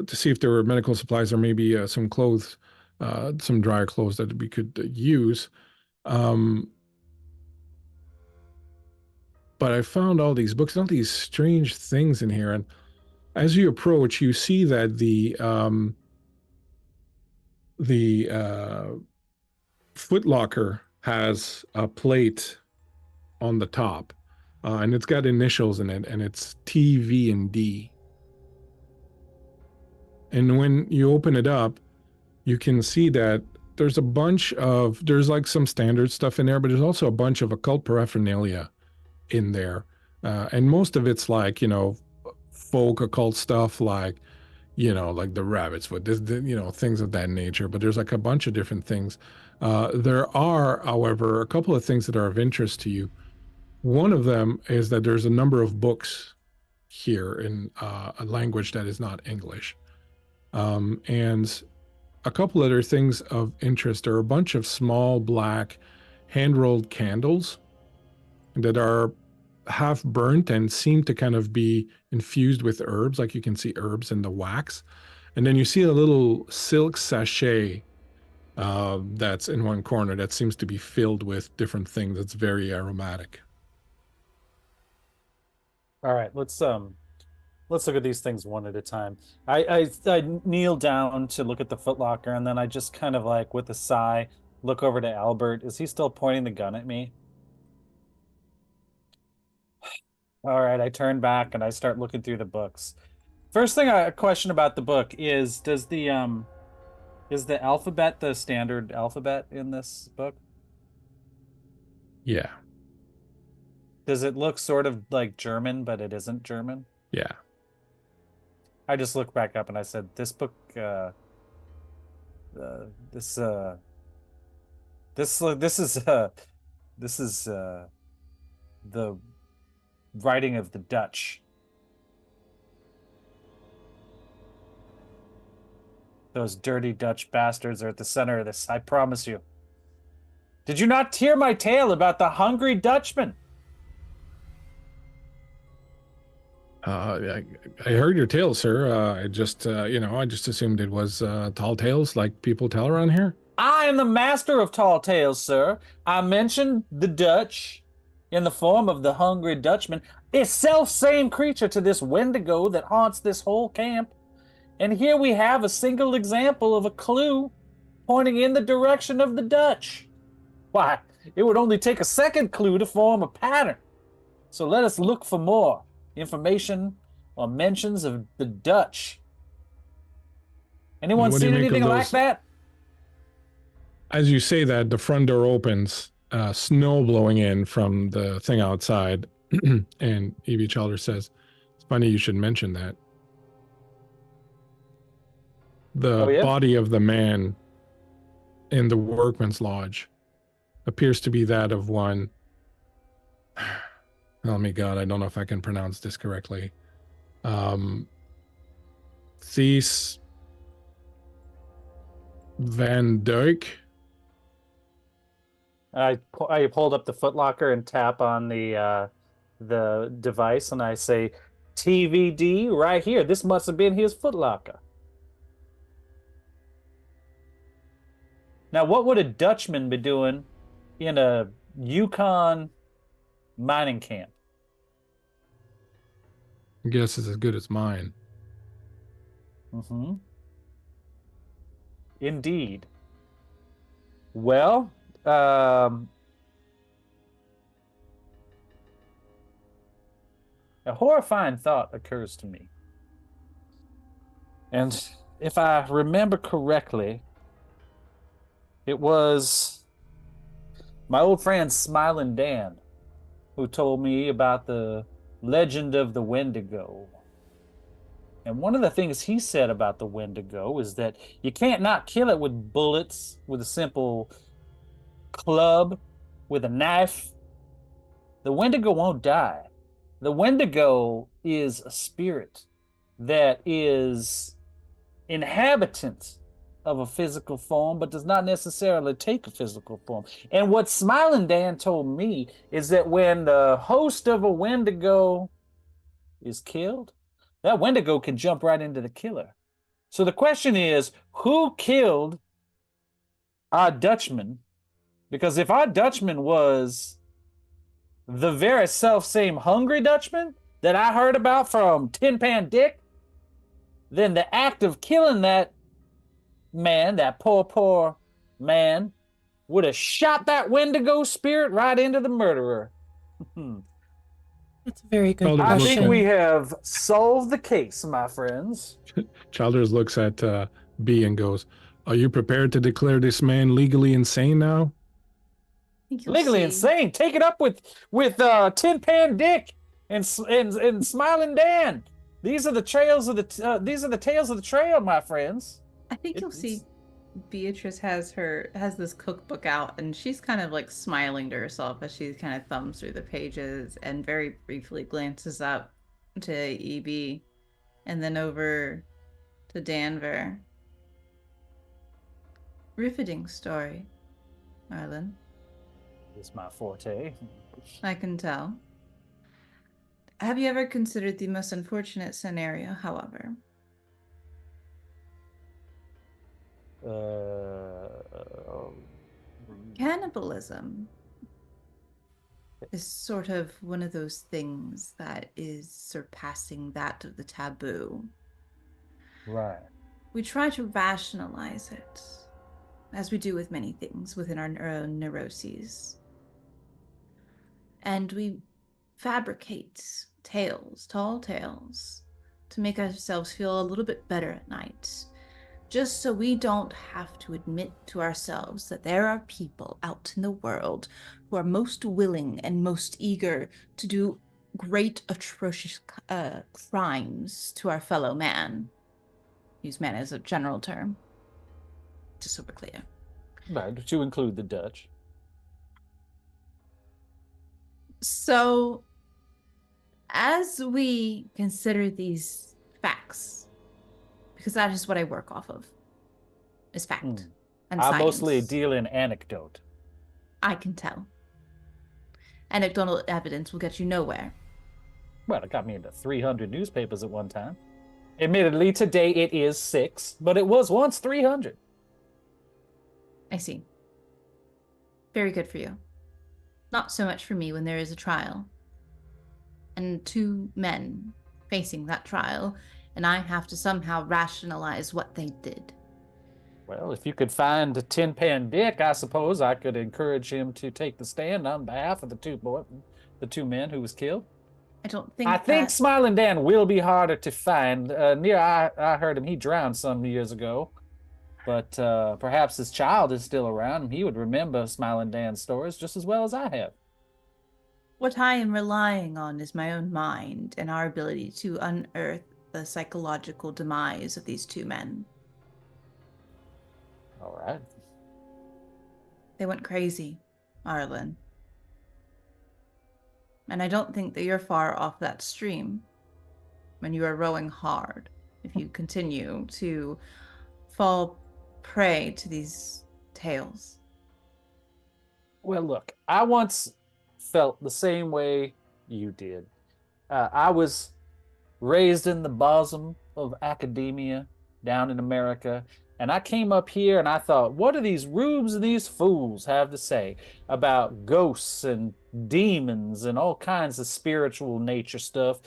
to see if there were medical supplies or maybe some clothes, some dryer clothes that we could use. But I found all these books, all these strange things in here. And as you approach, you see that the footlocker has a plate on the top, and it's got initials in it, and it's T, V, and D. And when you open it up, you can see that there's there's like some standard stuff in there, but there's also a bunch of occult paraphernalia in there. And most of it's like, folk occult stuff, like, like the rabbit's foot, things of that nature. But there's like a bunch of different things. There are, however, a couple of things that are of interest to you. One of them is that there's a number of books here in a language that is not English. And a couple other things of interest are a bunch of small black hand-rolled candles that are half burnt and seem to kind of be infused with herbs, like you can see herbs in the wax. And then you see a little silk sachet that's in one corner that seems to be filled with different things. That's very aromatic. All right, let's look at these things one at a time. I kneel down to look at the footlocker, and then I just kind of like, with a sigh, look over to Albert. Is he still pointing the gun at me? All right, I turn back and I start looking through the books. First thing I question about the book is, is the alphabet the standard alphabet in this book? Yeah. Does it look sort of like German, but it isn't German? Yeah. I just looked back up and I said, this book, this is the writing of the Dutch. Those dirty Dutch bastards are at the center of this, I promise you. Did you not hear my tale about the hungry Dutchman? I heard your tale, sir. I just assumed it was tall tales like people tell around here. I am the master of tall tales, sir. I mentioned the Dutch in the form of the hungry Dutchman, a self-same creature to this Wendigo that haunts this whole camp. And here we have a single example of a clue pointing in the direction of the Dutch. Why, it would only take a second clue to form a pattern. So let us look for more information or mentions of the Dutch. Anyone seen anything like that? As you say that, the front door opens, snow blowing in from the thing outside, and Evie Childer says, "It's funny you should mention that. The body of the man in the workman's lodge appears to be that of one. Oh my God, I don't know if I can pronounce this correctly. Thies Van Dijk." I hold up the footlocker and tap on the device, and I say, TVD right here. This must have been his footlocker. Now, what would a Dutchman be doing in a Yukon mining camp? I guess it's as good as mine. Mm-hmm. Indeed. Well, a horrifying thought occurs to me. And if I remember correctly, it was my old friend Smiling Dan who told me about the legend of the Wendigo. And one of the things he said about the Wendigo is that you can't not kill it with bullets, with a simple club, with a knife. The Wendigo won't die. The Wendigo is a spirit that is inhabitant of a physical form, but does not necessarily take a physical form. And what Smiling Dan told me is that when the host of a Wendigo is killed, that Wendigo can jump right into the killer. So the question is, who killed our Dutchman? Because if our Dutchman was the very self-same hungry Dutchman that I heard about from Tin Pan Dick, then the act of killing that man, that poor man, would have shot that Wendigo spirit right into the murderer. That's a very good Childers I question. think we have solved the case, my friends. Childers looks at B and goes, "Are you prepared to declare this man legally insane now?" I think you'll Legally see. insane. Take it up with Tin Pan Dick and Smiling Dan. These are the trails of the these are the tales of the trail, my friends. I think you'll see Beatrice has this cookbook out, and she's kind of like smiling to herself as she kind of thumbs through the pages and very briefly glances up to EB and then over to Danver. Riveting story, Arlen. It's my forte. I can tell. Have you ever considered the most unfortunate scenario, however? Cannibalism is sort of one of those things that is surpassing that of the taboo. Right. We try to rationalize it, as we do with many things within our own neuroses. And we fabricate tales, tall tales, to make ourselves feel a little bit better at night. Just so we don't have to admit to ourselves that there are people out in the world who are most willing and most eager to do great, atrocious crimes to our fellow man. Use man as a general term, just so we're clear. Right, to include the Dutch. So, as we consider these facts, because that is what I work off of, is fact and I science. mostly deal in anecdote. I can tell. Anecdotal evidence will get you nowhere. Well, it got me into 300 newspapers at one time. Admittedly, today it is 6, but it was once 300. I see. Very good for you. Not so much for me when there is a trial. And 2 men facing that trial, and I have to somehow rationalize what they did. Well, if you could find Tin Pan Dick, I suppose I could encourage him to take the stand on behalf of the two men who was killed. I don't think I think that... Smiling Dan will be harder to find. I heard him, he drowned some years ago. But perhaps his child is still around, and he would remember Smiling Dan's stories just as well as I have. What I am relying on is my own mind and our ability to unearth the psychological demise of these 2 men. All right. They went crazy, Arlen. And I don't think that you're far off that stream when you are rowing hard if you continue to fall prey to these tales. Well, look, I once felt the same way you did. I was raised in the bosom of academia down in America, and I came up here and I thought, what do these rubes and these fools have to say about ghosts and demons and all kinds of spiritual nature stuff?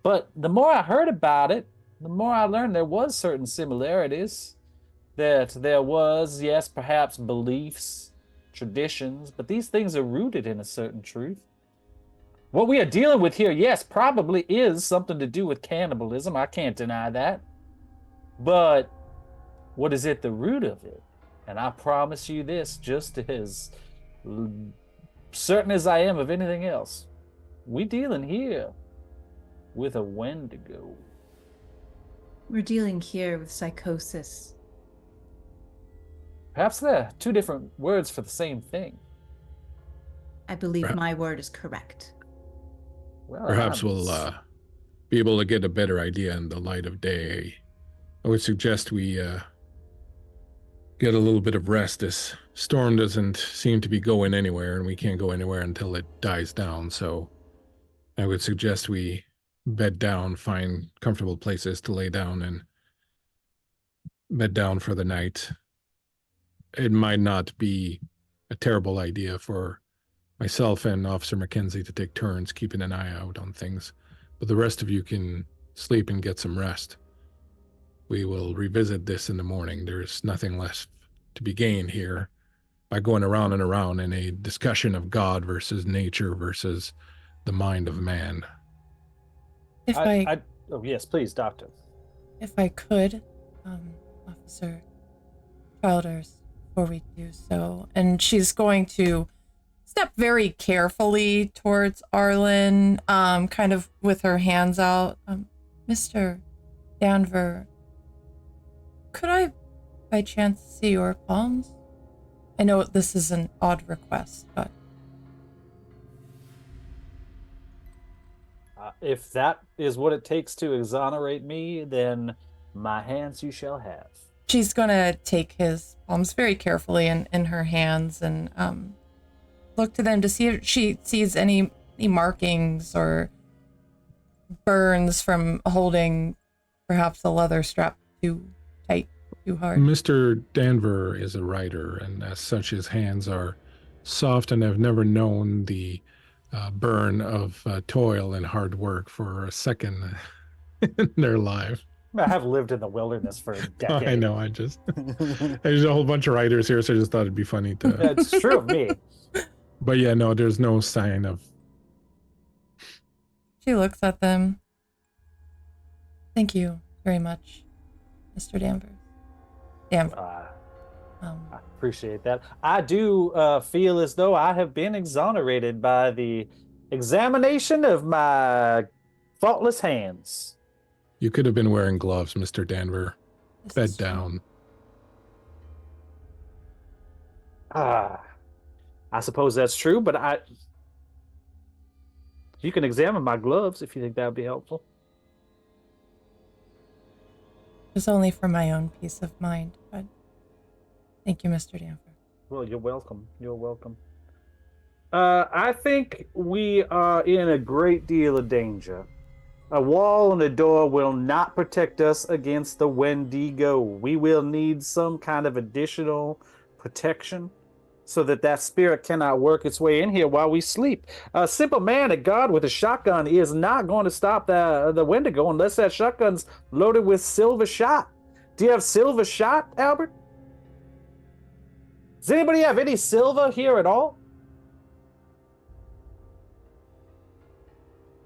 But the more I heard about it, the more I learned there was certain similarities. That there was, yes, perhaps beliefs, traditions, but these things are rooted in a certain truth. What we are dealing with here, yes, probably is something to do with cannibalism. I can't deny that. But what is at the root of it? And I promise you this, just as certain as I am of anything else, we're dealing here with a Wendigo. We're dealing here with psychosis. Perhaps they're 2 different words for the same thing. I believe my word is correct. Well, Perhaps we'll be able to get a better idea in the light of day. I would suggest we get a little bit of rest. This storm doesn't seem to be going anywhere, and we can't go anywhere until it dies down. So I would suggest we bed down, find comfortable places to lay down, and bed down for the night. It might not be a terrible idea for myself and Officer Mackenzie to take turns keeping an eye out on things, but the rest of you can sleep and get some rest. We will revisit this in the morning. There's nothing less to be gained here by going around and around in a discussion of God versus nature versus the mind of man. If Oh, yes, please, Doctor. if I could, Officer Childers, before we do so, and she's going to step very carefully towards Arlen, kind of with her hands out. Mr. Danver, could I, by chance, see your palms? I know this is an odd request, but If that is what it takes to exonerate me, then my hands you shall have. she's gonna take his palms very carefully in her hands and look to them to see if she sees any markings or burns from holding perhaps a leather strap too tight, too hard. Mr. Danver is a writer, and as such, his hands are soft and have never known the burn of toil and hard work for a second in their life. I have lived in the wilderness for a decade. I know. There's a whole bunch of writers here, so I just thought it'd be funny to. That's true of me. But yeah, no, there's no sign of. She looks at them. Thank you very much, Mr. Danvers. I appreciate that. I do feel as though I have been exonerated by the examination of my faultless hands. You could have been wearing gloves, Mr. Danver. This Bed is true. down. I suppose that's true, but you can examine my gloves if you think that would be helpful. It's only for my own peace of mind, but thank you, Mr. Danver. Well, you're welcome. You're welcome. I think we are in a great deal of danger. A wall and a door will not protect us against the Wendigo. We will need some kind of additional protection so that spirit cannot work its way in here while we sleep. A simple man at guard with a shotgun is not going to stop the Wendigo unless that shotgun's loaded with silver shot. Do you have silver shot, Albert? Does anybody have any silver here at all?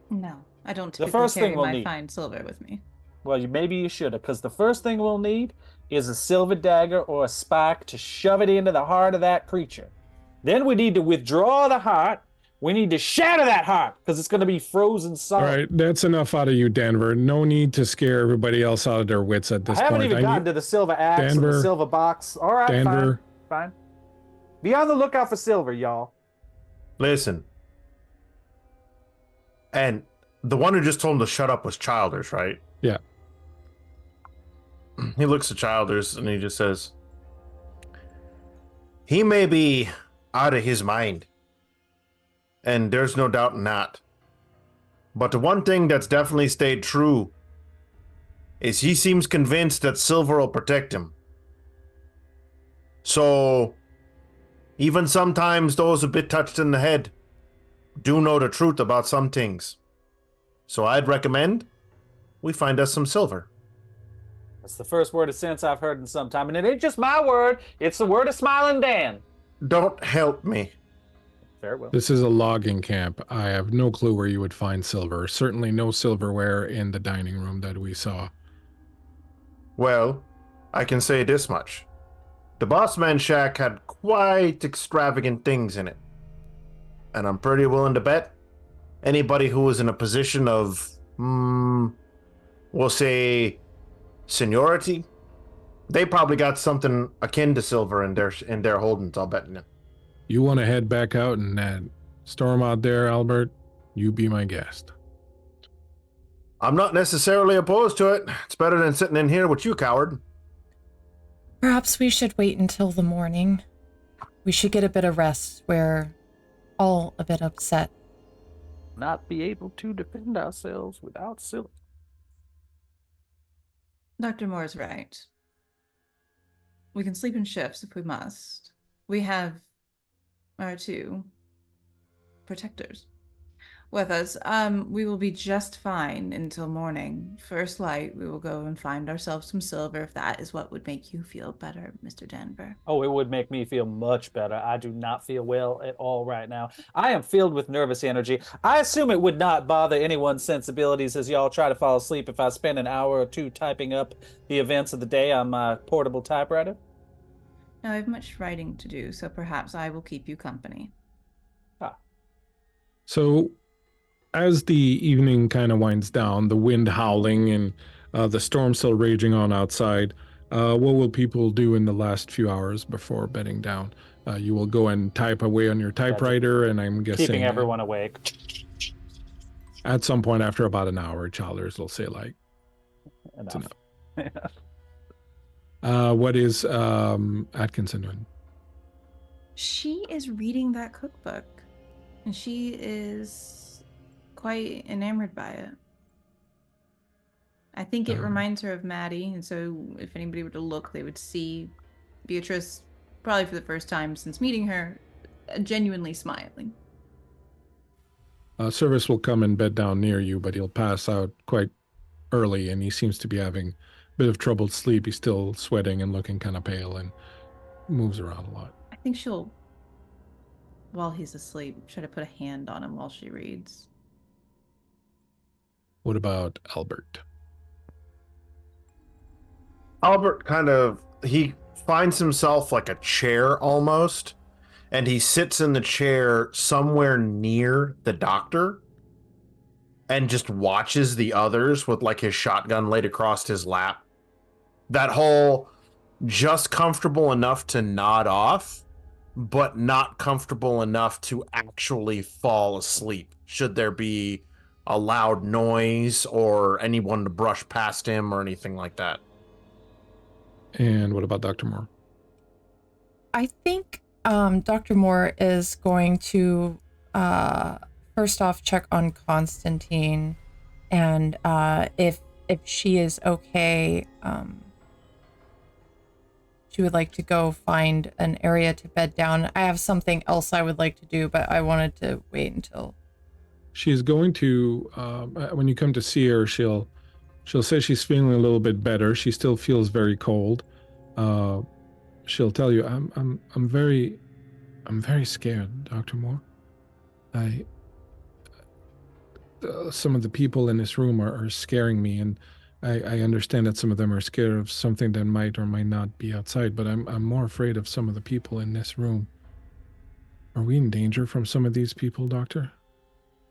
No, I don't The typically first carry thing we'll my need. fine silver with me. Well, maybe you should have, because the first thing we'll need is a silver dagger or a spike to shove it into the heart of that creature. Then we need to withdraw the heart. We need to shatter that heart, because it's going to be frozen solid. All right, that's enough out of you, Danver. No need to scare everybody else out of their wits at this I haven't point. even gotten to the silver axe and Danver, the silver box. All right, Danver, fine. Be on the lookout for silver, y'all. Listen. And the one who just told him to shut up was Childers, right? Yeah. He looks at Childers and he just says, he may be out of his mind. And there's no doubt in that. But the one thing that's definitely stayed true is he seems convinced that silver will protect him. So, even sometimes those a bit touched in the head do know the truth about some things. So I'd recommend we find us some silver. That's the first word of sense I've heard in some time. And it ain't just my word. It's the word of Smiling Dan. Don't help me. Farewell. this is a logging camp. I have no clue where you would find silver. Certainly no silverware in the dining room that we saw. Well, I can say this much. The Bossman shack had quite extravagant things in it. And I'm pretty willing to bet anybody who was in a position of, we'll say, seniority, they probably got something akin to silver in their holdings, I'll bet you. You want to head back out and storm out there, Albert? You be my guest. I'm not necessarily opposed to it. It's better than sitting in here with you, coward. Perhaps we should wait until the morning. We should get a bit of rest. We're all a bit upset. Not be able to defend ourselves without silly. Dr. Moore's right. We can sleep in shifts if we must. We have our 2 protectors with us. We will be just fine until morning. First light, we will go and find ourselves some silver if that is what would make you feel better, Mr. Denver. Oh, it would make me feel much better. I do not feel well at all right now. I am filled with nervous energy. I assume it would not bother anyone's sensibilities as y'all try to fall asleep if I spend an hour or 2 typing up the events of the day on my portable typewriter. Now, I have much writing to do, so perhaps I will keep you company. So, as the evening kind of winds down, the wind howling and the storm still raging on outside, what will people do in the last few hours before bedding down? You will go and type away on your typewriter, and I'm guessing Keeping everyone awake. at some point after about an hour, Childers will say like, Enough. what is Atkinson doing? She is reading that cookbook, and she is quite enamored by it. I think it reminds her of Maddie, and so if anybody were to look, they would see Beatrice, probably for the first time since meeting her, genuinely smiling. Service will come and bed down near you, but he'll pass out quite early, and he seems to be having a bit of troubled sleep. He's still sweating and looking kind of pale and moves around a lot. I think she'll, while he's asleep, try to put a hand on him while she reads. What about Albert? Albert he finds himself like a chair almost, and he sits in the chair somewhere near the doctor and just watches the others with like his shotgun laid across his lap. That whole just comfortable enough to nod off, but not comfortable enough to actually fall asleep should there be a loud noise or anyone to brush past him or anything like that. And what about Dr. Moore? I think Dr. Moore is going to first off check on Constantine, and if she is okay, she would like to go find an area to bed down. I have something else I would like to do, but I wanted to wait until. She's going to, when you come to see her, she'll say she's feeling a little bit better. She still feels very cold. She'll tell you, I'm very scared, Dr. Moore. Some of the people in this room are scaring me, and I understand that some of them are scared of something that might or might not be outside, but I'm more afraid of some of the people in this room. Are we in danger from some of these people, Doctor?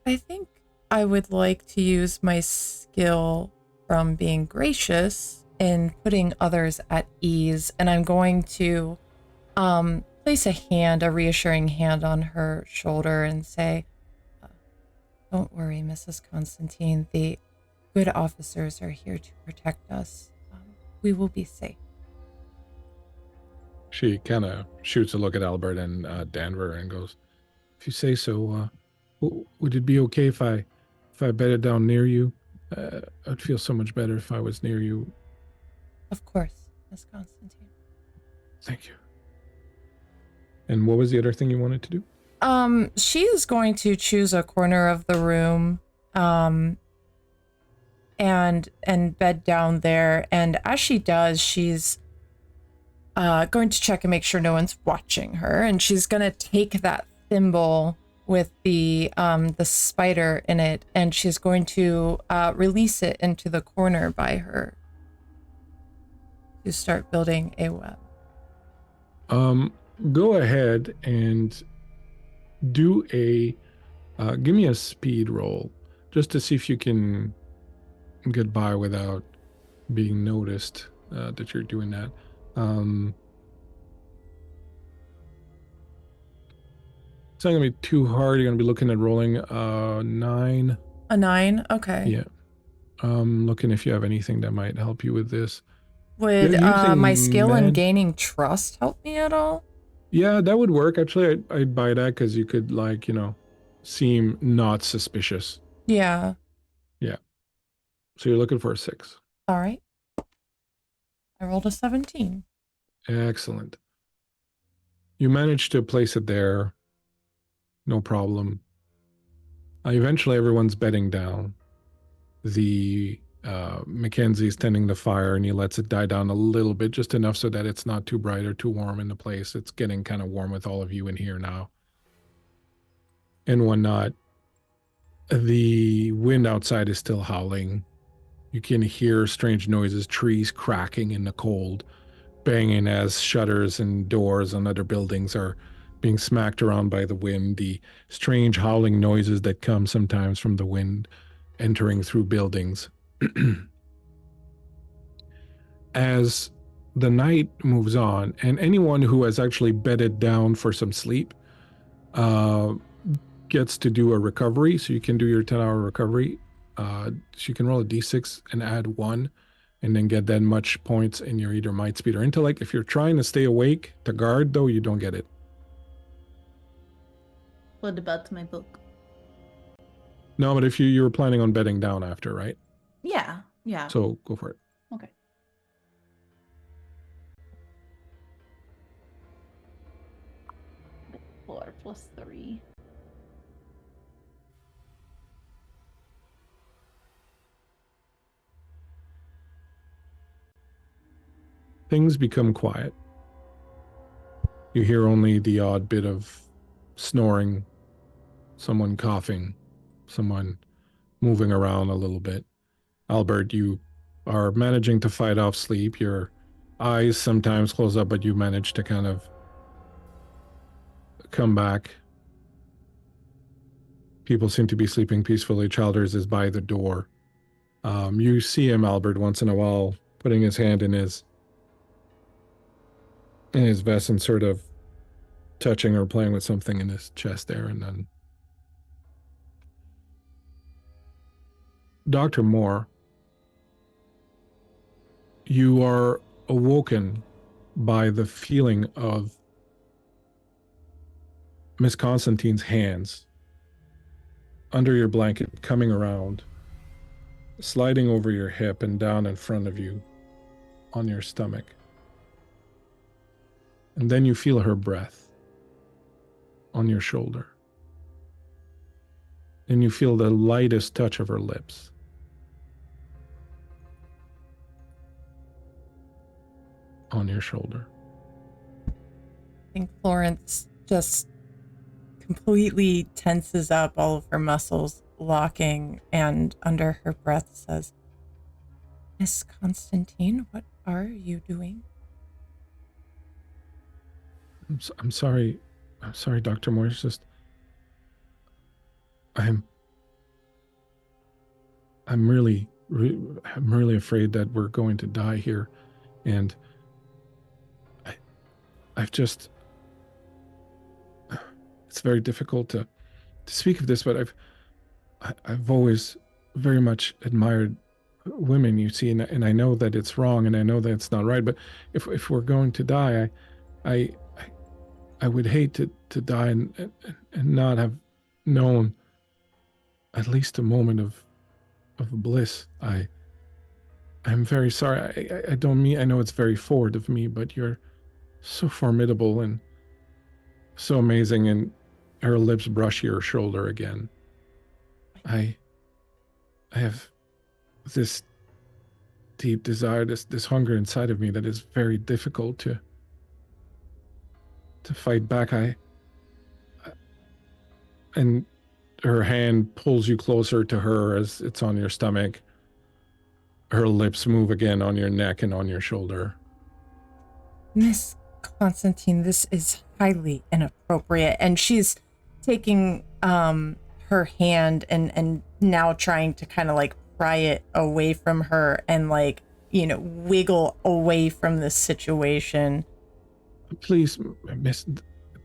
I think I would like to use my skill from being gracious in putting others at ease, and I'm going to place a reassuring hand on her shoulder and say, don't worry, Mrs. Constantine. The good officers are here to protect us. We will be safe. She kind of shoots a look at Albert and Denver and goes, if you say so, would it be okay if I bedded down near you? I'd feel so much better if I was near you. Of course, Miss Constantine. Thank you. And what was the other thing you wanted to do? She is going to choose a corner of the room, and bed down there. And as she does, she's going to check and make sure no one's watching her. And she's going to take that thimble with the spider in it, and she's going to release it into the corner by her to start building a web. Go ahead and do give me a speed roll just to see if you can get by without being noticed that you're doing that. It's not gonna be too hard. You're gonna be looking at rolling 9. A 9? Okay. Yeah. Looking if you have anything that might help you with this. Would using my skill in med- gaining trust help me at all? Yeah, that would work. Actually, I'd buy that because you could, like, seem not suspicious. Yeah. Yeah. So you're looking for a 6. All right. I rolled a 17. Excellent. You managed to place it there. No problem. Eventually, everyone's bedding down. The Mackenzie's tending the fire, and he lets it die down a little bit, just enough so that it's not too bright or too warm in the place. It's getting kind of warm with all of you in here now. And whatnot. The wind outside is still howling. You can hear strange noises, trees cracking in the cold, banging as shutters and doors on other buildings are being smacked around by the wind. The strange howling noises that come sometimes from the wind entering through buildings. As the night moves on, and anyone who has actually bedded down for some sleep gets to do a recovery. So you can do your 10-hour recovery. So you can roll a d6 and add 1, and then get that much points in your either might, speed, or intellect. If you're trying to stay awake to guard, though, you don't get it. What about my book? No, but if you were planning on bedding down after, right? Yeah. So go for it. Okay. Four plus 3. Things become quiet. You hear only the odd bit of snoring, someone coughing, someone moving around a little bit. Albert, you are managing to fight off sleep. Your eyes sometimes close up, but you manage to kind of come back. People seem to be sleeping peacefully. Childers is by the door. You see him, Albert, once in a while, putting his hand in his vest and sort of touching or playing with something in his chest there, and then Dr. Moore, you are awoken by the feeling of Miss Constantine's hands under your blanket, coming around, sliding over your hip and down in front of you on your stomach. And then you feel her breath on your shoulder. And you feel the lightest touch of her lips. On your shoulder. I think Florence just completely tenses up, all of her muscles locking, and under her breath says, Miss Constantine, what are you doing? I'm sorry. I'm sorry, Dr. Moore. It's just I'm really afraid that we're going to die here, and I've just, it's very difficult to speak of this, but I've always very much admired women, you see, and I know that it's wrong, and I know that it's not right, but if we're going to die, I would hate to die and not have known at least a moment of bliss. I'm very sorry. I don't mean, I know it's very forward of me, but you're so formidable and so amazing. And her lips brush your shoulder again. I have this deep desire, this hunger inside of me that is very difficult to fight back. And her hand pulls you closer to her as it's on your stomach. Her lips move again on your neck and on your shoulder. Miss Constantine, this is highly inappropriate. And she's taking her hand and now trying to kind of like pry it away from her and like, you know, wiggle away from this situation. Please, Miss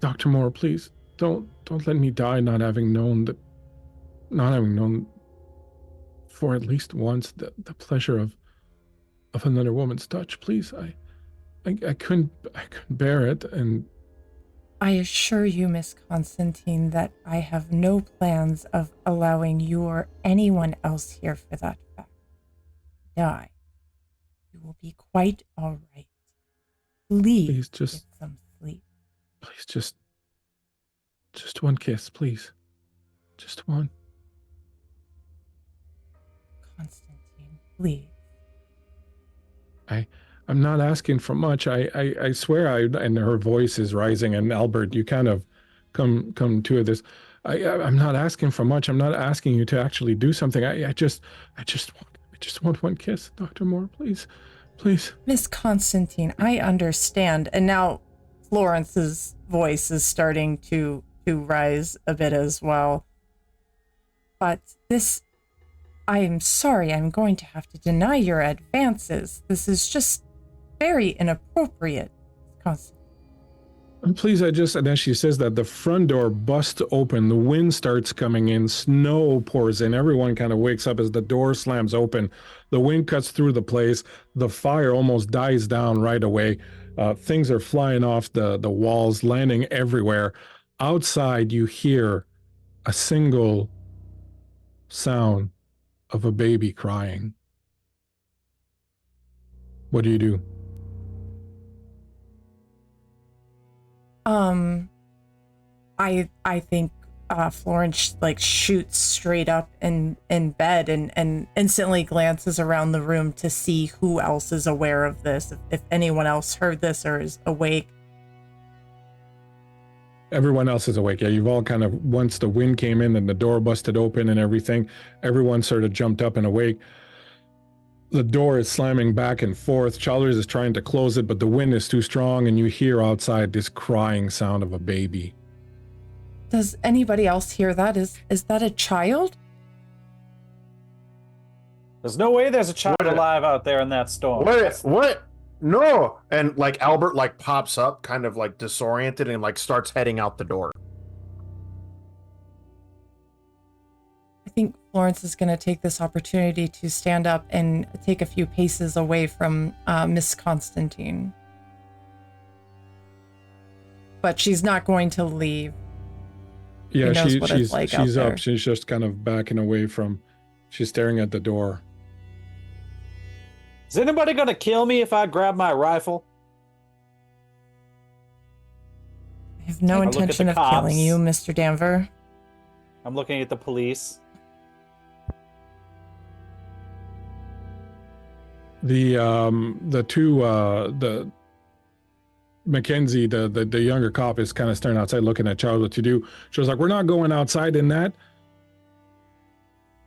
Dr. Moore, please don't let me die not having known for at least once the pleasure of of another woman's touch, please. I couldn't bear it, and I assure you, Miss Constantine, that I have no plans of allowing you or anyone else here for that fact. Die. You will be quite all right. Please just get some sleep. please just one kiss, please. Just one. Constantine, please. I'm not asking for much. I swear and her voice is rising, and Albert, you kind of come to this. I'm not asking for much. I'm not asking you to actually do something. I just want one kiss, Dr. Moore, please. Please. Miss Constantine, I understand. And now Florence's voice is starting to rise a bit as well. But I am sorry, I'm going to have to deny your advances. This is just very inappropriate, Constantine. And please, and as she says that, the front door busts open, the wind starts coming in, snow pours in, everyone kind of wakes up as the door slams open, the wind cuts through the place, the fire almost dies down right away, things are flying off the walls, landing everywhere. Outside, you hear a single sound of a baby crying. What do you do? I think Florence shoots straight up in bed and instantly glances around the room to see who else is aware of this, if anyone else heard this or is awake. Everyone else is awake. Yeah, you've all kind of, once the wind came in and the door busted open and everything, everyone sort of jumped up and awake. The door is slamming back and forth. Childers is trying to close it, but the wind is too strong, and you hear outside this crying sound of a baby. Does anybody else hear that? Is that a child? There's no way there's a child alive out there in that storm. What? No. And Albert pops up, kind of disoriented, and starts heading out the door. I think Florence is going to take this opportunity to stand up and take a few paces away from Miss Constantine. But she's not going to leave. Yeah, she's there. up. She's just kind of backing away from, she's staring at the door. Is anybody going to kill me if I grab my rifle? I have no intention of killing you, Mr. Danver. I'm looking at the police. The two Mackenzie, the younger cop, is kind of staring outside looking at Charles. What to do? She was like, we're not going outside in that.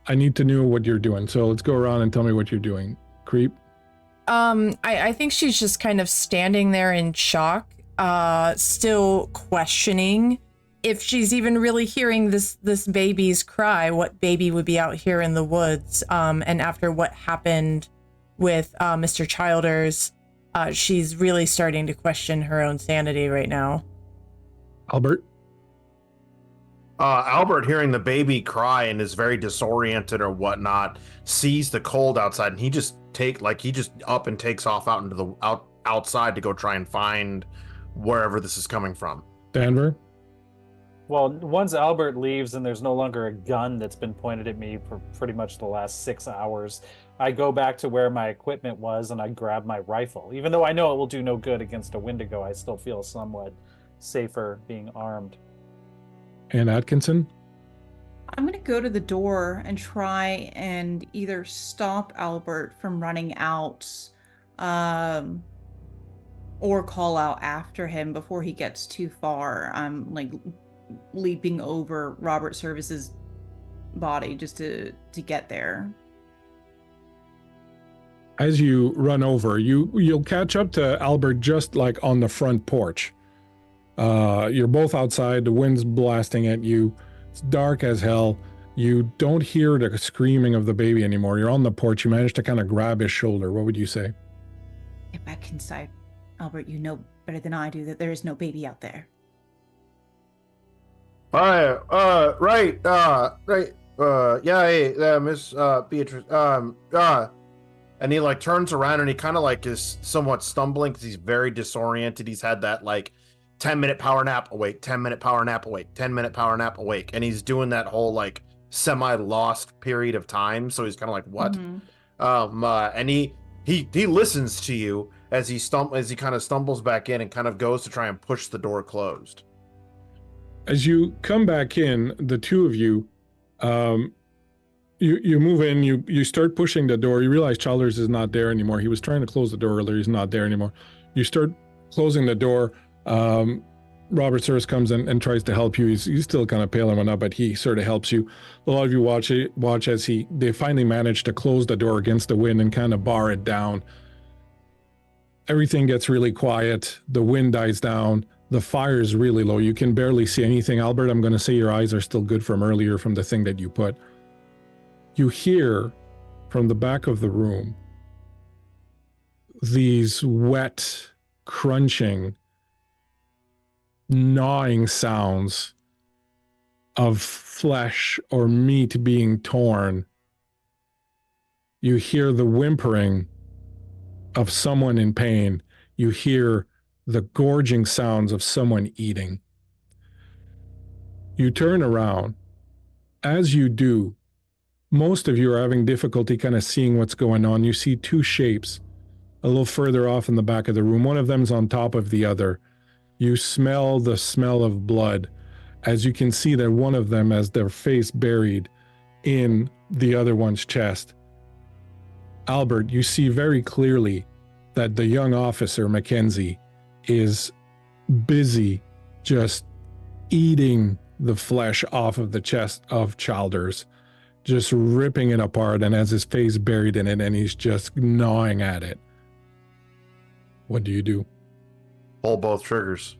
I need to know what you're doing. So let's go around and tell me what you're doing. Creep. I think she's just kind of standing there in shock, still questioning if she's even really hearing this baby's cry, what baby would be out here in the woods. And after what happened with Mr. Childers, she's really starting to question her own sanity right now. Albert? Albert, hearing the baby cry and is very disoriented or whatnot, sees the cold outside, and he just up and takes off out into the outside to go try and find wherever this is coming from. Danver? Well, once Albert leaves and there's no longer a gun that's been pointed at me for pretty much the last 6 hours, I go back to where my equipment was and I grab my rifle. Even though I know it will do no good against a Wendigo, I still feel somewhat safer being armed. And Atkinson? I'm going to go to the door and try and either stop Albert from running out, or call out after him before he gets too far. I'm leaping over Robert Service's body just to get there. As you run over, you'll catch up to Albert just on the front porch. You're both outside, the wind's blasting at you, it's dark as hell. You don't hear the screaming of the baby anymore. You're on the porch, you manage to kind of grab his shoulder. What would you say? Get back inside. Albert, you know better than I do that there is no baby out there. Right. Yeah, hey, Miss Beatrice. and he like turns around and he kind of like is somewhat stumbling because he's very disoriented. He's had that like 10-minute power nap, awake, 10-minute power nap, awake, 10-minute power nap, awake, and he's doing that whole like semi-lost period of time. So he's kind of like, what? And he listens to you as he kind of stumbles back in and kind of goes to try and push the door closed. As you come back in, the two of you, you move in, you start pushing the door. You realize Childers is not there anymore. He was trying to close the door earlier. He's not there anymore. You start closing the door. Robert Service comes in and tries to help you. He's still kind of pale and whatnot, but he sort of helps you. A lot of you watch as they finally manage to close the door against the wind and kind of bar it down. Everything gets really quiet. The wind dies down. The fire is really low. You can barely see anything. Albert, I'm going to say your eyes are still good from earlier from the thing that you put. You hear from the back of the room these wet, crunching, gnawing sounds of flesh or meat being torn. You hear the whimpering of someone in pain. You hear the gorging sounds of someone eating. You turn around. As you do, most of you are having difficulty kind of seeing what's going on. You see two shapes a little further off in the back of the room. One of them's on top of the other. You smell the smell of blood, as you can see that one of them has their face buried in the other one's chest. Albert, you see very clearly that the young officer, Mackenzie, is busy just eating the flesh off of the chest of Childers, just ripping it apart, and has his face buried in it, and he's just gnawing at it. What do you do? Pull both triggers.